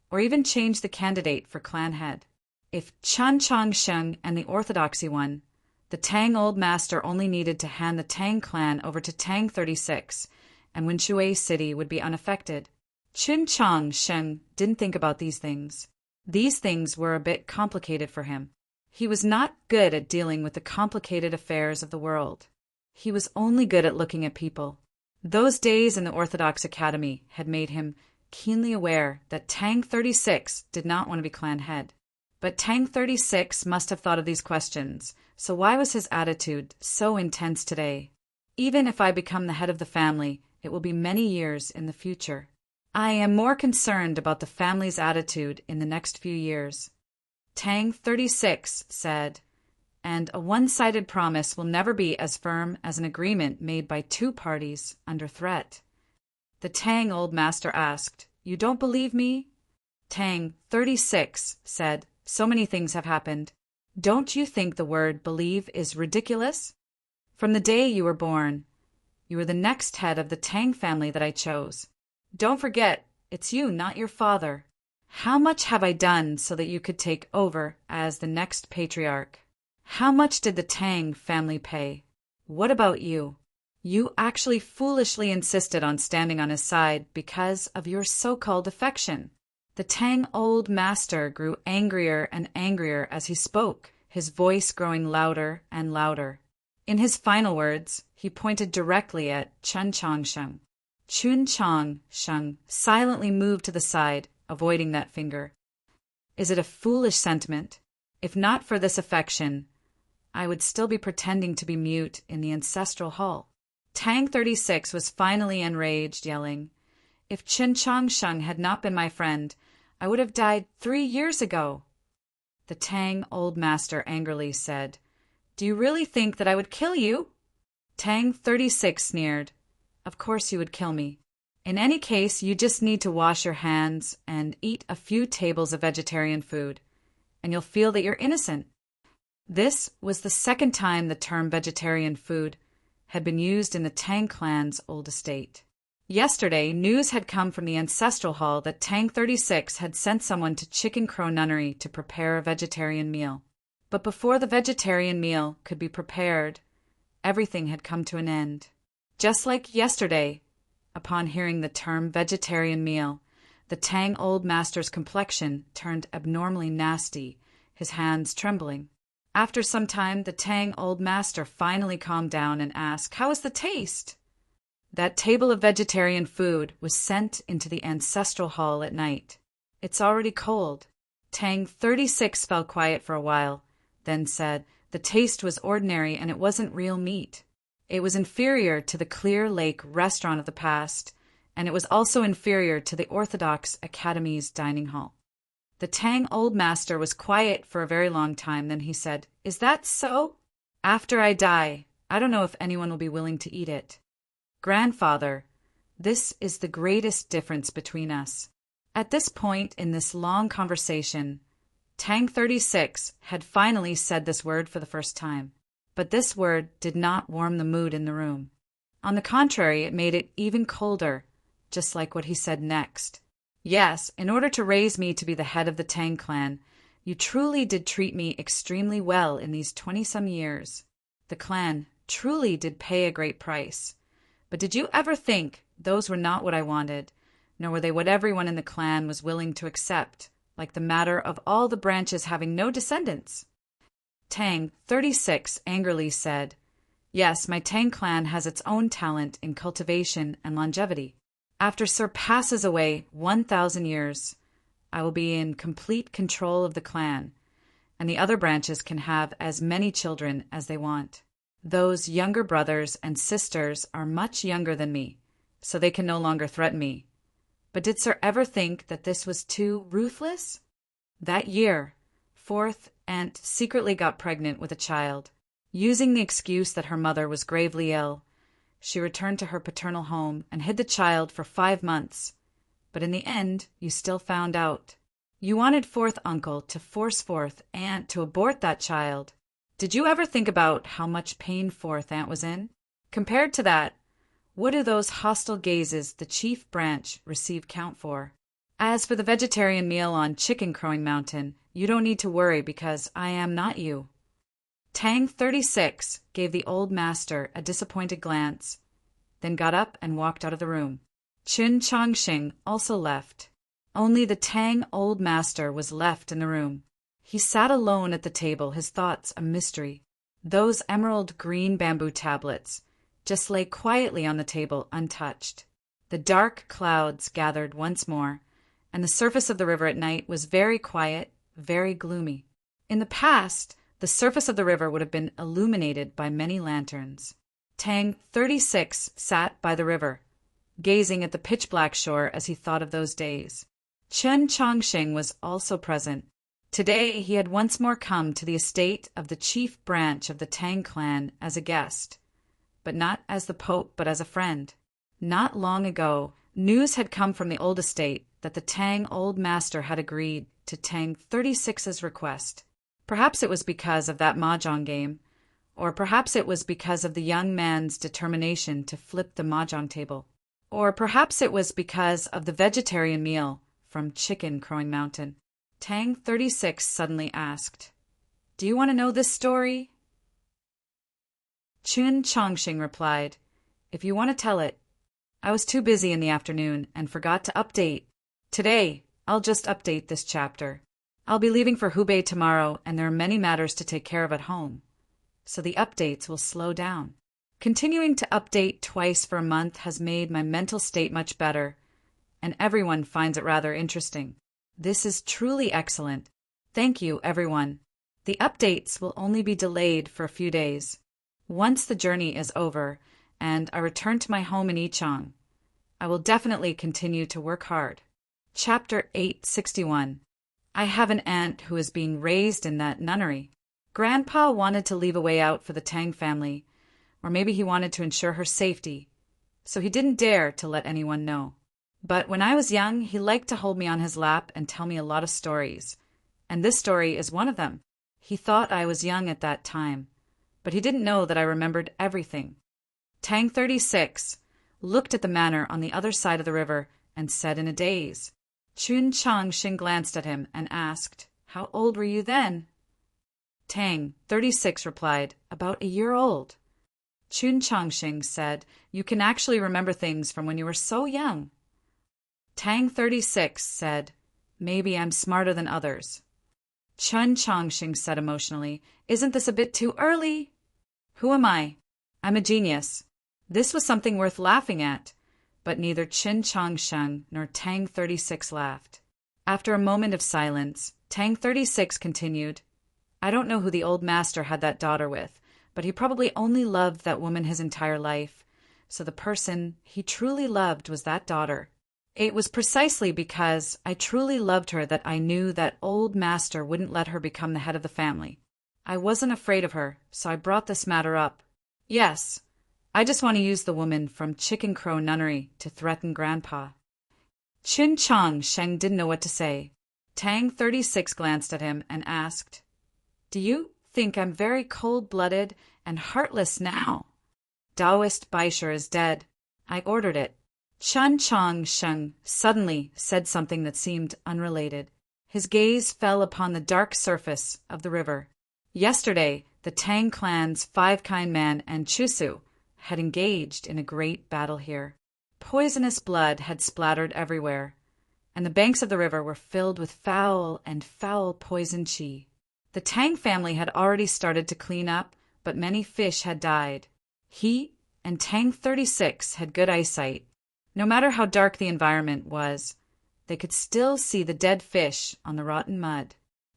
or even change the candidate for clan head. If Chen Chongsheng and the orthodoxy won, the Tang Old Master only needed to hand the Tang clan over to Tang 36, and Wenshui City would be unaffected. Qin Chongsheng didn't think about these things. These things were a bit complicated for him. He was not good at dealing with the complicated affairs of the world. He was only good at looking at people. Those days in the Orthodox Academy had made him keenly aware that Tang 36 did not want to be clan head. But Tang 36 must have thought of these questions, so why was his attitude so intense today? "Even if I become the head of the family, it will be many years in the future. I am more concerned about the family's attitude in the next few years." Tang 36 said, "And a one-sided promise will never be as firm as an agreement made by two parties under threat." The Tang Old Master asked, "You don't believe me?" Tang 36 said, "So many things have happened. Don't you think the word believe is ridiculous? From the day you were born, you were the next head of the Tang family that I chose. Don't forget, it's you, not your father. How much have I done so that you could take over as the next patriarch? How much did the Tang family pay? What about you? You actually foolishly insisted on standing on his side because of your so-called affection." The Tang Old Master grew angrier and angrier as he spoke, his voice growing louder and louder. In his final words, he pointed directly at Chen Chongsheng. Chun Chongsheng silently moved to the side, avoiding that finger. "Is it a foolish sentiment? If not for this affection, I would still be pretending to be mute in the ancestral hall." Tang 36 was finally enraged, yelling, "If Chen Chongsheng had not been my friend, I would have died 3 years ago." The Tang Old Master angrily said, "Do you really think that I would kill you?" Tang 36 sneered, "Of course you would kill me. In any case, you just need to wash your hands and eat a few tables of vegetarian food, and you'll feel that you're innocent." This was the second time the term vegetarian food had been used in the Tang clan's old estate. Yesterday, news had come from the ancestral hall that Tang 36 had sent someone to Chicken Crow Nunnery to prepare a vegetarian meal. But before the vegetarian meal could be prepared, everything had come to an end. Just like yesterday, upon hearing the term vegetarian meal, the Tang old master's complexion turned abnormally nasty, his hands trembling. After some time, the Tang old master finally calmed down and asked, "How is the taste?" That table of vegetarian food was sent into the ancestral hall at night. "It's already cold." Tang 36 fell quiet for a while, then said, "The taste was ordinary and it wasn't real meat. It was inferior to the Clear Lake restaurant of the past, and it was also inferior to the Orthodox Academy's dining hall." The Tang old master was quiet for a very long time, then he said, "Is that so? After I die, I don't know if anyone will be willing to eat it. Grandfather, this is the greatest difference between us." At this point in this long conversation, Tang 36 had finally said this word for the first time. But this word did not warm the mood in the room. On the contrary, it made it even colder, just like what he said next. "Yes, in order to raise me to be the head of the Tang clan, you truly did treat me extremely well in these 20-some years. The clan truly did pay a great price. But did you ever think those were not what I wanted, nor were they what everyone in the clan was willing to accept, like the matter of all the branches having no descendants?" Tang 36 angrily said, "Yes, my Tang clan has its own talent in cultivation and longevity. After Sir passes away 1,000 years, I will be in complete control of the clan, and the other branches can have as many children as they want. Those younger brothers and sisters are much younger than me, so they can no longer threaten me. But did Sir ever think that this was too ruthless?" That year, Fourth Aunt secretly got pregnant with a child. Using the excuse that her mother was gravely ill, she returned to her paternal home and hid the child for 5 months. But in the end, you still found out. You wanted Fourth Uncle to force Fourth Aunt to abort that child. Did you ever think about how much pain Fourth Aunt was in? Compared to that, what do those hostile gazes the chief branch receive count for? As for the vegetarian meal on Chicken Crowing Mountain, you don't need to worry because I am not you." Tang 36 gave the old master a disappointed glance, then got up and walked out of the room. Chun Chongxing also left. Only the Tang old master was left in the room. He sat alone at the table, his thoughts a mystery. Those emerald green bamboo tablets just lay quietly on the table untouched. The dark clouds gathered once more, and the surface of the river at night was very quiet, very gloomy. In the past, the surface of the river would have been illuminated by many lanterns. Tang 36 sat by the river, gazing at the pitch-black shore as he thought of those days. Chun Chongxing was also present. Today he had once more come to the estate of the chief branch of the Tang clan as a guest, but not as the Pope but as a friend. Not long ago, news had come from the old estate that the Tang old master had agreed to Tang 36's request. Perhaps it was because of that mahjong game, or perhaps it was because of the young man's determination to flip the mahjong table, or perhaps it was because of the vegetarian meal from Chicken Crowing Mountain. Tang 36 suddenly asked, "Do you want to know this story?" Chun Chongxing replied, "If you want to tell it. I was too busy in the afternoon and forgot to update. Today, I'll just update this chapter. I'll be leaving for Hubei tomorrow, and there are many matters to take care of at home, so the updates will slow down. Continuing to update twice for a month has made my mental state much better, and everyone finds it rather interesting. This is truly excellent. Thank you, everyone. The updates will only be delayed for a few days. Once the journey is over, and I return to my home in Yichang, I will definitely continue to work hard." Chapter 861. I have an aunt who is being raised in that nunnery. Grandpa wanted to leave a way out for the Tang family, or maybe he wanted to ensure her safety, so he didn't dare to let anyone know. But when I was young, he liked to hold me on his lap and tell me a lot of stories, and this story is one of them. He thought I was young at that time, but he didn't know that I remembered everything. Tang 36 looked at the manor on the other side of the river and said in a daze. Chun Changxing glanced at him and asked, "How old were you then?" Tang 36 replied, "About a year old." Chun Changxing said, "You can actually remember things from when you were so young." Tang 36 said, "Maybe I'm smarter than others." Chun Changxing said emotionally, "Isn't this a bit too early?" "Who am I? I'm a genius." This was something worth laughing at, but neither Chun Changxing nor Tang 36 laughed. After a moment of silence, Tang 36 continued, "I don't know who the old master had that daughter with, but he probably only loved that woman his entire life, so the person he truly loved was that daughter. It was precisely because I truly loved her that I knew that old master wouldn't let her become the head of the family. I wasn't afraid of her, so I brought this matter up. Yes, I just want to use the woman from Chicken Crow Nunnery to threaten Grandpa." Chun Changxing didn't know what to say. Tang 36 glanced at him and asked, "Do you think I'm very cold-blooded and heartless now?" "Taoist Baisher is dead. I ordered it." Chun Changxing suddenly said something that seemed unrelated. His gaze fell upon the dark surface of the river. Yesterday, the Tang clan's Five Kind Man and Chusu had engaged in a great battle here. Poisonous blood had splattered everywhere, and the banks of the river were filled with foul poison chi. The Tang family had already started to clean up, but many fish had died. He and Tang 36 had good eyesight. No matter how dark the environment was, they could still see the dead fish on the rotten mud.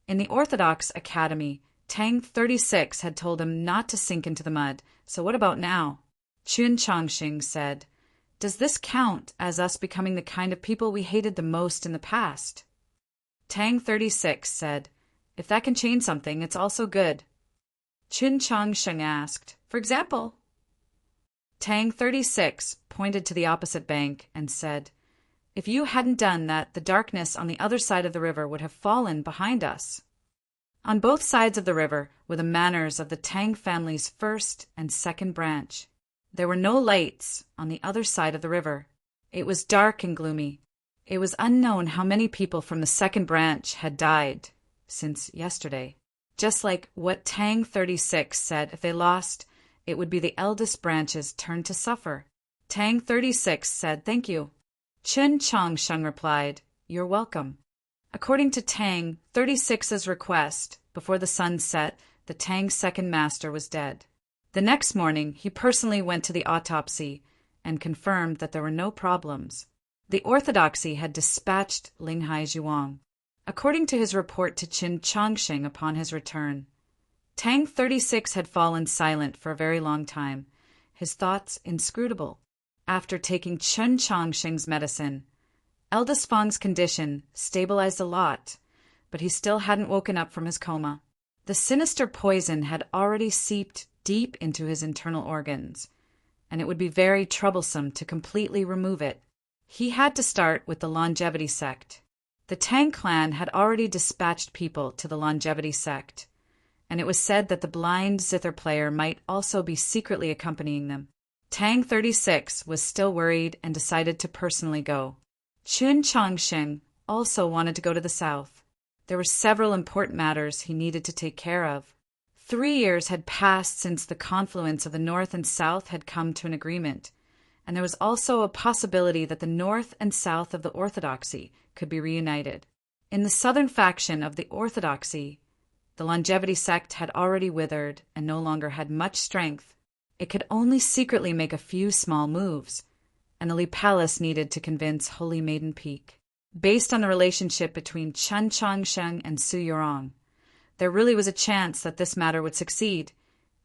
In the Orthodox Academy, Tang 36 had told him not to sink into the mud, so what about now? Chun Changxing said, "Does this count as us becoming the kind of people we hated the most in the past?" Tang 36 said, "If that can change something, it's also good." Chun Changxing asked, "For example?" Tang 36 pointed to the opposite bank and said, "If you hadn't done that, the darkness on the other side of the river would have fallen behind us." On both sides of the river were the manors of the Tang family's first and second branch. There were no lights on the other side of the river. It was dark and gloomy. It was unknown how many people from the second branch had died since yesterday. Just like what Tang 36 said, if they lost, it would be the eldest branch's turn to suffer. Tang 36 said, "Thank you." Chun Changxing replied, "You're welcome." According to Tang 36's request, before the sun set, the Tang's second master was dead. The next morning, he personally went to the autopsy and confirmed that there were no problems. The orthodoxy had dispatched Linghai Zhuang. According to his report to Chun Changxing upon his return, Tang 36 had fallen silent for a very long time, his thoughts inscrutable. After taking Chun Changxing's medicine, eldest Fang's condition stabilized a lot, but he still hadn't woken up from his coma. The sinister poison had already seeped deep into his internal organs, and it would be very troublesome to completely remove it. He had to start with the longevity sect. The Tang clan had already dispatched people to the longevity sect, and it was said that the blind zither player might also be secretly accompanying them. Tang 36 was still worried and decided to personally go. Chun Changxing also wanted to go to the south. There were several important matters he needed to take care of. 3 years had passed since the confluence of the North and South had come to an agreement, and there was also a possibility that the North and South of the Orthodoxy could be reunited. In the southern faction of the Orthodoxy, the longevity sect had already withered and no longer had much strength. It could only secretly make a few small moves, and the Li Palace needed to convince Holy Maiden Peak. Based on the relationship between Chun Changxing and Su Yorong, there really was a chance that this matter would succeed,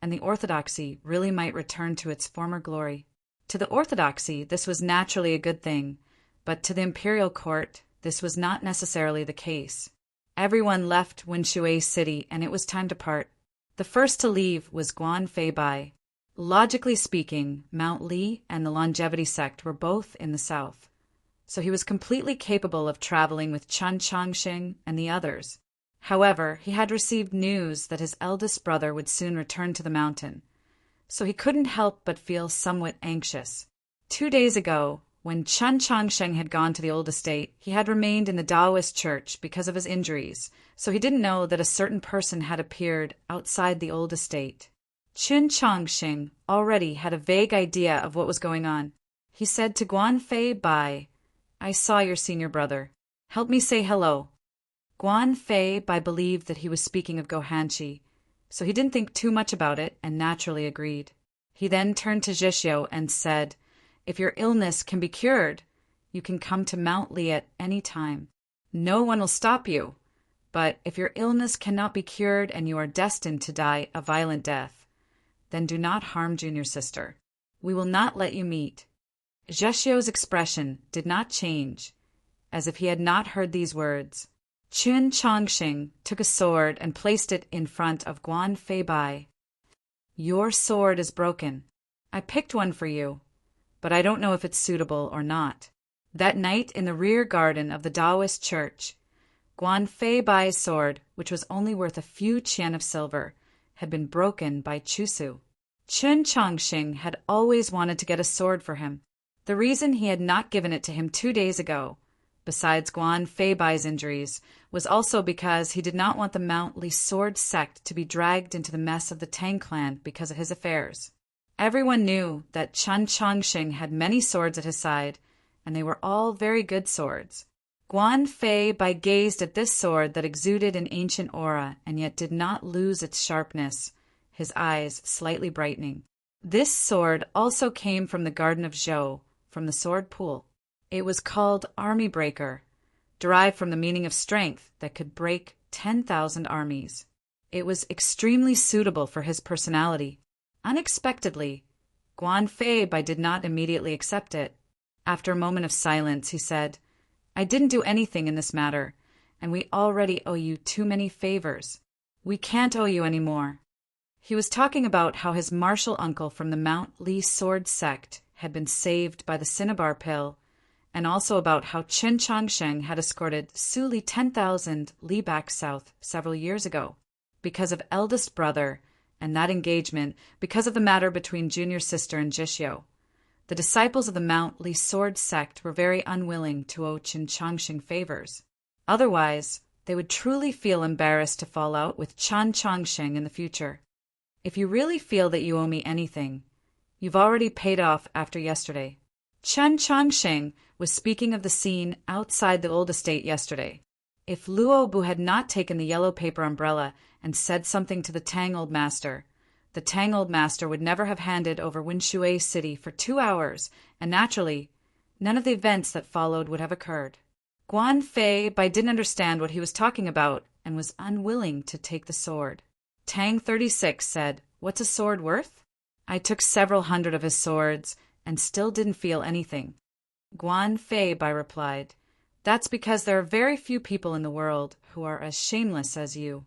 and the Orthodoxy really might return to its former glory. To the Orthodoxy, this was naturally a good thing, but to the imperial court, this was not necessarily the case. Everyone left Winshui City, and it was time to part. The first to leave was Guan Fei Bai. Logically speaking, Mount Li and the longevity sect were both in the south, so he was completely capable of traveling with Chun Changxing and the others. However, he had received news that his eldest brother would soon return to the mountain, so he couldn't help but feel somewhat anxious. 2 days ago, when Chen Changsheng had gone to the old estate, he had remained in the Taoist church because of his injuries, so he didn't know that a certain person had appeared outside the old estate. Chen Changsheng already had a vague idea of what was going on. He said to Guan Fei Bai, "I saw your senior brother. Help me say hello." Guan Fei Bai believed that he was speaking of Gohanshi, so he didn't think too much about it and naturally agreed. He then turned to Zhishio and said, "If your illness can be cured, you can come to Mount Li at any time. No one will stop you. But if your illness cannot be cured and you are destined to die a violent death, then do not harm junior sister. We will not let you meet." Zhishio's expression did not change, as if he had not heard these words. Chen Changsheng took a sword and placed it in front of Guan Fei Bai. "Your sword is broken. I picked one for you, but I don't know if it's suitable or not." That night in the rear garden of the Taoist church, Guan Fei Bai's sword, which was only worth a few qian of silver, had been broken by Chusu. Chen Changsheng had always wanted to get a sword for him. The reason he had not given it to him 2 days ago, besides Guan Fei Bai's injuries, was also because he did not want the Mount Li sword sect to be dragged into the mess of the Tang clan because of his affairs. Everyone knew that Chen Changsheng had many swords at his side, and they were all very good swords. Guan Fei Bai gazed at this sword that exuded an ancient aura and yet did not lose its sharpness, his eyes slightly brightening. This sword also came from the garden of Zhou, from the sword pool. It was called Army Breaker, derived from the meaning of strength that could break 10,000 armies. It was extremely suitable for his personality. Unexpectedly, Guan Fei Bai did not immediately accept it. After a moment of silence, he said, "I didn't do anything in this matter, and we already owe you too many favors. We can't owe you any more." He was talking about how his martial uncle from the Mount Li sword sect had been saved by the cinnabar pill, and also about how Chen Changsheng had escorted Su Li 10,000 li back south several years ago, because of eldest brother, and that engagement because of the matter between junior sister and Zhishio. The disciples of the Mount Li sword sect were very unwilling to owe Chen Changsheng favors. Otherwise, they would truly feel embarrassed to fall out with Chen Changsheng in the future. "If you really feel that you owe me anything, you've already paid off after yesterday." Chen Changsheng was speaking of the scene outside the old estate yesterday. If Luo Bu had not taken the yellow paper umbrella and said something to the Tang Old Master, the Tang Old Master would never have handed over Winshui City for 2 hours, and naturally, none of the events that followed would have occurred. Guan Fei Bai didn't understand what he was talking about and was unwilling to take the sword. Tang 36 said, "What's a sword worth?" "I took several hundred of his swords and still didn't feel anything." Guan Fei Bai replied, "That's because there are very few people in the world who are as shameless as you."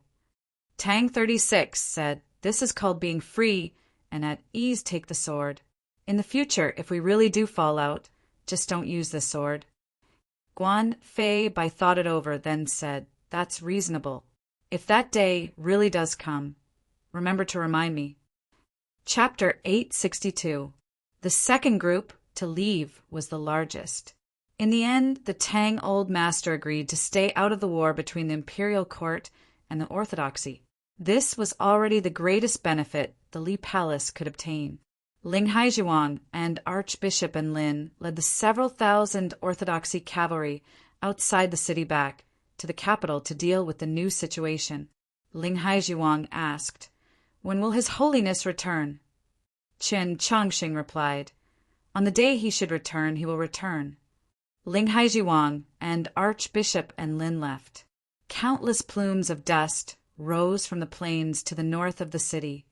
Tang 36 said, "This is called being free and at ease. Take the sword. In the future, if we really do fall out, just don't use this sword." Guan Fei Bai thought it over, then said, "That's reasonable. If that day really does come, remember to remind me." Chapter 862. The second group to leave was the largest. In the end, the Tang Old Master agreed to stay out of the war between the imperial court and the orthodoxy. This was already the greatest benefit the Li Palace could obtain. Ling Haizhuang and Archbishop and Lin led the several thousand orthodoxy cavalry outside the city back to the capital to deal with the new situation. Ling Haizhuang asked, "When will His Holiness return?" Chen Changsheng replied, "On the day he should return, he will return." Ling Haizhuang and Archbishop and Lin left. Countless plumes of dust rose from the plains to the north of the city,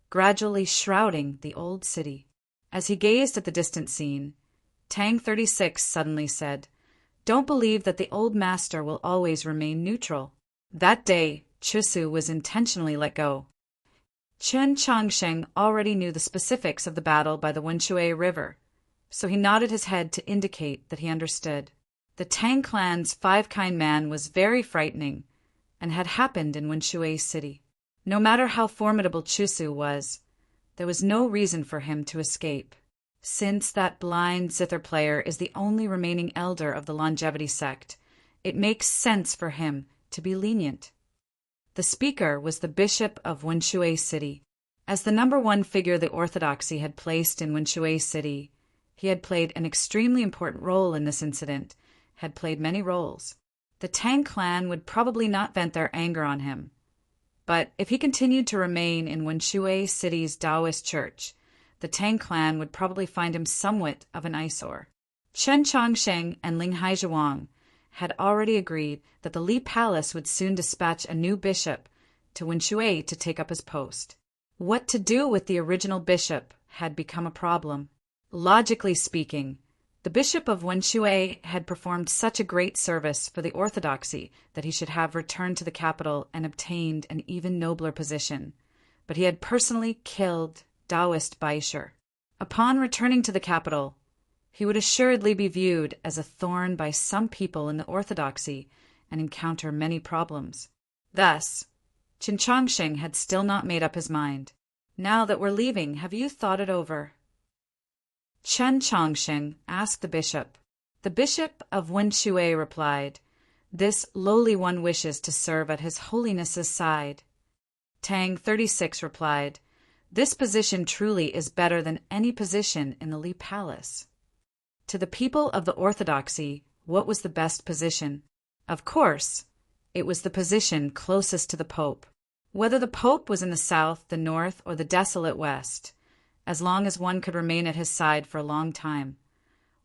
gradually shrouding the old city. As he gazed at the distant scene, Tang 36 suddenly said, "Don't believe that the old master will always remain neutral." That day, Chusu was intentionally let go. Chen Changsheng already knew the specifics of the battle by the Wenshui River, so he nodded his head to indicate that he understood. The Tang clan's five-kind man was very frightening, and had happened in Winshui City. No matter how formidable Chusu was, there was no reason for him to escape. Since that blind zither player is the only remaining elder of the longevity sect, it makes sense for him to be lenient. The speaker was the Bishop of Winshui City. As the number one figure the Orthodoxy had placed in Winshui City, he had played an extremely important role in this incident, had played many roles. The Tang clan would probably not vent their anger on him. But if he continued to remain in Winshui City's Taoist church, the Tang clan would probably find him somewhat of an eyesore. Chen Chongsheng and Ling Haizhuang had already agreed that the Li Palace would soon dispatch a new bishop to Winshui to take up his post. What to do with the original bishop had become a problem. Logically speaking, the bishop of Winshui had performed such a great service for the Orthodoxy that he should have returned to the capital and obtained an even nobler position. But he had personally killed Taoist Baisher. Upon returning to the capital, he would assuredly be viewed as a thorn by some people in the Orthodoxy and encounter many problems. Thus, Chen Chongsheng had still not made up his mind. Now that we're leaving, have you thought it over? Chen Chongsheng asked the bishop. The bishop of Winshui replied, "This lowly one wishes to serve at His Holiness's side." Tang 36 replied, "This position truly is better than any position in the Li Palace." To the people of the Orthodoxy, what was the best position? Of course, it was the position closest to the Pope. Whether the Pope was in the south, the north, or the desolate west, as long as one could remain at his side for a long time,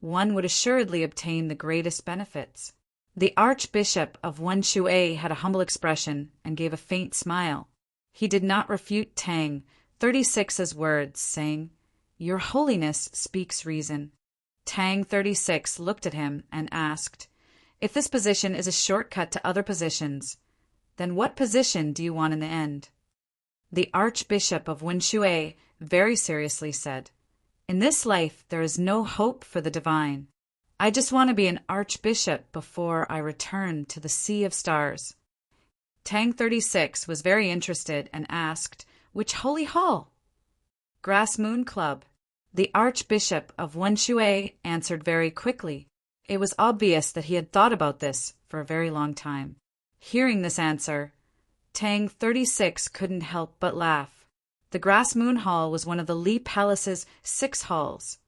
one would assuredly obtain the greatest benefits. The Archbishop of Winshui had a humble expression and gave a faint smile. He did not refute Tang 36's words, saying, "Your Holiness speaks reason." Tang 36 looked at him and asked, "If this position is a shortcut to other positions, then what position do you want in the end?" The Archbishop of Winshui very seriously said, "In this life there is no hope for the divine. I just want to be an archbishop before I return to the Sea of Stars." Tang 36 was very interested and asked, "Which holy hall?" "Grass Moon Club." The Archbishop of Winshui answered very quickly. It was obvious that he had thought about this for a very long time. Hearing this answer, Tang 36 couldn't help but laugh. The Grass Moon Hall was one of the Li Palace's 6 halls,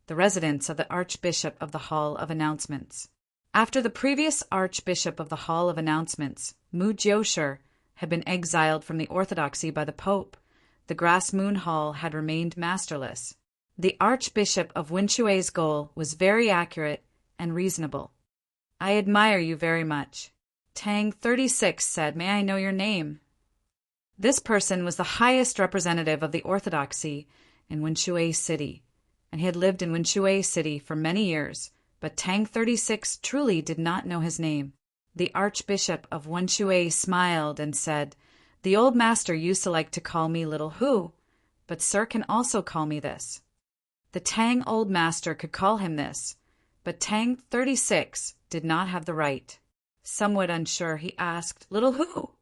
the residence of the Archbishop of the Hall of Announcements. After the previous Archbishop of the Hall of Announcements, Mu Jiosher, had been exiled from the Orthodoxy by the Pope, the Grass Moon Hall had remained masterless. The Archbishop of Winshui's goal was very accurate and reasonable. "I admire you very much." Tang 36 said, "May I know your name?" This person was the highest representative of the Orthodoxy in Winshui City, and he had lived in Winshui City for many years, but Tang 36 truly did not know his name. The Archbishop of Winshui smiled and said, "The old master used to like to call me Little Hu, but sir can also call me this." The Tang old master could call him this, but Tang 36 did not have the right. Somewhat unsure, he asked, "Little Hu?"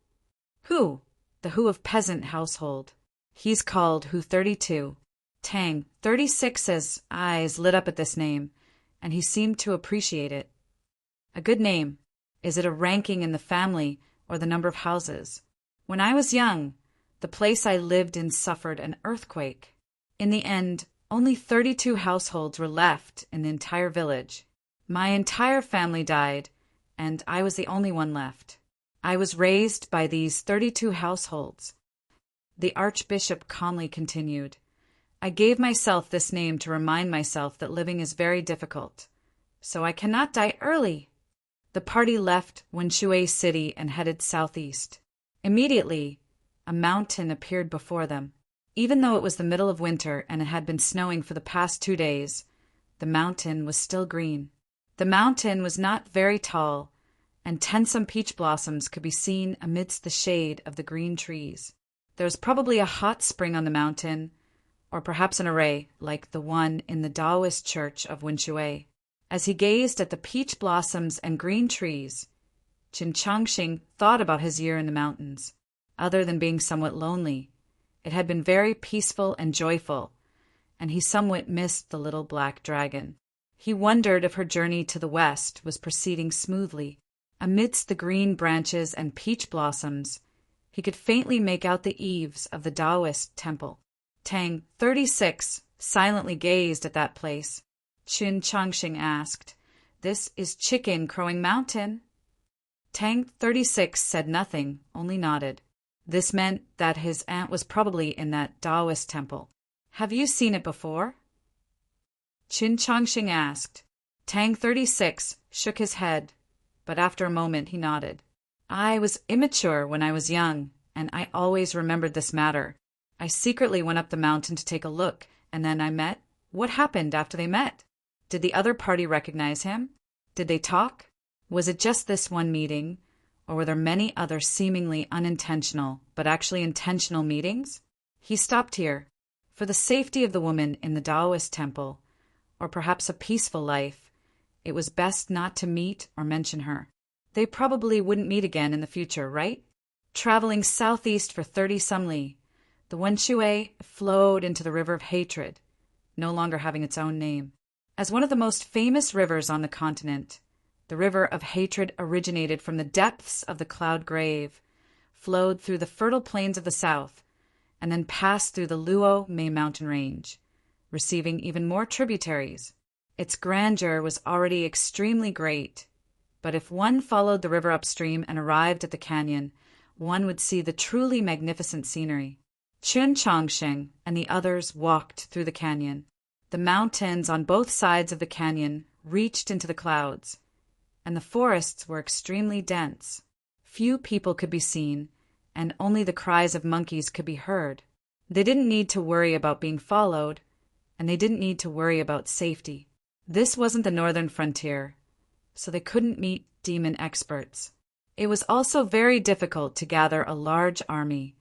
"Hu, the Hu of peasant household. He's called Hu 32. Tang 36's eyes lit up at this name, and he seemed to appreciate it. "A good name. Is it a ranking in the family or the number of houses? When I was young, the place I lived in suffered an earthquake. In the end, only 32 households were left in the entire village. My entire family died, and I was the only one left. I was raised by these 32 households." The Archbishop calmly continued, "I gave myself this name to remind myself that living is very difficult, so I cannot die early." The party left Winshui City and headed southeast. Immediately, a mountain appeared before them. Even though it was the middle of winter and it had been snowing for the past 2 days, the mountain was still green. The mountain was not very tall, and tensome peach blossoms could be seen amidst the shade of the green trees. There was probably a hot spring on the mountain, or perhaps an array like the one in the Taoist church of Winshui. As he gazed at the peach blossoms and green trees, Qin Changxing thought about his year in the mountains. Other than being somewhat lonely, it had been very peaceful and joyful, and he somewhat missed the little black dragon. He wondered if her journey to the west was proceeding smoothly. Amidst the green branches and peach blossoms, he could faintly make out the eaves of the Taoist temple. Tang 36 silently gazed at that place. Qin Changxing asked, "This is Chicken Crowing Mountain?" Tang 36 said nothing, only nodded. This meant that his aunt was probably in that Taoist temple. "Have you seen it before?" Qin Changxing asked. Tang 36 shook his head, but after a moment he nodded. "I was immature when I was young, and I always remembered this matter. I secretly went up the mountain to take a look, and then I met. What happened after they met? Did the other party recognize him? Did they talk? Was it just this one meeting, or were there many other seemingly unintentional, but actually intentional meetings?" He stopped here. For the safety of the woman in the Taoist temple, or perhaps a peaceful life, it was best not to meet or mention her. They probably wouldn't meet again in the future, right? Traveling southeast for 30-some li, the Wenshui flowed into the River of Hatred, no longer having its own name. As one of the most famous rivers on the continent, the River of Hatred originated from the depths of the Cloud Grave, flowed through the fertile plains of the south, and then passed through the Luo Mei mountain range, receiving even more tributaries. Its grandeur was already extremely great, but if one followed the river upstream and arrived at the canyon, one would see the truly magnificent scenery. Qin Changxing and the others walked through the canyon. The mountains on both sides of the canyon reached into the clouds, and the forests were extremely dense. Few people could be seen, and only the cries of monkeys could be heard. They didn't need to worry about being followed, and they didn't need to worry about safety. This wasn't the northern frontier, so they couldn't meet demon experts. It was also very difficult to gather a large army,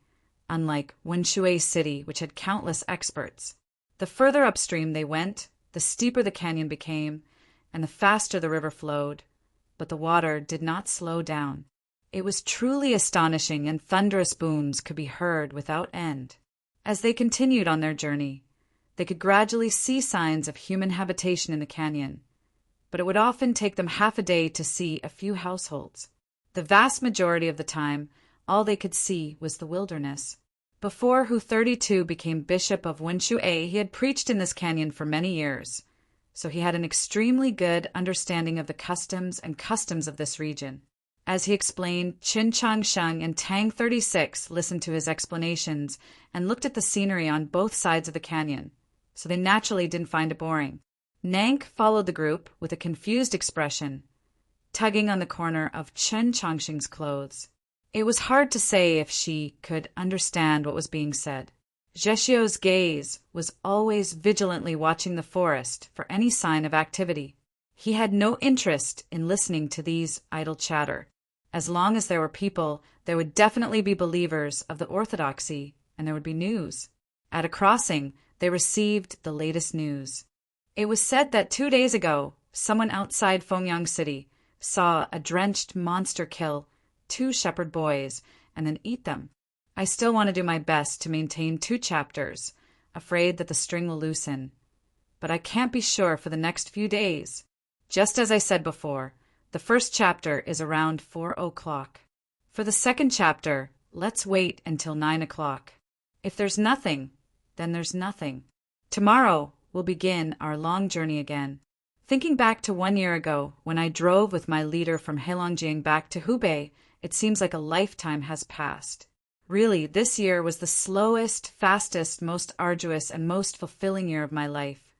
unlike Wenshui City, which had countless experts. The further upstream they went, the steeper the canyon became, and the faster the river flowed, but the water did not slow down. It was truly astonishing, and thunderous booms could be heard without end. As they continued on their journey, they could gradually see signs of human habitation in the canyon, but it would often take them half a day to see a few households. The vast majority of the time, all they could see was the wilderness. Before Hu 32 became Bishop of Wenshui, he had preached in this canyon for many years, so he had an extremely good understanding of the customs of this region. As he explained, Qin Changxing and Tang 36 listened to his explanations and looked at the scenery on both sides of the canyon, so they naturally didn't find it boring. Nank followed the group with a confused expression, tugging on the corner of Qin Changxing's clothes. It was hard to say if she could understand what was being said. Zheshio's gaze was always vigilantly watching the forest for any sign of activity. He had no interest in listening to these idle chatter. As long as there were people, there would definitely be believers of the orthodoxy, and there would be news. At a crossing, they received the latest news. It was said that 2 days ago, someone outside Fengyang City saw a drenched monster kill 2 shepherd boys and then eat them. I still want to do my best to maintain 2 chapters, afraid that the string will loosen. But I can't be sure for the next few days. Just as I said before, the first chapter is around 4 o'clock. For the second chapter, let's wait until 9 o'clock. If there's nothing, then there's nothing. Tomorrow we'll begin our long journey again. Thinking back to 1 year ago, when I drove with my leader from Heilongjiang back to Hubei, it seems like a lifetime has passed. Really, this year was the slowest, fastest, most arduous, and most fulfilling year of my life.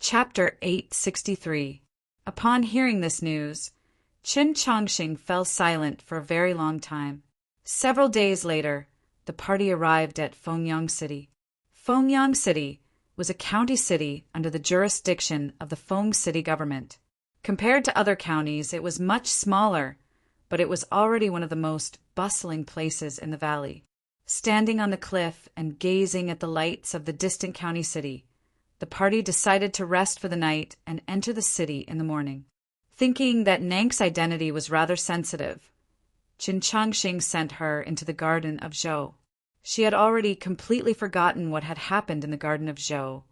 Chapter 863. Upon hearing this news, Qin Changxing fell silent for a very long time. Several days later, the party arrived at Fengyang City. Fengyang City was a county city under the jurisdiction of the Feng City government. Compared to other counties, it was much smaller, but it was already one of the most bustling places in the valley. Standing on the cliff and gazing at the lights of the distant county city, the party decided to rest for the night and enter the city in the morning. Thinking that Nank's identity was rather sensitive, Qin Changxing sent her into the garden of Zhou. She had already completely forgotten what had happened in the garden of Zhou,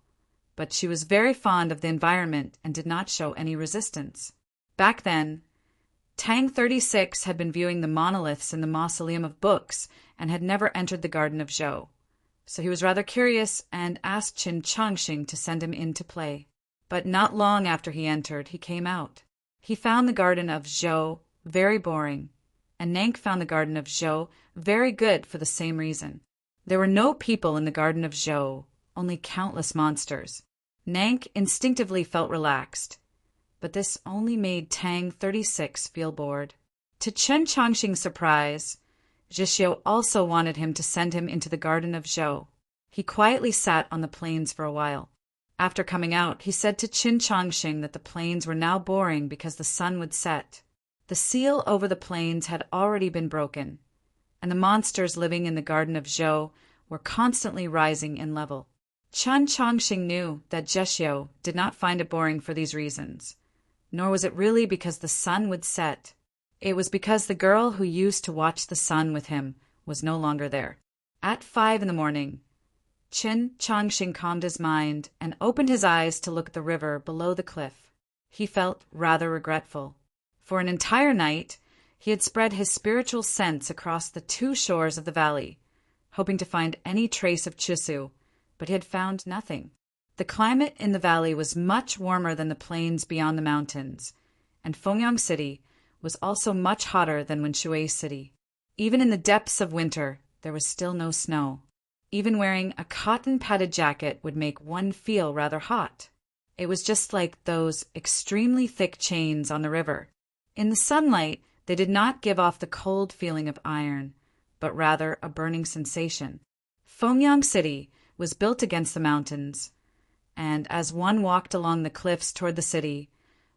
but she was very fond of the environment and did not show any resistance. Back then, Tang 36 had been viewing the monoliths in the Mausoleum of Books and had never entered the garden of Zhou, so he was rather curious and asked Qin Changxing to send him in to play. But not long after he entered, he came out. He found the garden of Zhou very boring, and Nank found the garden of Zhou very good for the same reason. There were no people in the garden of Zhou, only countless monsters. Nank instinctively felt relaxed, but this only made Tang 36 feel bored. To Qin Changxing's surprise, Zhixiu also wanted him to send him into the garden of Zhou. He quietly sat on the plains for a while. After coming out, he said to Qin Changxing that the plains were now boring because the sun would set. The seal over the plains had already been broken, and the monsters living in the garden of Zhou were constantly rising in level. Qin Changxing knew that Zhixiu did not find it boring for these reasons, nor was it really because the sun would set. It was because the girl who used to watch the sun with him was no longer there. At 5 a.m, Qin Changxing calmed his mind and opened his eyes to look at the river below the cliff. He felt rather regretful. For an entire night, he had spread his spiritual sense across the 2 shores of the valley, hoping to find any trace of Chisu, but he had found nothing. The climate in the valley was much warmer than the plains beyond the mountains, and Fengyang City was also much hotter than Shui City. Even in the depths of winter, there was still no snow. Even wearing a cotton-padded jacket would make one feel rather hot. It was just like those extremely thick chains on the river. In the sunlight, they did not give off the cold feeling of iron, but rather a burning sensation. Fengyang City was built against the mountains, and as one walked along the cliffs toward the city,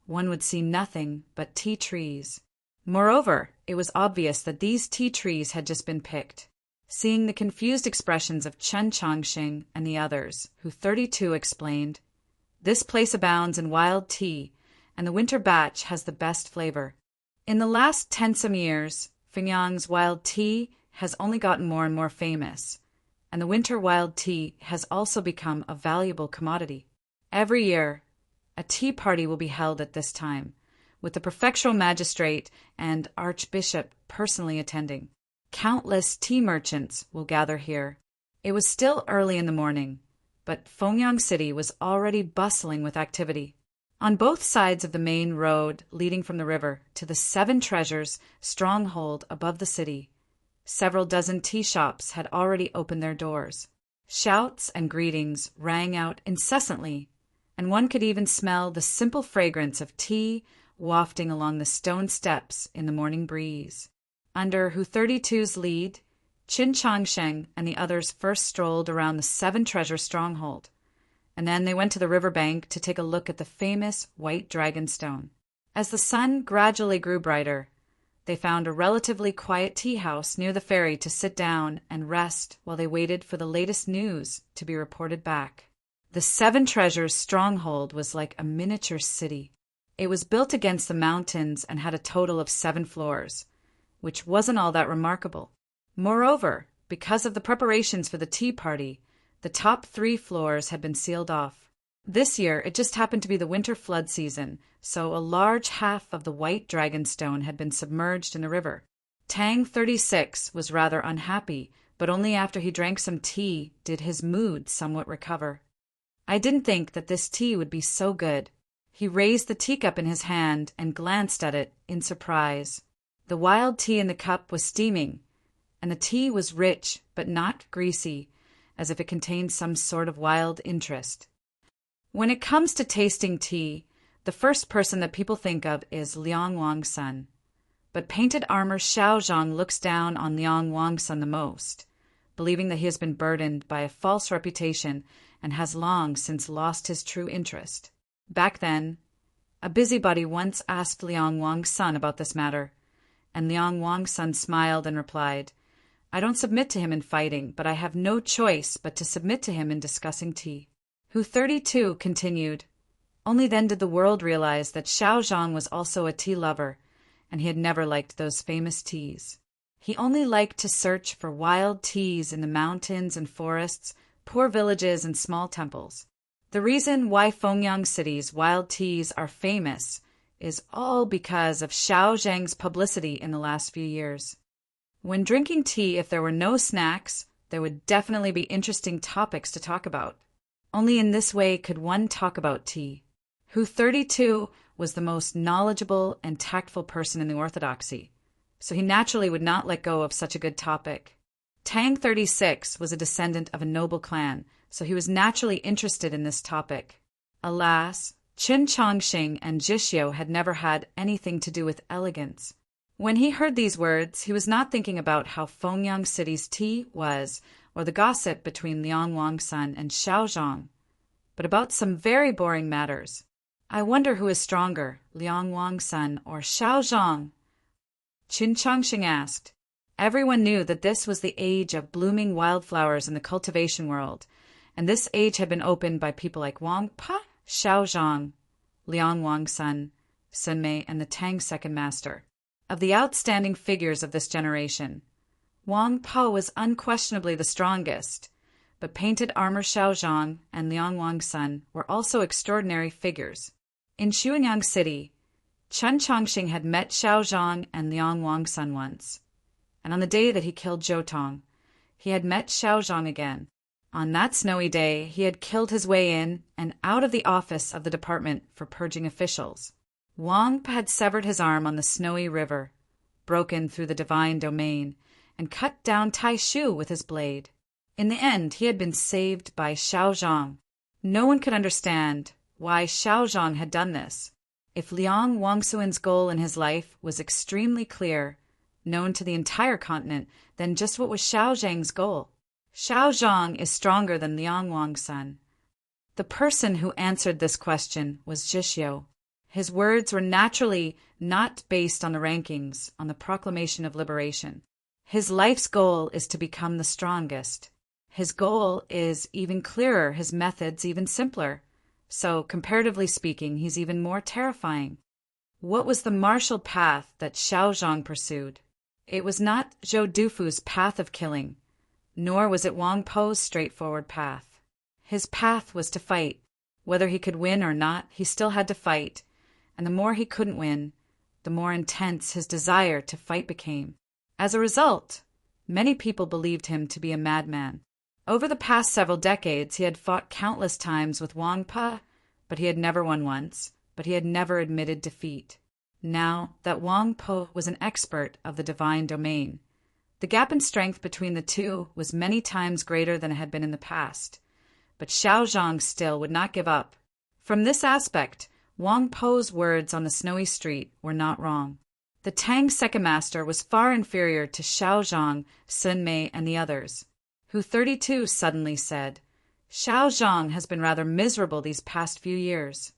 one would see nothing but tea trees. Moreover, it was obvious that these tea trees had just been picked. Seeing the confused expressions of Qin Changxing and the others, who 32 explained, "This place abounds in wild tea, and the winter batch has the best flavor." In the last 10 years, Fengyang's wild tea has only gotten more and more famous, and the winter wild tea has also become a valuable commodity. Every year, a tea party will be held at this time, with the prefectural magistrate and archbishop personally attending. Countless tea merchants will gather here. It was still early in the morning, but Fengyang City was already bustling with activity. On both sides of the main road leading from the river to the 7 Treasures stronghold above the city, several dozen tea shops had already opened their doors. Shouts and greetings rang out incessantly, and one could even smell the simple fragrance of tea wafting along the stone steps in the morning breeze. Under Hu 32's lead, Qin Changxing and the others first strolled around the 7 Treasure stronghold, and then they went to the river bank to take a look at the famous White Dragon Stone. As the sun gradually grew brighter, they found a relatively quiet tea house near the ferry to sit down and rest while they waited for the latest news to be reported back. The 7 Treasures stronghold was like a miniature city. It was built against the mountains and had a total of 7 floors, which wasn't all that remarkable. Moreover, because of the preparations for the tea party, the top 3 floors had been sealed off. This year, it just happened to be the winter flood season, so a large half of the White Dragon Stone had been submerged in the river. Tang 36 was rather unhappy, but only after he drank some tea did his mood somewhat recover. "I didn't think that this tea would be so good." He raised the teacup in his hand and glanced at it in surprise. The wild tea in the cup was steaming, and the tea was rich but not greasy, as if it contained some sort of wild interest. When it comes to tasting tea, the first person that people think of is Liang Wangsun. But Painted Armor Xiao Zhang looks down on Liang Wangsun the most, believing that he has been burdened by a false reputation and has long since lost his true interest. Back then, a busybody once asked Liang Wangsun about this matter, and Liang Wangsun smiled and replied, "I don't submit to him in fighting, but I have no choice but to submit to him in discussing tea." Hu 32 continued, "Only then did the world realize that Xiao Zhang was also a tea lover, and he had never liked those famous teas. He only liked to search for wild teas in the mountains and forests, poor villages and small temples. The reason why Fengyang City's wild teas are famous is all because of Xiao Zhang's publicity in the last few years. When drinking tea, if there were no snacks, there would definitely be interesting topics to talk about. Only in this way could one talk about tea. Hu 32 was the most knowledgeable and tactful person in the orthodoxy, so he naturally would not let go of such a good topic. Tang 36 was a descendant of a noble clan, so he was naturally interested in this topic. Alas, Qin Chongxing and Jishio had never had anything to do with elegance. When he heard these words, he was not thinking about how Fengyang City's tea was, or the gossip between Liang Wangsun and Xiao Zhang, but about some very boring matters. I wonder who is stronger, Liang Wangsun or Xiao Zhang? Qin Chongxing asked. Everyone knew that this was the age of blooming wildflowers in the cultivation world, and this age had been opened by people like Wang Pa, Xiao Zhang, Liang Wangsun, Sun Mei, and the Tang second master. Of the outstanding figures of this generation, Wang Po was unquestionably the strongest, but painted armor Xiao Zhang and Liang Wangsun were also extraordinary figures. In Shuanyang City, Chen Chongxing had met Xiao Zhang and Liang Wangsun once, and on the day that he killed Zhou Tong, he had met Xiao Zhang again. On that snowy day, he had killed his way in and out of the office of the department for purging officials. Wang had severed his arm on the snowy river, broken through the divine domain, and cut down Tai Shu with his blade. In the end, he had been saved by Xiao Zhang. No one could understand why Xiao Zhang had done this. If Liang Wangsuan's goal in his life was extremely clear, known to the entire continent, then just what was Xiao Zhang's goal? Xiao Zhang is stronger than Liang Wangsun. The person who answered this question was Jishio. His words were naturally not based on the rankings, on the proclamation of liberation. His life's goal is to become the strongest. His goal is even clearer, his methods even simpler. So, comparatively speaking, he's even more terrifying. What was the martial path that Xiao Zhang pursued? It was not Zhou Dufu's path of killing, nor was it Wang Po's straightforward path. His path was to fight. Whether he could win or not, he still had to fight. And the more he couldn't win, the more intense his desire to fight became. As a result, many people believed him to be a madman. Over the past several decades, he had fought countless times with Wang Pa, but he had never won once, but he had never admitted defeat. Now that Wang Po was an expert of the divine domain, the gap in strength between the two was many times greater than it had been in the past. But Xiao Zhang still would not give up. From this aspect, Wang Po's words on the snowy street were not wrong. The Tang second master was far inferior to Xiao Zhang, Sun Mei, and the others. Hu 32 suddenly said, Xiao Zhang has been rather miserable these past few years.